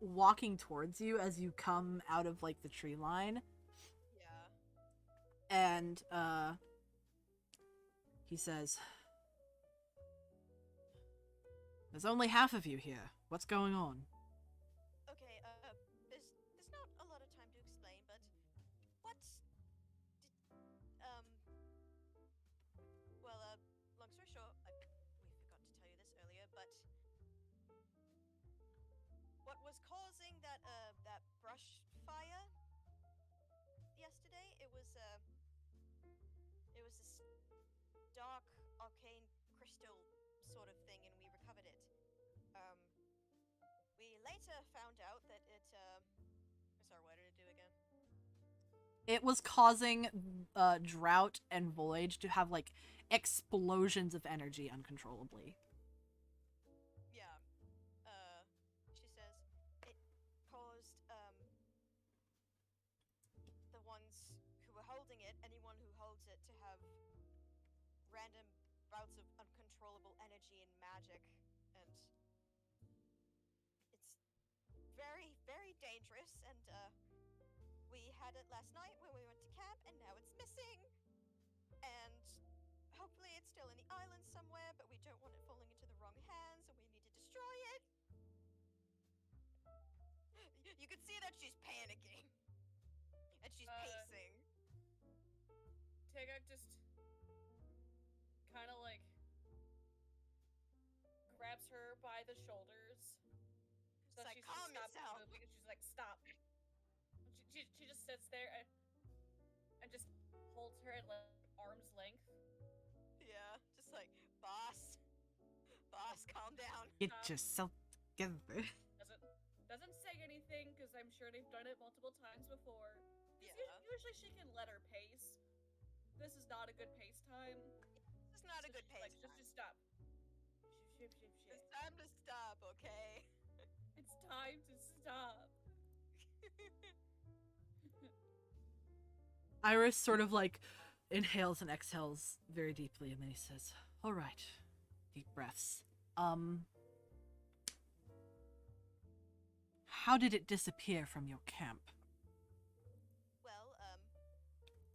walking towards you as you come out of like the tree line. Yeah. And he says, there's only half of you here. What's going on? Okay, there's not a lot of time to explain, but what did, that brush fire yesterday. It was this dark arcane crystal sort of thing, and we recovered it. We later found out that sorry, what did it do again? It was causing Drought and Void to have like explosions of energy uncontrollably. Yeah. She says it caused the ones who were holding it, anyone who holds it, to have random bouts of uncontrollable energy and magic, and it's very, very dangerous. And we had it last night when we went to camp, and now it's missing. And hopefully it's still in the island somewhere, but we don't want it falling into the wrong hands, and we need to destroy it. You can see that she's panicking. And she's pacing. Tegak just kind of like grabs her by the shoulders. So It's like, she calm stops yourself. moving, and she's like, stop. She just sits there and just holds her at like arm's length. Yeah, just like, boss, calm down. Get yourself together. Doesn't say anything, because I'm sure they've done it multiple times before. Yeah. Usually she can let her pace. This is not a good pace time. This is not a good she's pace. Like, just stop. Shit. It's time to stop, okay? It's time to stop. Iris sort of like inhales and exhales very deeply, and then he says, "All right, deep breaths. How did it disappear from your camp?" Well,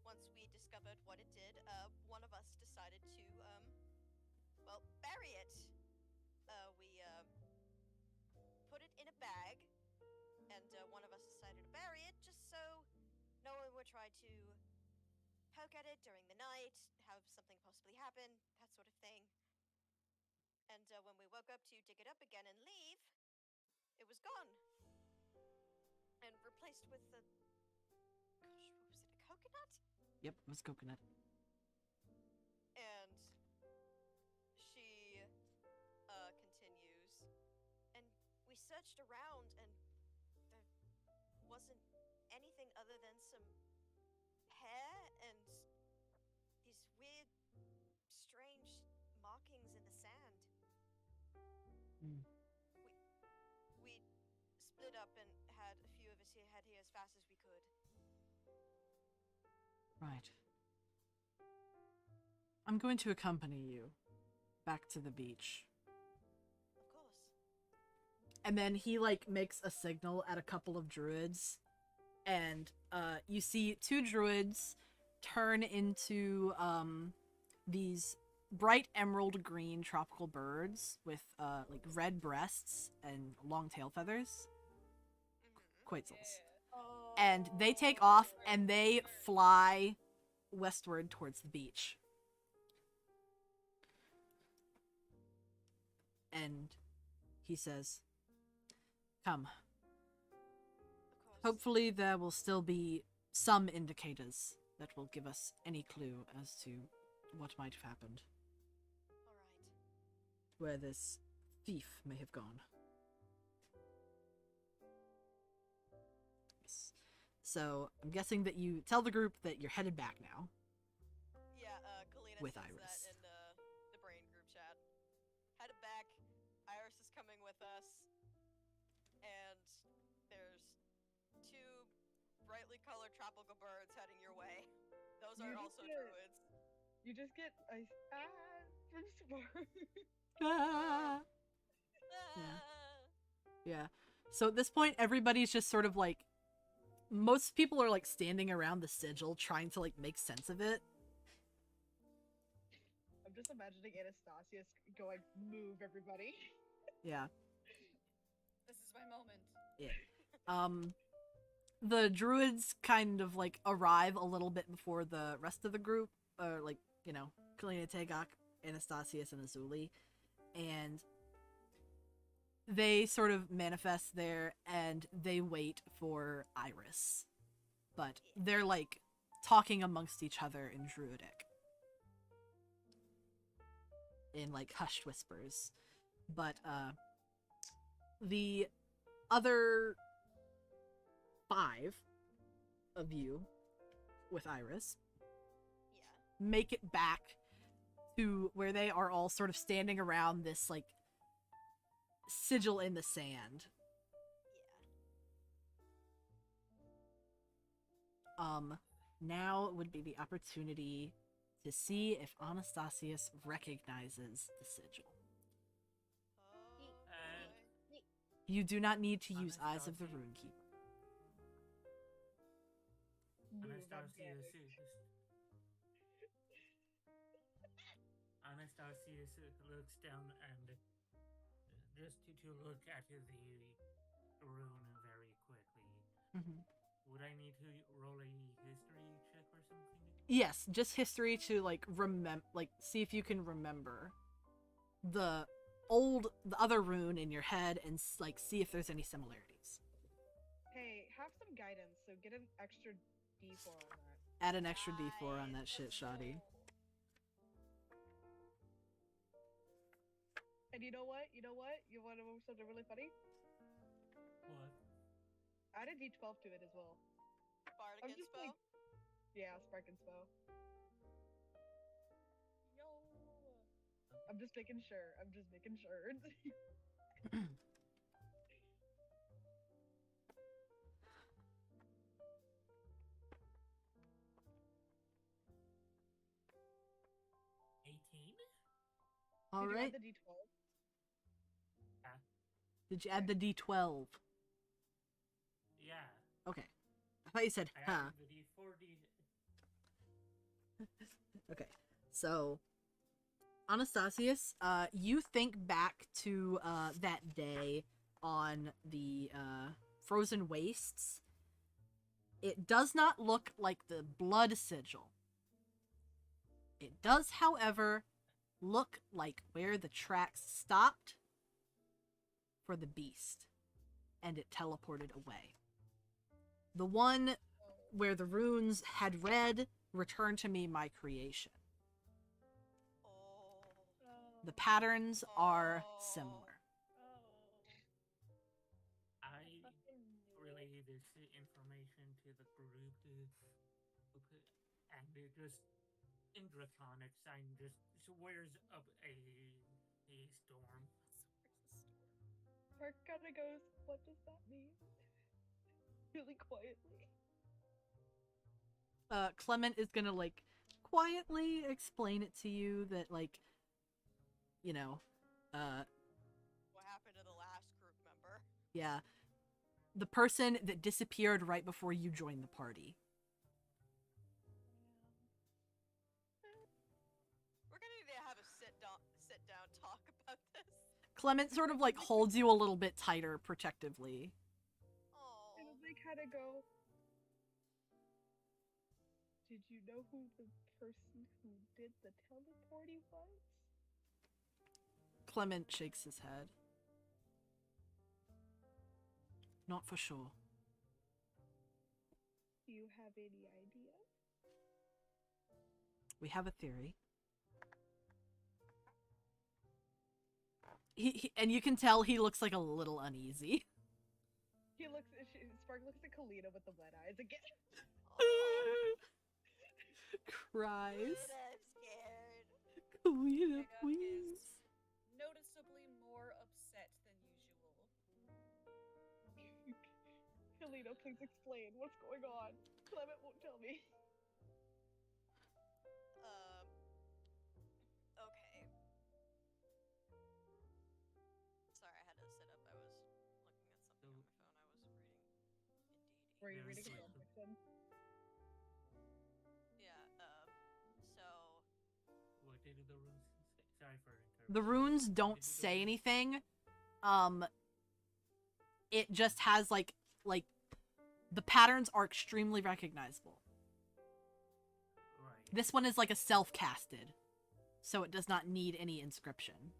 once we discovered what it did, one of us decided to, bury it. We put it in a bag, and one of us decided to bury it just so no one would try to poke at it during the night, have something possibly happen, that sort of thing. And when we woke up to dig it up again and leave, it was gone. And replaced with a... Gosh, what was it? A coconut? Yep, it was coconut. And she continues, and we searched around, and there wasn't anything other than some hair and these weird, strange markings in the sand. Mm. We split up and had a few of us head here as fast as we could. Right. I'm going to accompany you back to the beach. Of course. And then he like makes a signal at a couple of druids, and you see two druids turn into these bright emerald green tropical birds with like red breasts and long tail feathers. Quetzals. And they take off and they fly westward towards the beach. And he says, "Come. Of course. Hopefully there will still be some indicators that will give us any clue as to what might have happened, All right. where this thief may have gone." Yes. So I'm guessing that you tell the group that you're headed back now. Yeah, Kalina With says Iris. that in the brain group chat. Headed back. Iris is coming with us, and there's two brightly colored tropical birds heading your way. Those are also druids. You just get from Smart. Ah! Ah. Yeah. So at this point, everybody's just sort of like, most people are like standing around the sigil trying to like make sense of it. I'm just imagining Anastasius going, "Move, everybody." Yeah. This is my moment. The druids kind of like arrive a little bit before the rest of the group, like, you know, Kalina, Tegak, Anastasius, and Azuli, and they sort of manifest there and they wait for Iris. But they're like talking amongst each other in Druidic. In like hushed whispers. But the other 5 of you with Iris make it back to where they are all sort of standing around this like sigil in the sand. Now would be the opportunity to see if Anastasius recognizes the sigil. You do not need to use Eyes of the Runekeeper. Anastasius looks down and just to look at the rune very quickly. Mm-hmm. Would I need to roll a history check or something? Yes, just history to like see if you can remember the other rune in your head and like see if there's any similarities. Hey, have some guidance, so get an extra D4 on that. Add an extra D4 on that shit, shoddy. And you know what? You want to know something really funny? What? Add a D12 to it as well. Bardic Inspo? Like, yeah, Spark Inspo. Yo. I'm just making sure. 18? All Did you right. add the D12? Did you add the D12? Yeah. Okay. I thought you said, I huh. added the D4. Okay. So, Anastasius, you think back to that day on the frozen wastes. It does not look like the blood sigil. It does, however, look like where the tracks stopped for the beast, and it teleported away. The one where the runes had read, "Return to me my creation." The patterns are similar. I relay this information to the group, and it just in Draconic sign just swears up a storm. Mark kind of goes, what does that mean? Really quietly. Clement is gonna like quietly explain it to you that like, you know, what happened to the last group member? Yeah, the person that disappeared right before you joined the party. We're gonna need to have a sit down talk about this. Clement sort of like holds you a little bit tighter protectively. And they kind of go, did you know who the person who did the teleporting was? Clement shakes his head. Not for sure. Do you have any idea? We have a theory. And you can tell he looks like a little uneasy. Spark looks at Kalina with the wet eyes again. Cries. I'm scared. Kalina, Jacob please. is noticeably more upset than usual. Kalina, please explain what's going on. Clement won't tell me. Okay. Sorry, I had to sit up. I was looking at something on my phone. I was reading Indeed. Were you Yeah, reading so- fan fiction? Yeah, so... What did the runes say? Sorry for interrupting. The runes don't say anything. It just has like the patterns are extremely recognizable. Right. This one is like a self-casted, so it does not need any inscription.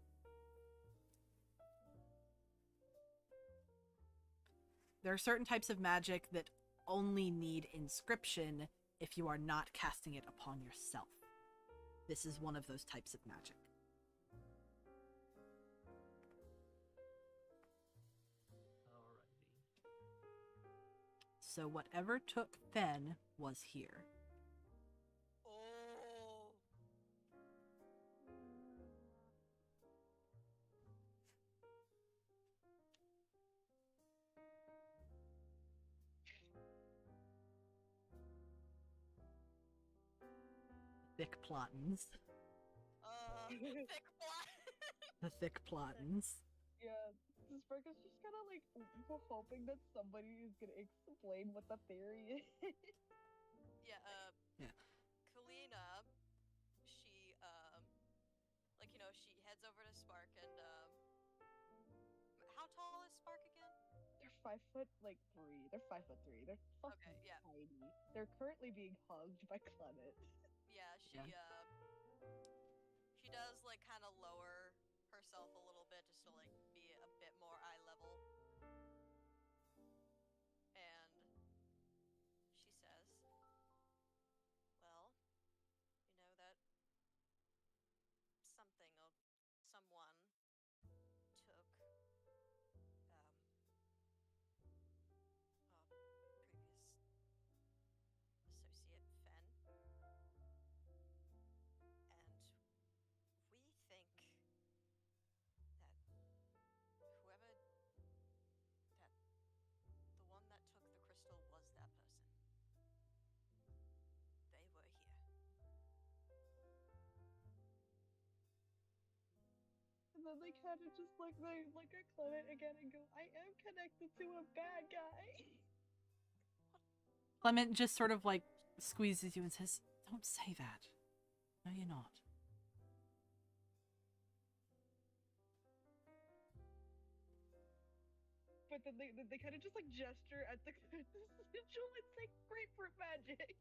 There are certain types of magic that only need inscription if you are not casting it upon yourself. This is one of those types of magic. Alrighty. So whatever took Fen was here. Oh. Thick plottins. Thick plot. The thick plottins. Yeah, Sparkle's just kind of like hoping that somebody is gonna explain what the theory is. Yeah, Yeah. Kalina, she, like, you know, she heads over to Spark and, how tall is Spark again? They're 5'3". They're 5'3". They're fucking Okay, yeah. tiny. They're currently being hugged by Clement. Yeah, she does, like, kind of lower herself a little bit just to, like, be a bit more eye level. And she says, well, you know that something or someone took, our previous associate, Fen, and we think that whoever that the one that took the crystal was that person. They were here. And then they kind of just look at Clement again and go, I am connected to a bad guy. Clement just sort of like squeezes you and says, "Don't say that. No, you're not." But then they kind of just like gesture at the sigil and say grapefruit magic.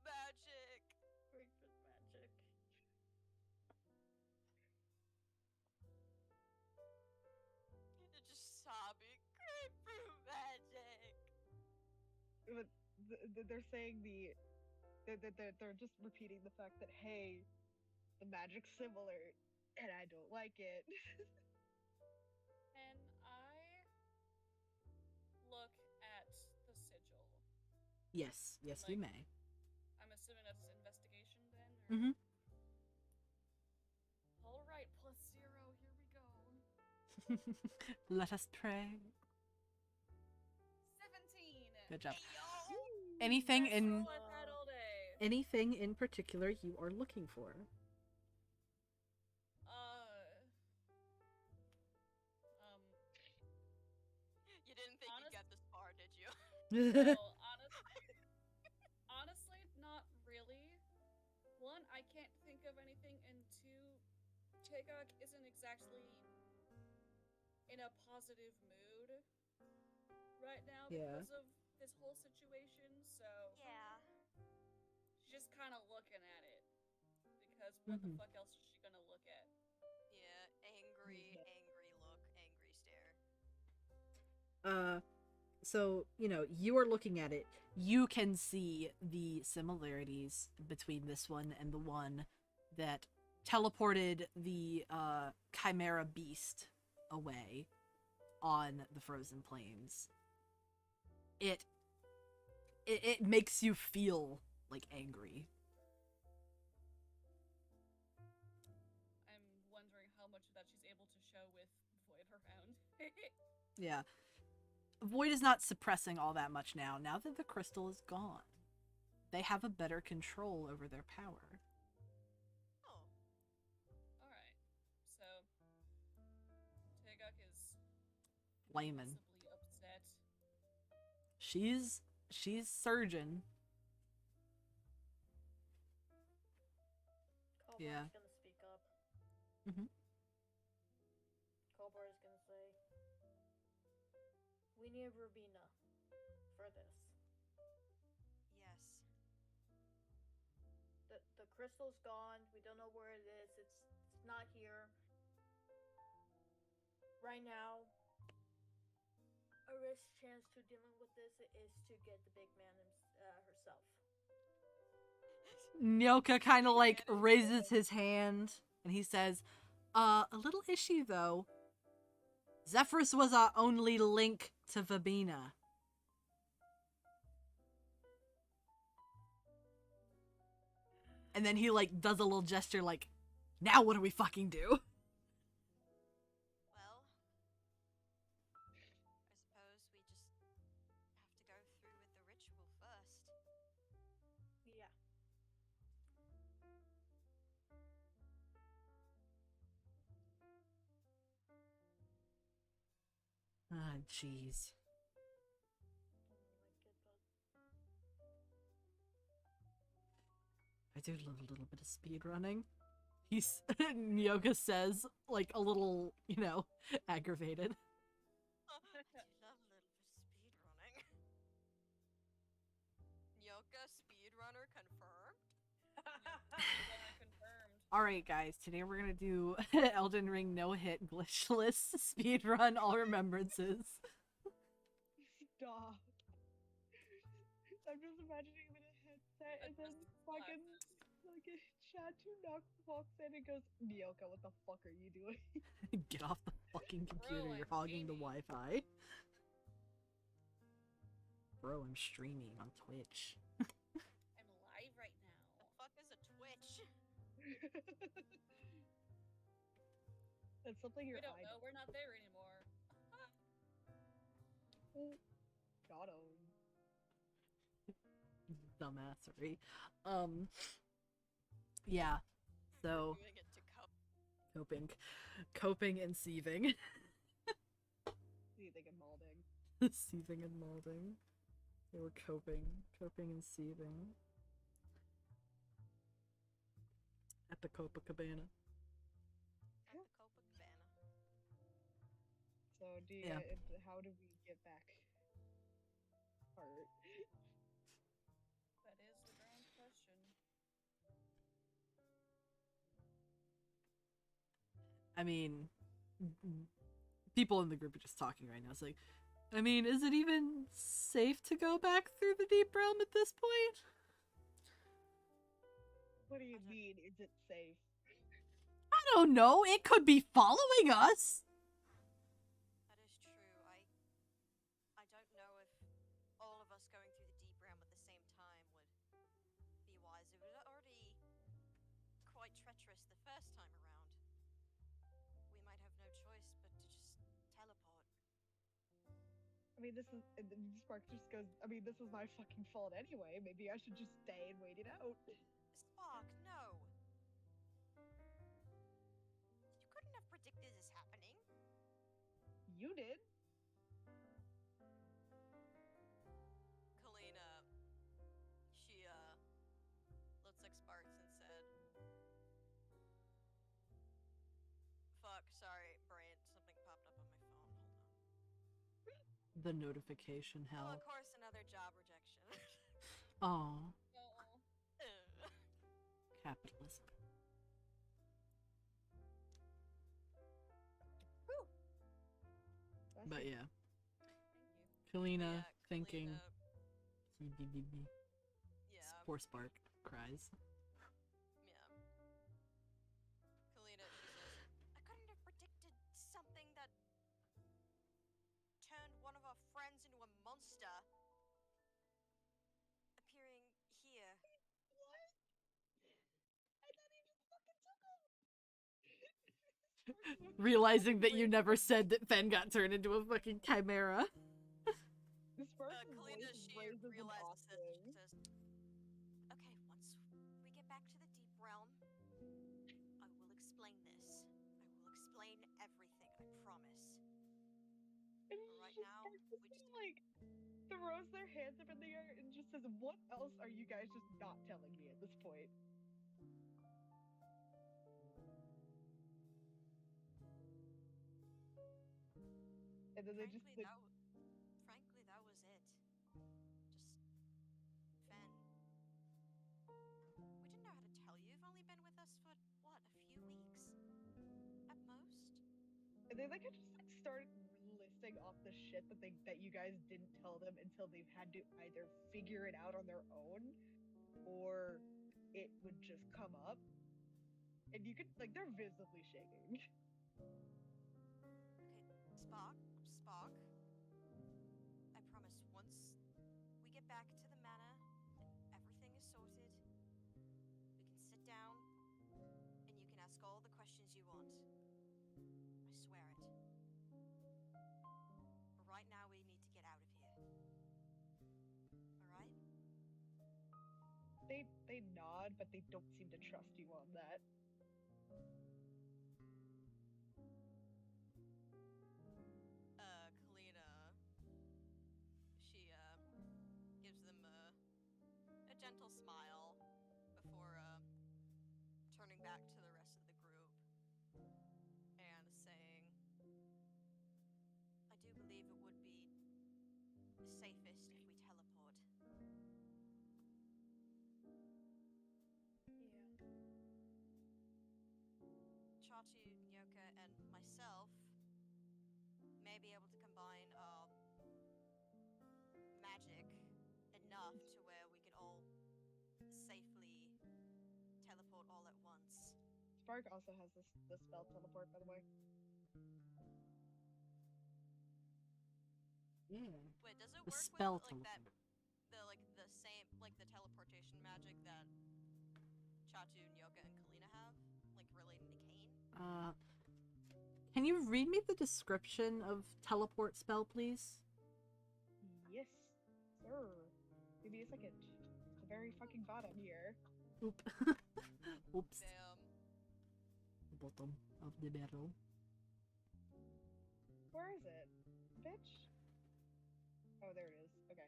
Magic. Grapefruit magic. You're just sobbing. Grapefruit magic. But they're saying they're just repeating the fact that, hey, the magic's similar and I don't like it. Can I look at the sigil? Yes, yes, you Like- may. I'm assuming that's investigation then? Or... Mm-hmm. Alright, +0, here we go. Let us pray. 17! Good job. Hey, yo. Anything Best in roll I've had all day. anything in particular you are looking for? You didn't think you'd get this far, did you? No, honestly, not really. One, I can't think of anything, and two, Tegok isn't exactly in a positive mood right now Yeah. because of this whole situation, so Yeah. she's just kind of looking at it. Because what the Mhm. fuck else is she gonna look at? Yeah, angry look, angry stare. So, you know, you are looking at it. You can see the similarities between this one and the one that teleported the Chimera beast away on the frozen plains. It makes you feel like angry. I'm wondering how much of that she's able to show with Void around. Yeah. Void is not suppressing all that much now that the crystal is gone. They have a better control over their power. Oh. Alright. So Tegok is Flamin'. possibly upset. She's surging. Cobra Yeah. is gonna speak up. Mhm. Cobra is gonna say, "We need Rubina for this. Yes. The crystal's gone. We don't know where it is. It's not here. Right now, surest chance to dealing with this is to get the big man herself. Nyoka kind of like raises his hand and he says, a little issue though. Zephyrus was our only link to Vabina. And then he like does a little gesture like, now what do we fucking do? Well, I suppose we just have to go through with the ritual first. Yeah. Ah, jeez. I do love a little bit of speed running. He's Nyoka says, like a little, you know, aggravated. I do love a little bit of speed running. Nyoka, speedrunner confirmed? Confirmed. Alright guys, today we're gonna do Elden Ring no-hit glitchless speedrun all remembrances. Stop. I'm just imagining him in a headset and then fucking Chatu walks in and goes, Nyoka, what the fuck are you doing? Get off the fucking computer, Bro, you're I'm hogging the streaming. Wi-Fi. Bro, I'm streaming on Twitch. I'm live right now. The fuck is a Twitch? That's something We your don't eye know. We're not there anymore. got him. Dumbassery. Yeah. So Doing it to coping and seething. Seething and molding. Seething and molding. They were coping and seething. At the Copacabana. At the Copacabana. So do you, Yeah. how do we get back? Art. That is the grand question. I mean, people in the group are just talking right now. It's like, I mean, is it even safe to go back through the Deep Realm at this point? What do you mean? Is it safe? I don't know. It could be following us. That is true. I don't know if all of us going through the deep realm at the same time would be wise. It was already quite treacherous the first time around. We might have no choice but to just teleport. I mean, and then Spark just goes, I mean, this was my fucking fault anyway. Maybe I should just stay and wait it out. Spark, no. You couldn't have predicted this happening. You did. Kalina, she looks like Sparks and said, "Fuck, sorry, brain. Something popped up on my phone. Hold on." The notification Oh, hell. of course, another job rejection. Aw, Oh, capitalism. But yeah, Kalina Yeah, thinking. Kalina, yeah, Poor Spark cries. yeah. Kalina, she says, "I couldn't have predicted something that turned one of our friends into a monster appearing here." What? I thought he just fucking took him. Realizing that you never said that Fen got turned into a fucking chimera. The Spark's Kalina, voice she raises an realizes this. She octave. says, "Okay, once we get back to the deep realm, I will explain this. I will explain everything, I promise. And But right just now, Spark we just just like throws their hands up in the air and just says, "What else are you guys just not telling me at this point?" And then they just frankly, like, that was it. Just Fen. We didn't know how to tell you. You've only been with us for what, a few weeks? At most?" and they like just like start listing off the shit that you guys didn't tell them until they've had to either figure it out on their own, or it would just come up, and you could like they're visibly shaking. Okay, Spock. I promise, once we get back to the manor and everything is sorted, we can sit down and you can ask all the questions you want. I swear it. But right now we need to get out of here. Alright? They nod, but they don't seem to trust you on that. Kalina, she, gives them a gentle smile before, turning back to the rest of the group and saying, I do believe it would be the safest if we teleport. Yeah. Chatu, Nyoka, and myself may be able to combine magic enough to where we can all safely teleport all at once. Spark also has the spell teleport, by the way. Yeah. Wait, does it The work spell with like that teleport. the same like the teleportation magic that Chatu, Nyoka, and Kalina have? Like relating to Kane? Can you read me the description of teleport spell, please? Yes, sir. Give me a second. It's the very fucking bottom here. Oop. Oops. Damn. Bottom of the barrel. Where is it? Bitch? Oh, there it is. Okay.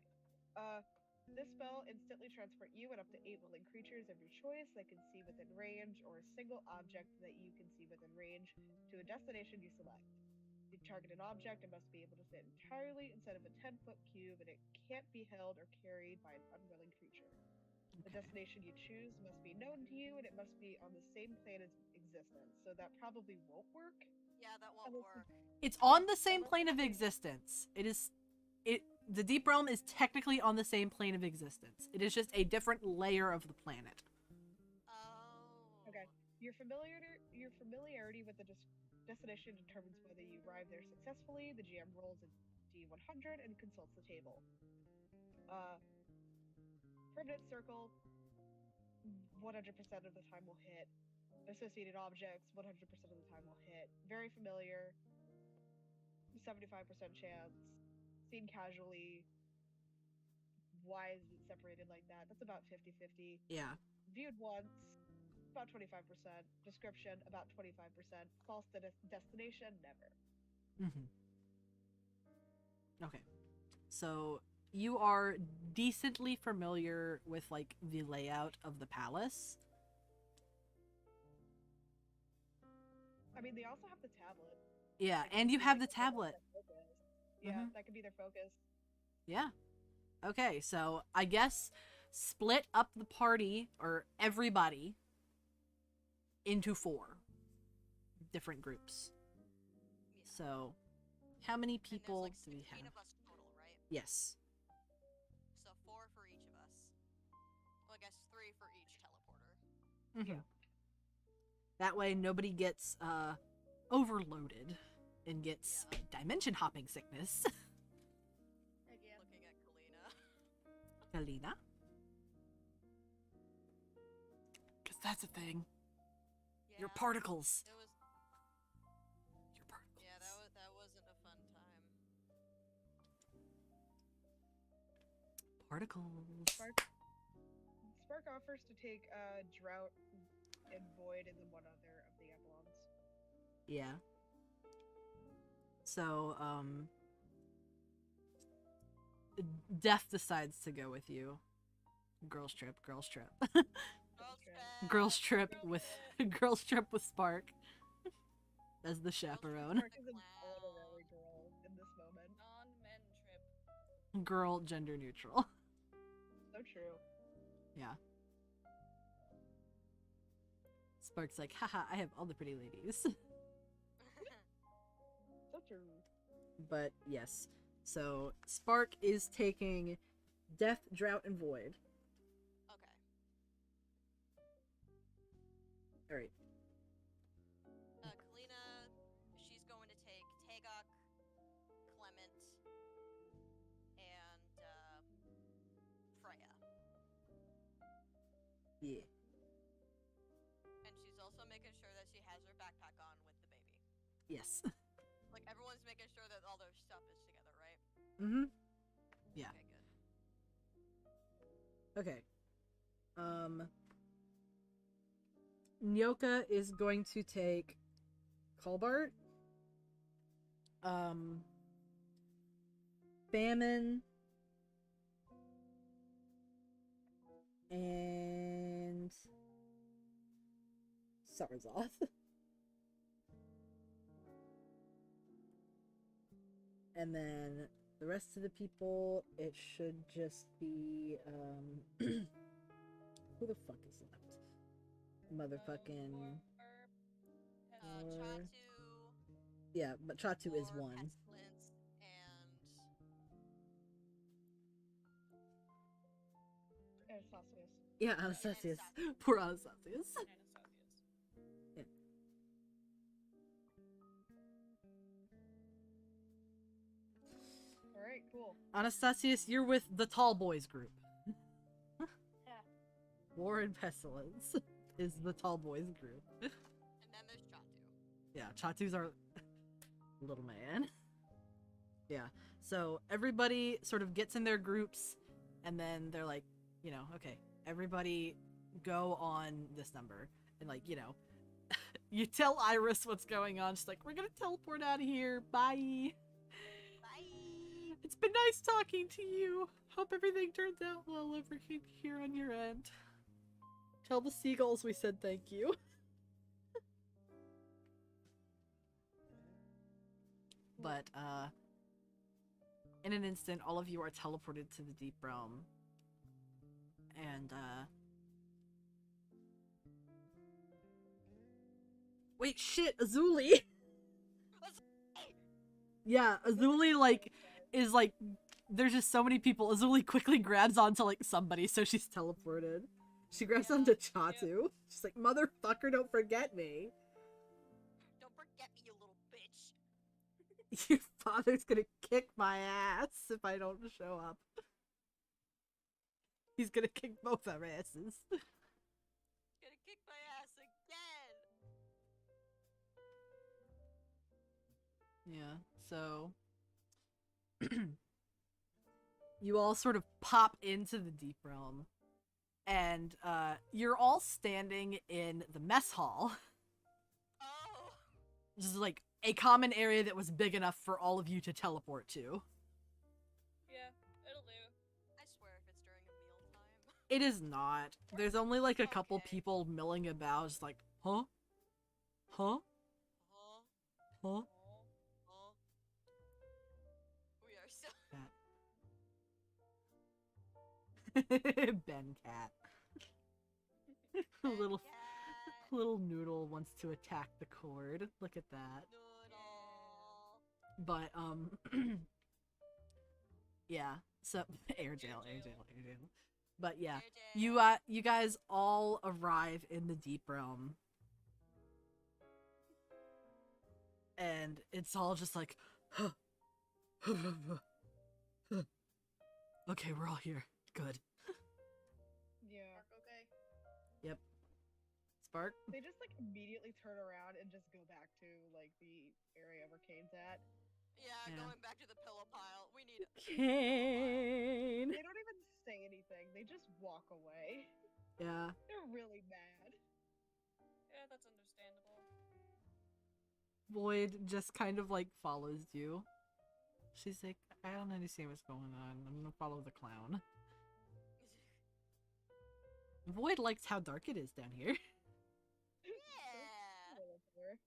This spell instantly transport you and up to 8 willing creatures of your choice that can see within range, or a single object that you can see within range, to a destination you select. You target an object and must be able to fit entirely inside of a 10-foot cube, and it can't be held or carried by an unwilling creature. The Okay. destination you choose must be known to you, and it must be on the same plane as existence, so that probably won't work. Yeah, that won't Unless work. It's on the same plane of existence. The Deep Realm is technically on the same plane of existence. It is just a different layer of the planet. Oh. Okay. Your familiarity with the destination determines whether you arrive there successfully. The GM rolls a D100 and consults the table. Permanent circle, 100% of the time will hit. Associated objects, 100% of the time will hit. Very familiar, 75% chance. Seen casually. Why is it separated like that? That's about 50-50. Yeah. Viewed once, about 25%. Description, about 25%. False destination, never. Mm-hmm. Okay. So you are decently familiar with like the layout of the palace. I mean, they also have the tablet. Yeah, Like, and you they have the could have tablet. that focus. Yeah, Mhm. that could be their focus. Yeah. Okay, so I guess split up the party, or everybody, into 4 different groups. Yeah. So, how many And there's, people like, do we 16 have? of us total, right? Yes. So 4 for each of us. Well, I guess 3 for each teleporter. Mm-hmm. That way nobody gets overloaded and gets Yeah. dimension hopping sickness. Again. Looking at Kalina. Kalina? Because that's a thing. Your Yeah, particles. It was. Your particles. Yeah, that wasn't a fun time. Particles. Spark offers to take Drought and Void and then one other of the Evelons. Yeah. So, Death decides to go with you. Girls trip. Girls trip. Girls trip with girls trip with Spark as the chaperone. Spark is an honorary girl in this moment. Non-men trip. Girl gender neutral. So true. Yeah. Spark's like, haha, I have all the pretty ladies. So true. but yes. So Spark is taking Death, Drought, and Void. Okay. Alright. Kalina, she's going to take Tagok, Clement, and Freya. Yeah. And she's also making sure that she has her backpack on with the baby. Yes. Like, everyone's making sure that all their stuff is together, right? Mm-hmm. Yeah. Okay, good. Okay. Nyoka is going to take Colbart. Famine. And Sarzoth. And then the rest of the people, it should just be, who the fuck is left? Motherfucking... Chatu. Yeah, but Chatu is or one. Pestilence, and Anastasius. Yeah, Anastasius. Poor Anastasius. Yeah. Alright, cool. Anastasius, you're with the Tall Boys group. Yeah. War and Pestilence is the Tall Boys group. then there's Chatu. Yeah, Chatu's our little man. Yeah, so everybody sort of gets in their groups, and then they're like, you know, okay, everybody go on this number. And like, you know, you tell Iris what's going on. She's like, we're gonna teleport out of here. Bye. Bye. It's been nice talking to you. Hope everything turns out well over here on your end. Tell the seagulls we said thank you. But, in an instant, all of you are teleported to the Deep Realm. And, wait, shit, Azuli! Yeah, Azuli, like, is like, there's just so many people. Azuli quickly grabs onto, like, somebody, so she's teleported. She grabs onto Chatu. She's like, motherfucker, don't forget me. Don't forget me, you little bitch. Your father's gonna kick my ass if I don't show up. He's gonna kick both our asses. Gonna kick my ass again. Yeah, so you all sort of pop into the Deep Realm, and you're all standing in the mess hall. Oh. This is like a common area that was big enough for all of you to teleport to. Yeah, it'll do. I swear if it's during a mealtime. It is not. There's only like a couple Okay. people milling about, just like, huh? Huh? Huh? Huh? Huh? We are so. Ben Cat. Bad little cat. little noodle wants to attack the cord. Look at that. Noodle. But yeah. So air jail. But yeah, you guys all arrive in the Deep Realm, and it's all just like, okay, we're all here. Good. Yeah. Mark, okay? Yep. Spark. They just like immediately turn around and just go back to like the area where Kane's at. Yeah, Yeah. going back to the pillow pile. We need a Kane. They don't even say anything. They just walk away. Yeah. They're really mad. Yeah, that's understandable. Void just kind of like follows you. She's like, I don't understand what's going on. I'm gonna follow the clown. Void likes how dark it is down here. Yeah. It's like,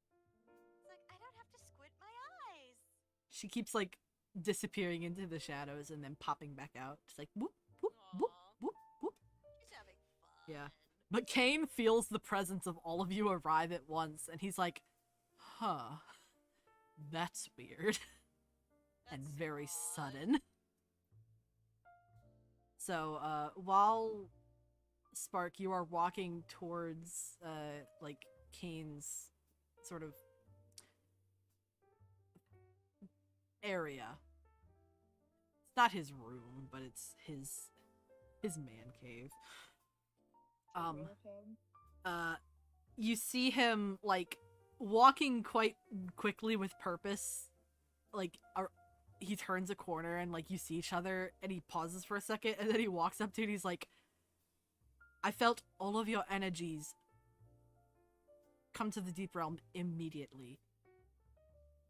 I don't have to squint my eyes. She keeps like disappearing into the shadows and then popping back out. Just like whoop, whoop, whoop, Aw. whoop, whoop. She's having fun. Yeah. But Kane feels the presence of all of you arrive at once, and he's like, huh, that's weird. and That's very odd. sudden. So, while Spark, you are walking towards, like, Kane's sort of area. It's not his room, but it's his man cave. You see him, like, walking quite quickly with purpose. Like, he turns a corner and, like, you see each other, and he pauses for a second, and then he walks up to you and he's like, I felt all of your energies come to the deep realm immediately.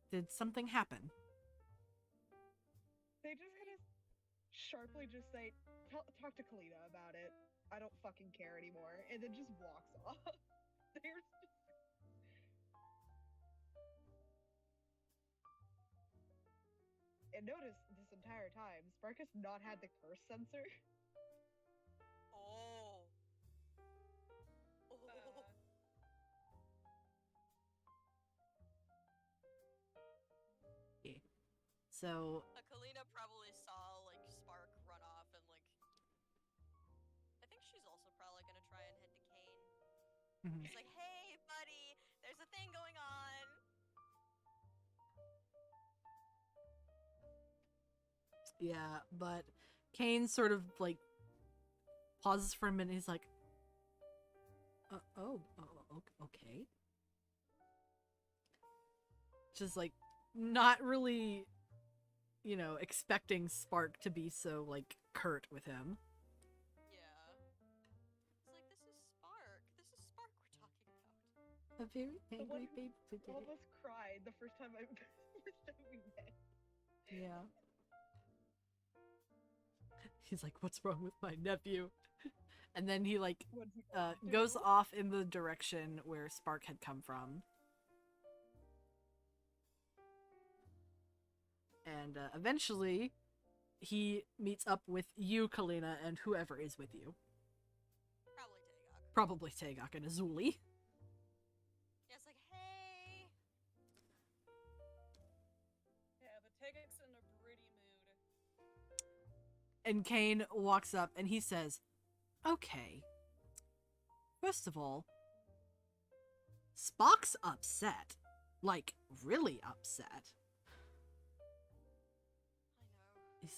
Did something happen? They just kind of sharply just say, talk to Kalina about it. I don't fucking care anymore. And then just walks off. They're just... And notice this entire time, Spark has not had the curse sensor. Oh. So, Kalina probably saw like Spark run off and like I think she's also probably gonna try and head to Kane. It's like, hey buddy, there's a thing going on. yeah, but Kane sort of, like, pauses for a minute. He's like, okay. Just, like, not really, you know, expecting Spark to be so, like, curt with him. Yeah. It's like, this is Spark. This is Spark we're talking about. A very angry baby today. Almost cried the first time we met. Yeah. He's like, what's wrong with my nephew? And then he, like, goes off in the direction where Spark had come from. And eventually, he meets up with you, Kalina, and whoever is with you. Probably Tagok. Probably Tagok and Azuli. Yeah, it's like, hey. Yeah, the Tagok's in a gritty mood. And Kane walks up and he says, okay. First of all, Spock's upset. Like, really upset. I know.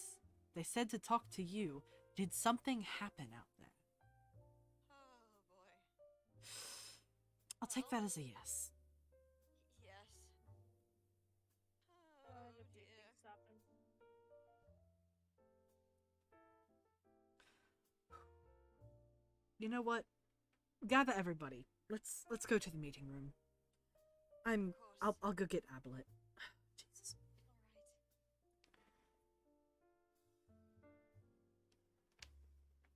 They said to talk to you. Did something happen out there? Oh boy. I'll take that as a yes. Yes. What Oh do you dear. think's happened? You know what? Gather everybody. Let's go to the meeting room. I'll go get Abelet. Jesus.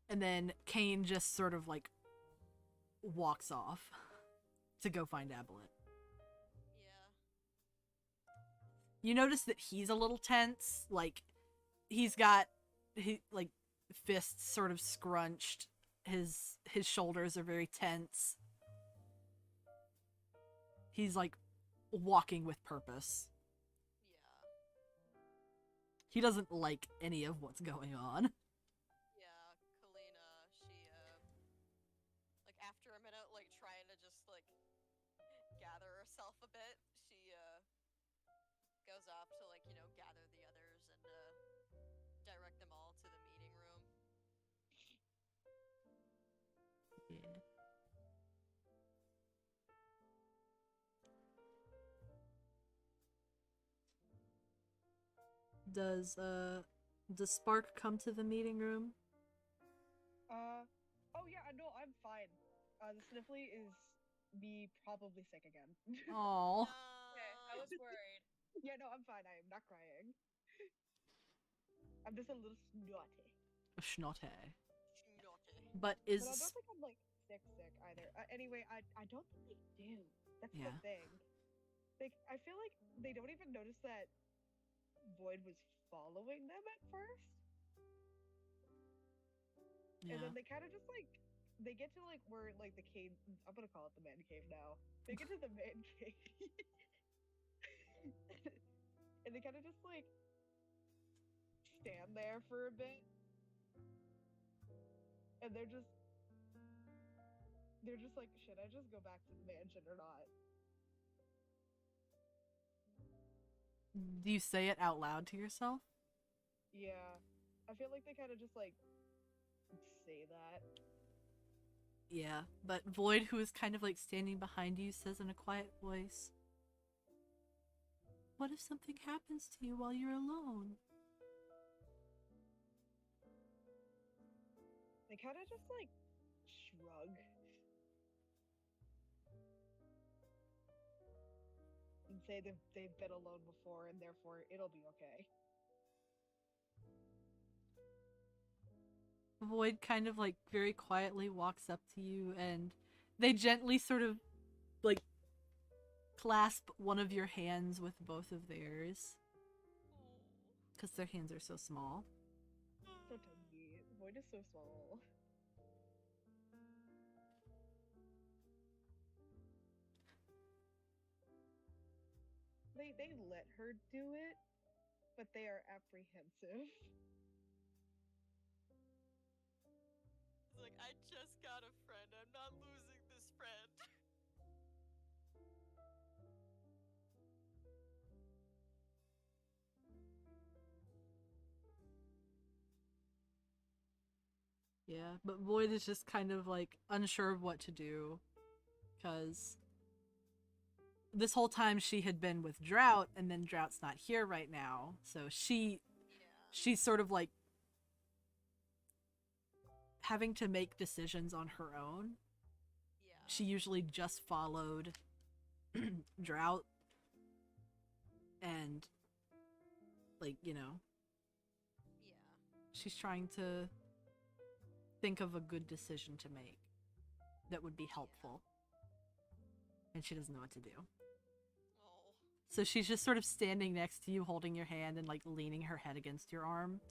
And then Kane just sort of, like, walks off to go find Abelet. Yeah. You notice that he's a little tense. Like, he's got like fists sort of scrunched. His shoulders are very tense. He's, like, walking with purpose. Yeah. He doesn't like any of what's going on. Yeah, Kalina, she, like, after a minute, like, trying to just, like, gather herself a bit, she, goes off to, like, you know, gather the others and, direct them all to the meeting room. Yeah. Does Spark come to the meeting room? Oh yeah, no, I'm fine. The sniffly is me probably sick again. Oh. Okay, I was worried. Yeah, no, I'm fine. I am not crying. I'm just a little snotty. Schnotty. Naughty. But But I is don't think I'm like sick either. Anyway, I don't think they do. That's Yeah. the thing. Like, I feel like they don't even notice that Void was following them at first. yeah. And then they kind of just like they get to like where like the cave. I'm gonna call it the man cave now. They get to the man cave, and they kind of just like stand there for a bit, and they're just like, should I just go back to the mansion or not? Do you say it out loud to yourself? Yeah, I feel like they kind of just like say that. Yeah, but Void, who is kind of like standing behind you, says in a quiet voice, "What if something happens to you while you're alone?" They kind of just like shrug and say they've been alone before and therefore it'll be okay. Void kind of like very quietly walks up to you and they gently sort of like clasp one of your hands with both of theirs. Because their hands are so small. So tiny. Void is so small. They let her do it, but they are apprehensive. It's like, I just got a friend. I'm not losing this friend. Yeah, but Void is just kind of like unsure of what to do. Because this whole time she had been with Drought, and then Drought's not here right now. So she's sort of like having to make decisions on her own. Yeah. She usually just followed Drought. And, like, you know. Yeah. She's trying to think of a good decision to make that would be helpful. And she doesn't know what to do. Oh. So she's just sort of standing next to you, holding your hand and like leaning her head against your arm.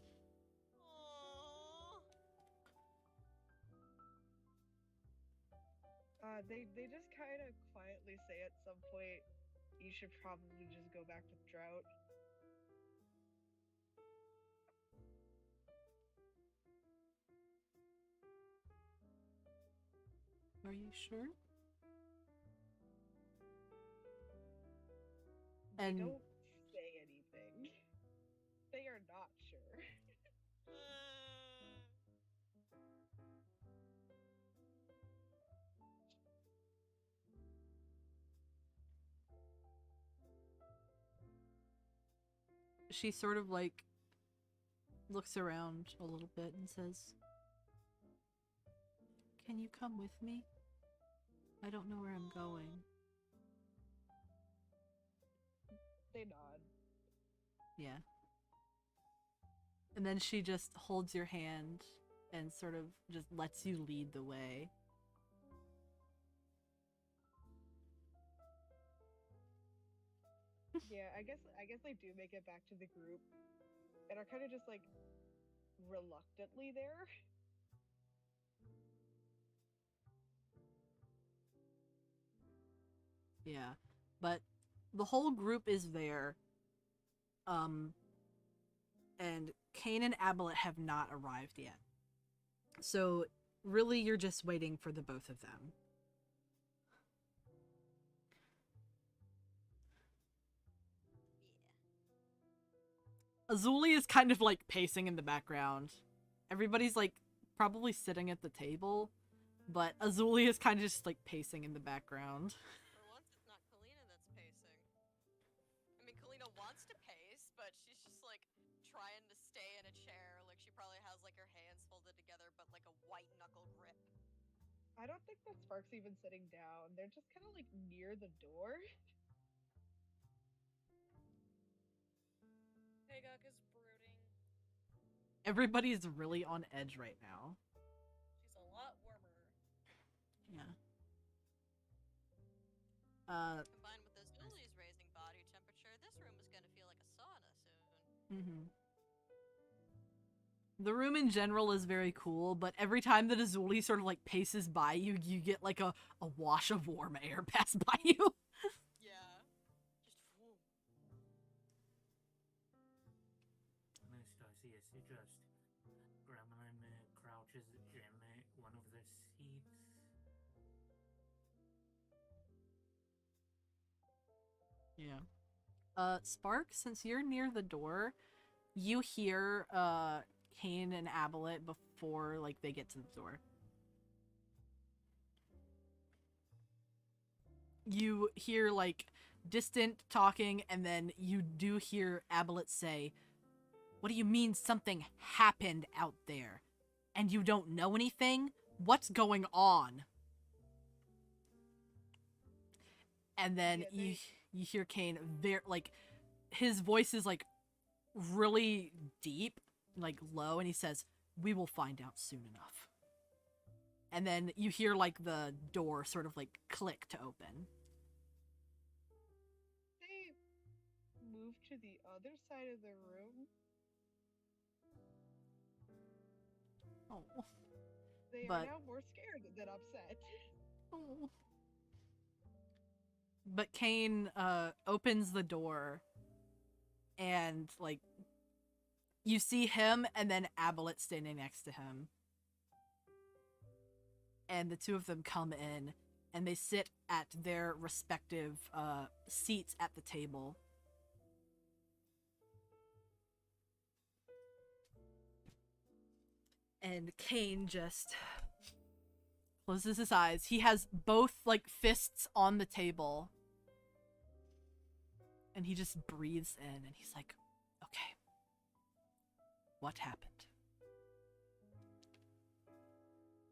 They just kind of quietly say at some point, you should probably just go back with Drought. Are you sure? They And don't say anything. They are not sure. she sort of like looks around a little bit and says, "Can you come with me? I don't know where I'm going." They nod. Yeah. And then she just holds your hand and sort of just lets you lead the way. Yeah, I guess they do make it back to the group and are kind of just like reluctantly there. Yeah. But the whole group is there. And Kane and Abelet have not arrived yet. So really you're just waiting for the both of them. Azuli is kind of like pacing in the background. Everybody's like probably sitting at the table, but Azuli is kind of just like pacing in the background. For once, it's not Kalina that's pacing. I mean, Kalina wants to pace, but she's just like trying to stay in a chair. Like she probably has like her hands folded together, but like a white knuckle grip. I don't think that Spark's even sitting down. They're just kind of like near the door. Hagok is brooding. Everybody's really on edge right now. She's a lot warmer. Yeah. Combined with Azuli's raising body temperature, this room is gonna feel like a sauna soon. Mm-hmm. The room in general is very cool, but every time that Azuli sort of like paces by you, you get like a wash of warm air pass by you. Yeah. Just whoom. And then she does, Celsius just gremlin crouches in one of the seats. Yeah. Spark, since you're near the door, you hear Kane and Abelet before like they get to the door. You hear like distant talking, and then you do hear Abelet say, "What do you mean something happened out there? And you don't know anything? What's going on?" And then you hear Kane like his voice is like really deep, like low, and he says, "We will find out soon enough." And then you hear like the door sort of like click to open. They move to the other side of the room. Oh. They are now more scared than upset. Oh. But Kane opens the door, and like you see him and then Abelet standing next to him. And the two of them come in, and they sit at their respective seats at the table. And Kane just closes his eyes. He has both like fists on the table. And he just breathes in, and he's like, "Okay. What happened?"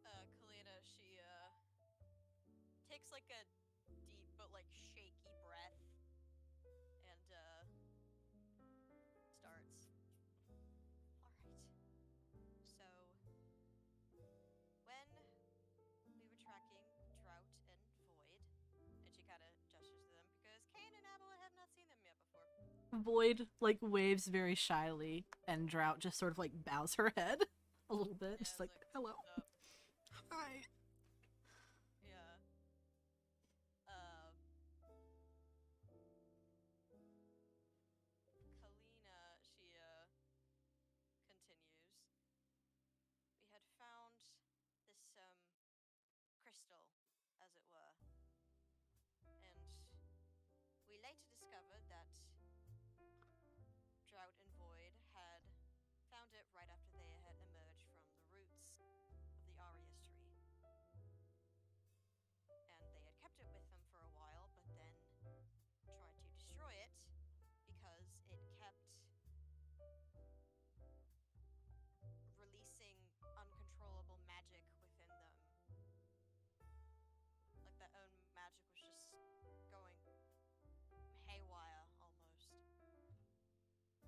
Kalina, she takes like a deep but like shaky breath and starts. Alright. So when we were tracking Drought and Void, and she kinda gestures to them because Kane and Abelet have not seen them yet before. Void like waves very shyly, and Drought just sort of like bows her head a little bit, Yeah, just like, "Hello." Hi. Yeah. Kalina, she continues. We had found this crystal, as it were, and we later discovered that Drought and Void had found it right after they had emerged from the roots of the Arias tree. And they had kept it with them for a while, but then tried to destroy it because it kept releasing uncontrollable magic within them. Like their own magic was just going haywire almost.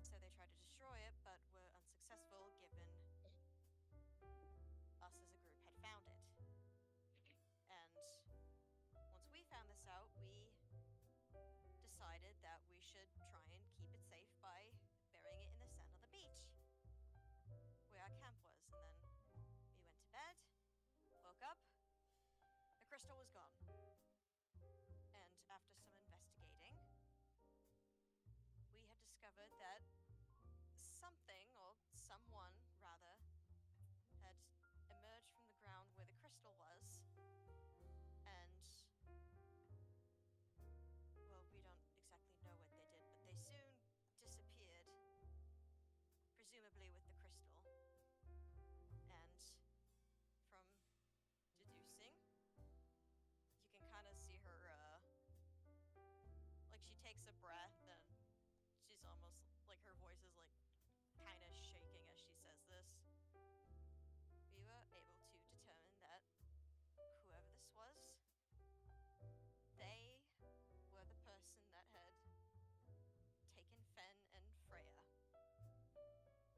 So they tried to destroy it, but were unsuccessful given us as a group had found it. And once we found this out, we decided that we should try and keep it safe by burying it in the sand on the beach, where our camp was. And then we went to bed, woke up, the crystal was gone. And after some investigating, we had discovered that something, or someone rather, had emerged from the ground where the crystal was, and well, we don't exactly know what they did, but they soon disappeared, presumably with the crystal. And from deducing, you can kind of see her, like she takes a breath, and she's almost like her voice is like kind of shaking as she says this. We were able to determine that whoever this was, they were the person that had taken Fen and Freya.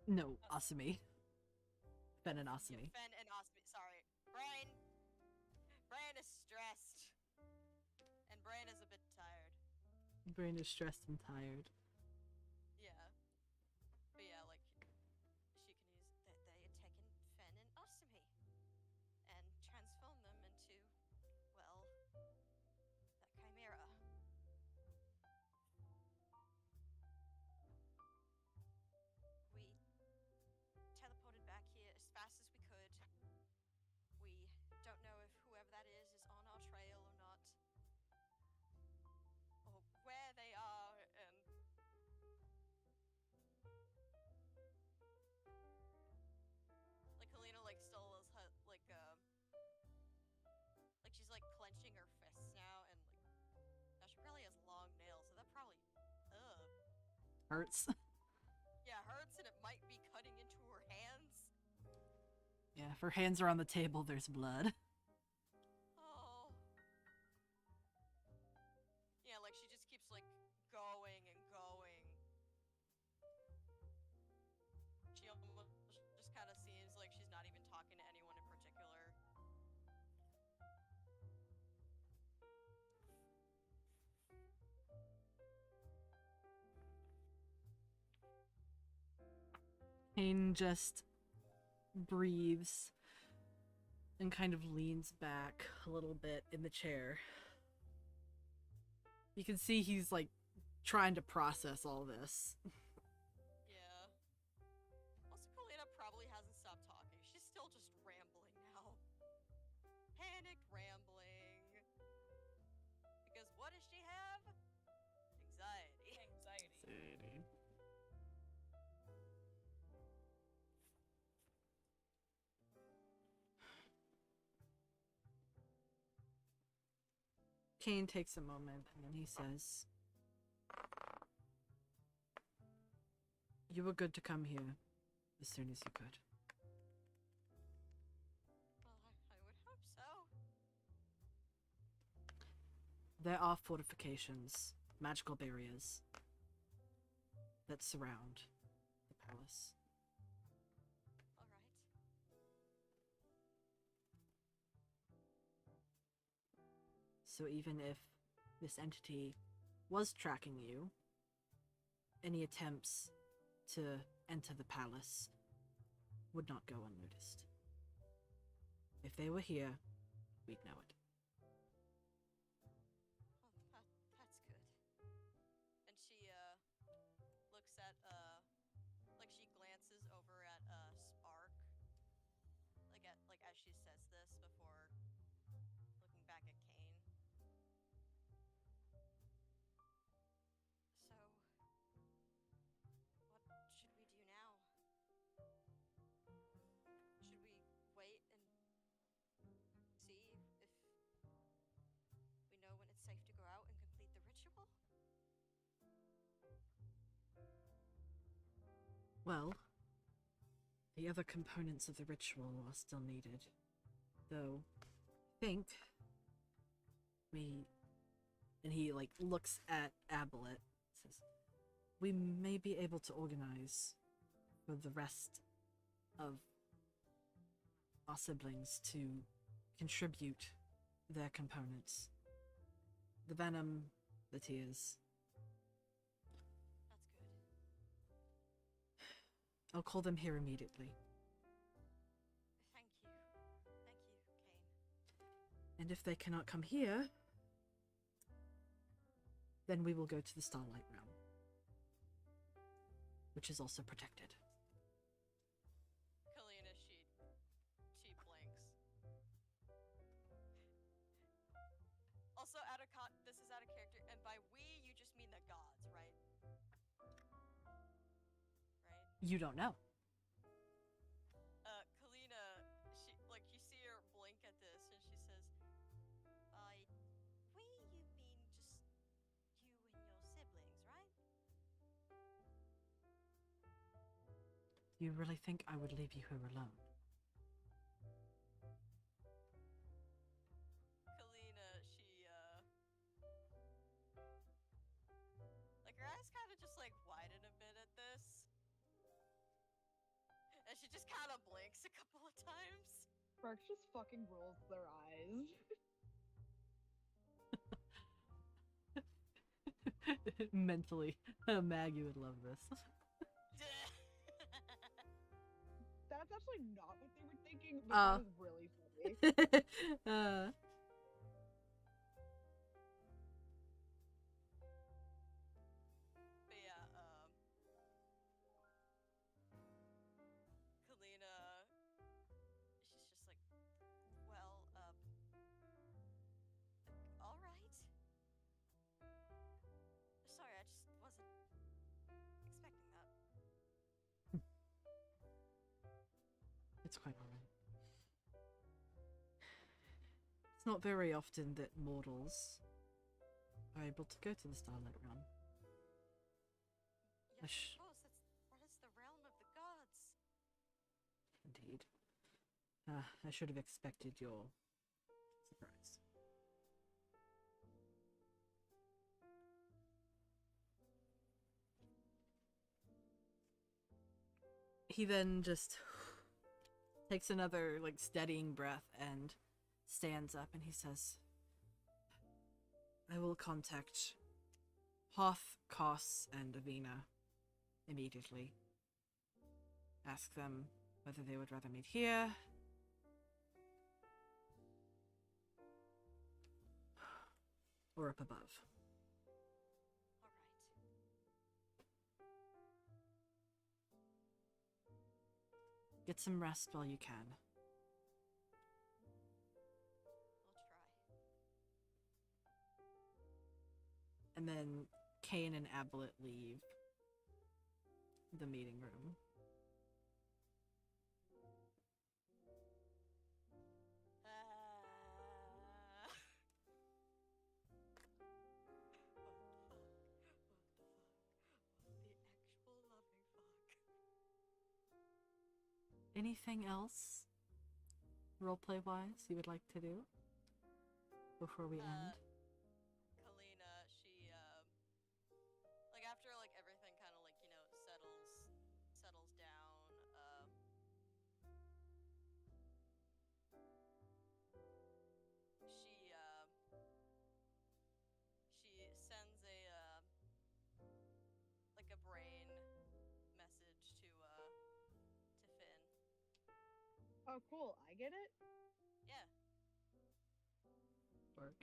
No, Asumi. Fen and Asumi. Yeah, Fen and Asumi. Sorry. Brain is stressed. And Brain is a bit tired. Brain is stressed and tired. Yeah. But yeah, like, she can use that they had taken Fen and Asumi and transformed them into, well, that chimera. We Hurts. Yeah, hurts, and it might be cutting into her hands. Yeah, if her hands are on the table, there's blood. Oh. Yeah, like she just keeps like going and going. She almost just kind of seems like she's not even talking to anyone in particular. Kane just breathes and kind of leans back a little bit in the chair. You can see he's like trying to process all this. Yeah. Also, Kalina probably hasn't stopped talking. She's still just rambling now. Panicked rambling. Because what does she have? Anxiety. Anxiety. Kane takes a moment and then he says, "You were good to come here as soon as you could. Well, I would hope so. There are fortifications, magical barriers that surround the palace. All right. So even if this entity was tracking you, any attempts to enter the palace would not go unnoticed. If they were here, we'd know it." Oh, that's good. And she looks at like she glances over at Spark, like as she says this before looking back at Kane. So, what should we do now? Should we wait and see if we know when it's safe to go out and complete the ritual? Well, the other components of the ritual are still needed. Though, I think and he like looks at Abelet, says, "We may be able to organize for the rest of our siblings to contribute their components. The venom, the tears. That's good. I'll call them here immediately. Thank you. Thank you, Kane. And if they cannot come here, then we will go to the Starlight Realm, which is also protected." Kalina, she blinks. Also, this is out of character, and by we, you just mean the gods, right? Right? You don't know. Kalina, you see her blink at this, and she says, by we, you mean just you and your siblings, right? You really think I would leave you here alone? Kalina, her eyes kind of just widen a bit at this. And she just kind of blinks a couple of times. Sparks just fucking rolls their eyes. Mentally, Maggie would love this. That's actually not what they were thinking, but that was really funny. But yeah, Kalina, she's just like, well, all right. Sorry, I just wasn't expecting that. It's quite alright. It's not very often that mortals are able to go to the Starlight Realm. I suppose that is the realm of the gods. Indeed. I should have expected your surprise. He then just takes another, like, steadying breath and stands up and he says, I will contact Hoth, Koss, and Avina immediately. Ask them whether they would rather meet here or up above. All right. Get some rest while you can. We'll try. And then Kane and Ablett leave the meeting room. Anything else, roleplay wise, you would like to do before we end? Kalina, she like after like everything kind of like settles down. She sends a like a brain message to Finn. Oh, cool. I get it? Yeah. Spark.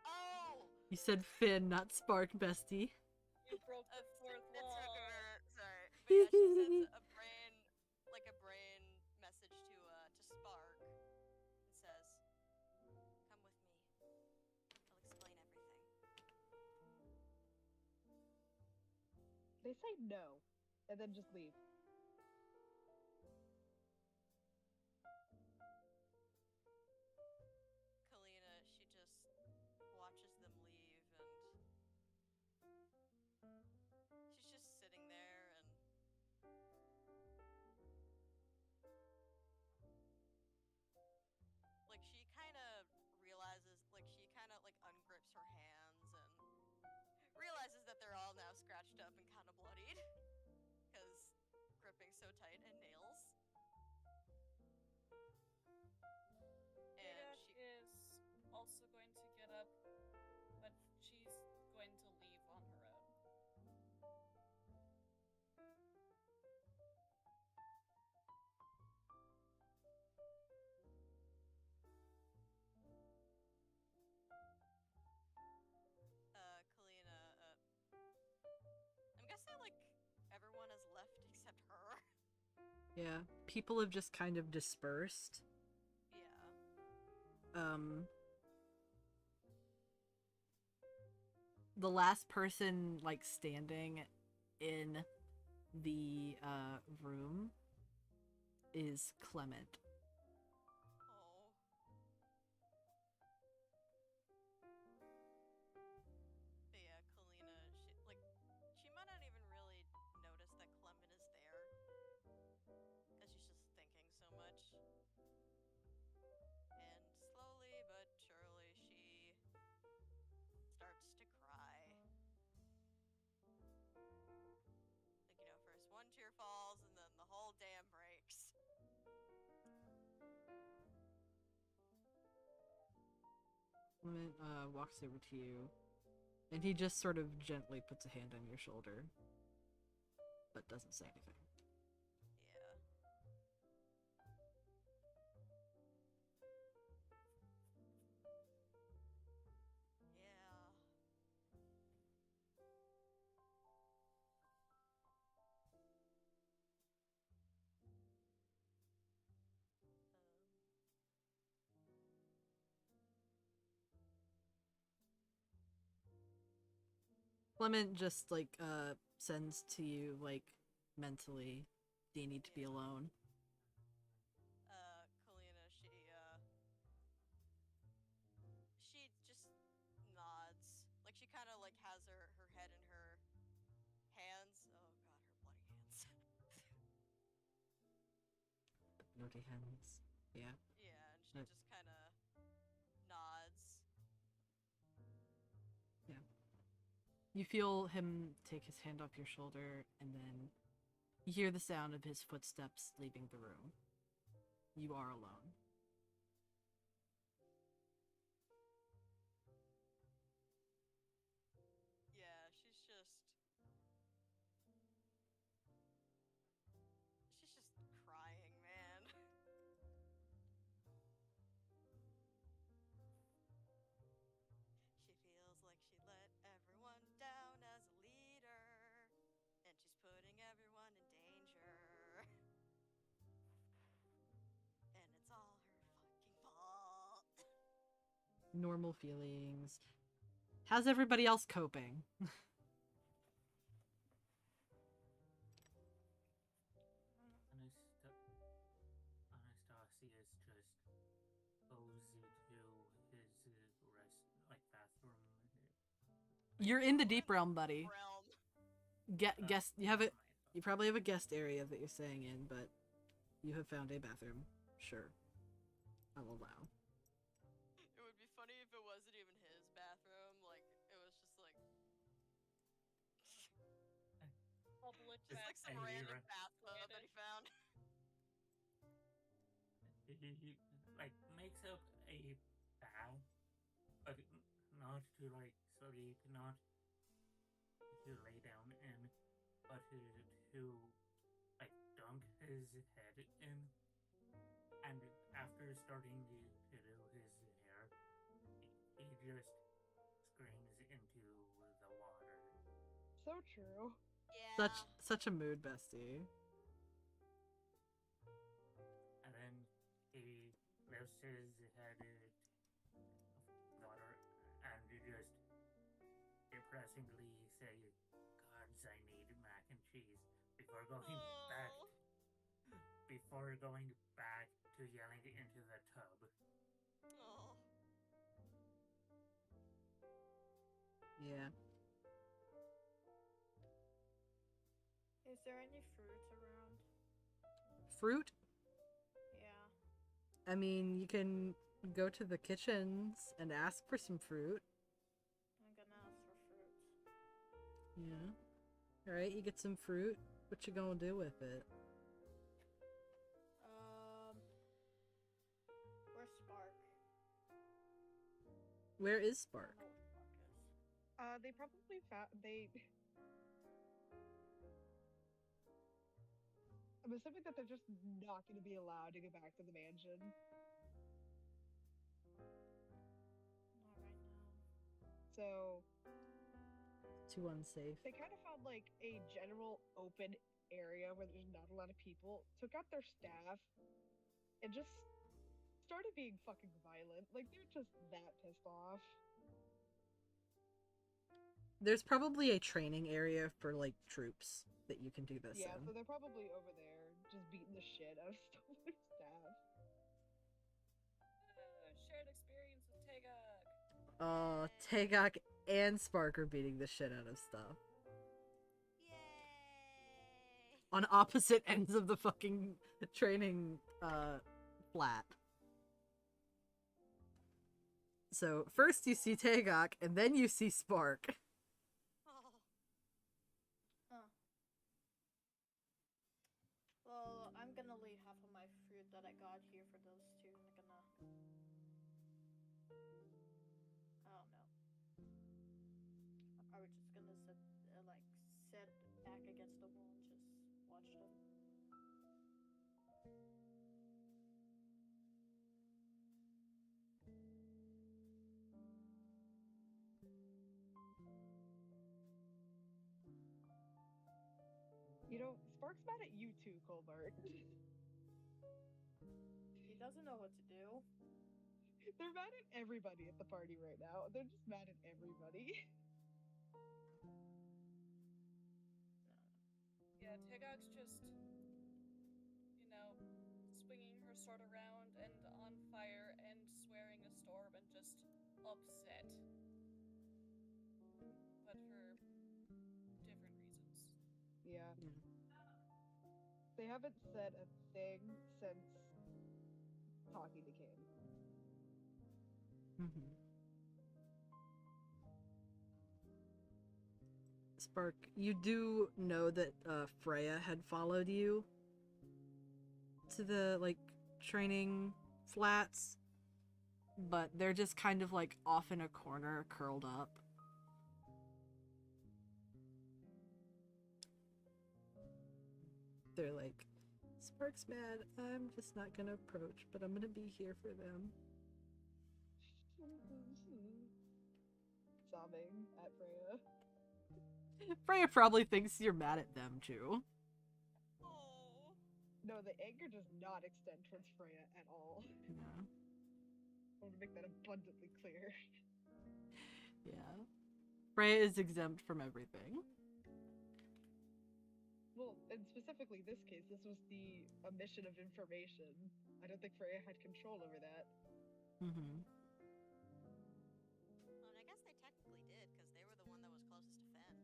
Oh! You said Finn, not Spark, bestie. You broke the fourth wall. Sorry. But yeah, she sends a brain message to Spark and says, come with me. I'll explain everything. They say no, and then just leave. Kalina, she just watches them leave and she's just sitting there and like she kind of realizes, like she kind of like ungrips her hands and realizes that they're all now scratched up and kind of bloodied because gripping so tight and nails. And she is also going to get up, but she's going to leave on her own. Kalina, I'm guessing like everyone has left except her. Yeah, people have just kind of dispersed. Yeah. The last person, like, standing in the room is Clement. Oh. But yeah, Kalina, she might not even really notice that Clement is there because she's just thinking so much. And slowly but surely she starts to cry. Like, first one tear falls and then the whole dam breaks. Clement walks over to you, and he just sort of gently puts a hand on your shoulder, but doesn't say anything. Yeah. Yeah. Clement just, like, sends to you, like, mentally, do you need to be alone? Kalina, she just nods. Like, she kind of, like, has her head party hens. Yeah. Yeah, and she But- just kind of nods. Yeah. You feel him take his hand off your shoulder, and then you hear the sound of his footsteps leaving the room. You are alone. Yeah, she's just crying, man. She feels like she let everyone down as a leader, and she's putting everyone in danger. And it's all her fucking fault. Normal feelings. How's everybody else coping? Anastasius just goes to his rest, like bathroom. You're in the deep realm, buddy. Realm. Guest. You have it. You probably have a guest area that you're staying in, but you have found a bathroom. Sure, I'll allow. It would be funny if it wasn't even his bathroom. Like, it was just like Public just like some bathroom. random Right. bathtub that he found. He like makes up a bath, but not to like sleep, not to lay down in, but to like dunk his head in. And after starting to do his hair, he just screams into the water. So true. Yeah. Such a mood, bestie. And then he lifts his head of water and just depressingly say, "Gods, I need mac and cheese," before going back to yelling into the tub. Oh. Yeah. Is there any fruits around? Fruit? Yeah. I mean, you can go to the kitchens and ask for some fruit. I'm gonna ask for fruits. Yeah. Alright, you get some fruit. What you gonna do with it? Where's Spark? Where is I Spark? don't know what Spark is. They probably found I'm assuming that they're just not going to be allowed to go back to the mansion. Not right now. So Too unsafe. they kind of found like a general open area where there's not a lot of people, took out their staff, and just started being fucking violent. Like, they're just that pissed off. There's probably a training area for, like, troops that you can do this Yeah, in. so they're probably over there just beating the shit out of their staff. Shared experience with Tagog. Oh, Tagok and Spark are beating the shit out of stuff. Yay! On opposite ends of the fucking training, flat. So, first you see Tagok, and then you see Spark. Oh. Well, I'm gonna leave half of my fruit that I got here for those two, and I'm gonna... I don't know. Are we just gonna sit back against the wall and just watch them? You know, Spark's mad at you too, Colbert. He doesn't know what to do. They're mad at everybody at the party right now. They're just mad at everybody. Yeah, Tagog's just, swinging her sword around and on fire and swearing a storm and just upset. But for different reasons. Yeah. They haven't said a thing since talking to Kane. Mm-hmm. Spark, you do know that Freya had followed you to the, like, training flats, but they're just kind of, like, off in a corner, curled up. They're like, Spark's mad, I'm just not gonna approach, but I'm gonna be here for them. Sobbing at Freya. Freya probably thinks you're mad at them, too. Oh. No, the anger does not extend towards Freya at all. Yeah. I want to make that abundantly clear. Yeah. Freya is exempt from everything. Well, and specifically this case, this was the omission of information. I don't think Freya had control over that. Mm-hmm. Well, and I guess they technically did, because they were the one that was closest to Fen.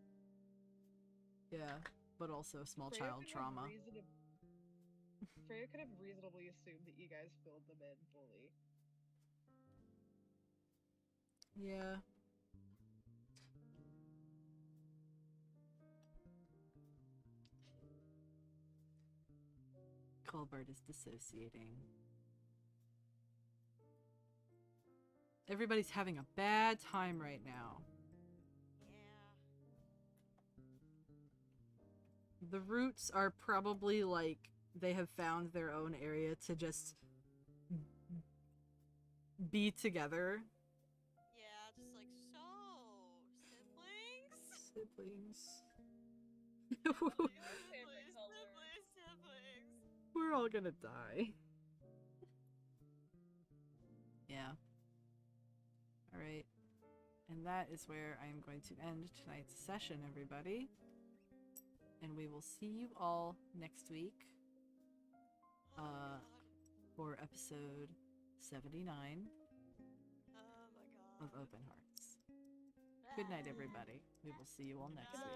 Yeah, but also small Freya child could have trauma. Freya could have reasonably assumed that you guys filled them in fully. Yeah. Colbert is dissociating. Everybody's having a bad time right now. Yeah. The roots are probably like they have found their own area to just be together. Yeah, just like, so, siblings? Siblings. Our favorite color. Siblings. We're all gonna die. Yeah. Alright. And that is where I am going to end tonight's session, everybody. And we will see you all next week Oh my god. for episode 79 Oh my god. of Open Hearts. Good night, everybody. We will see you all next week.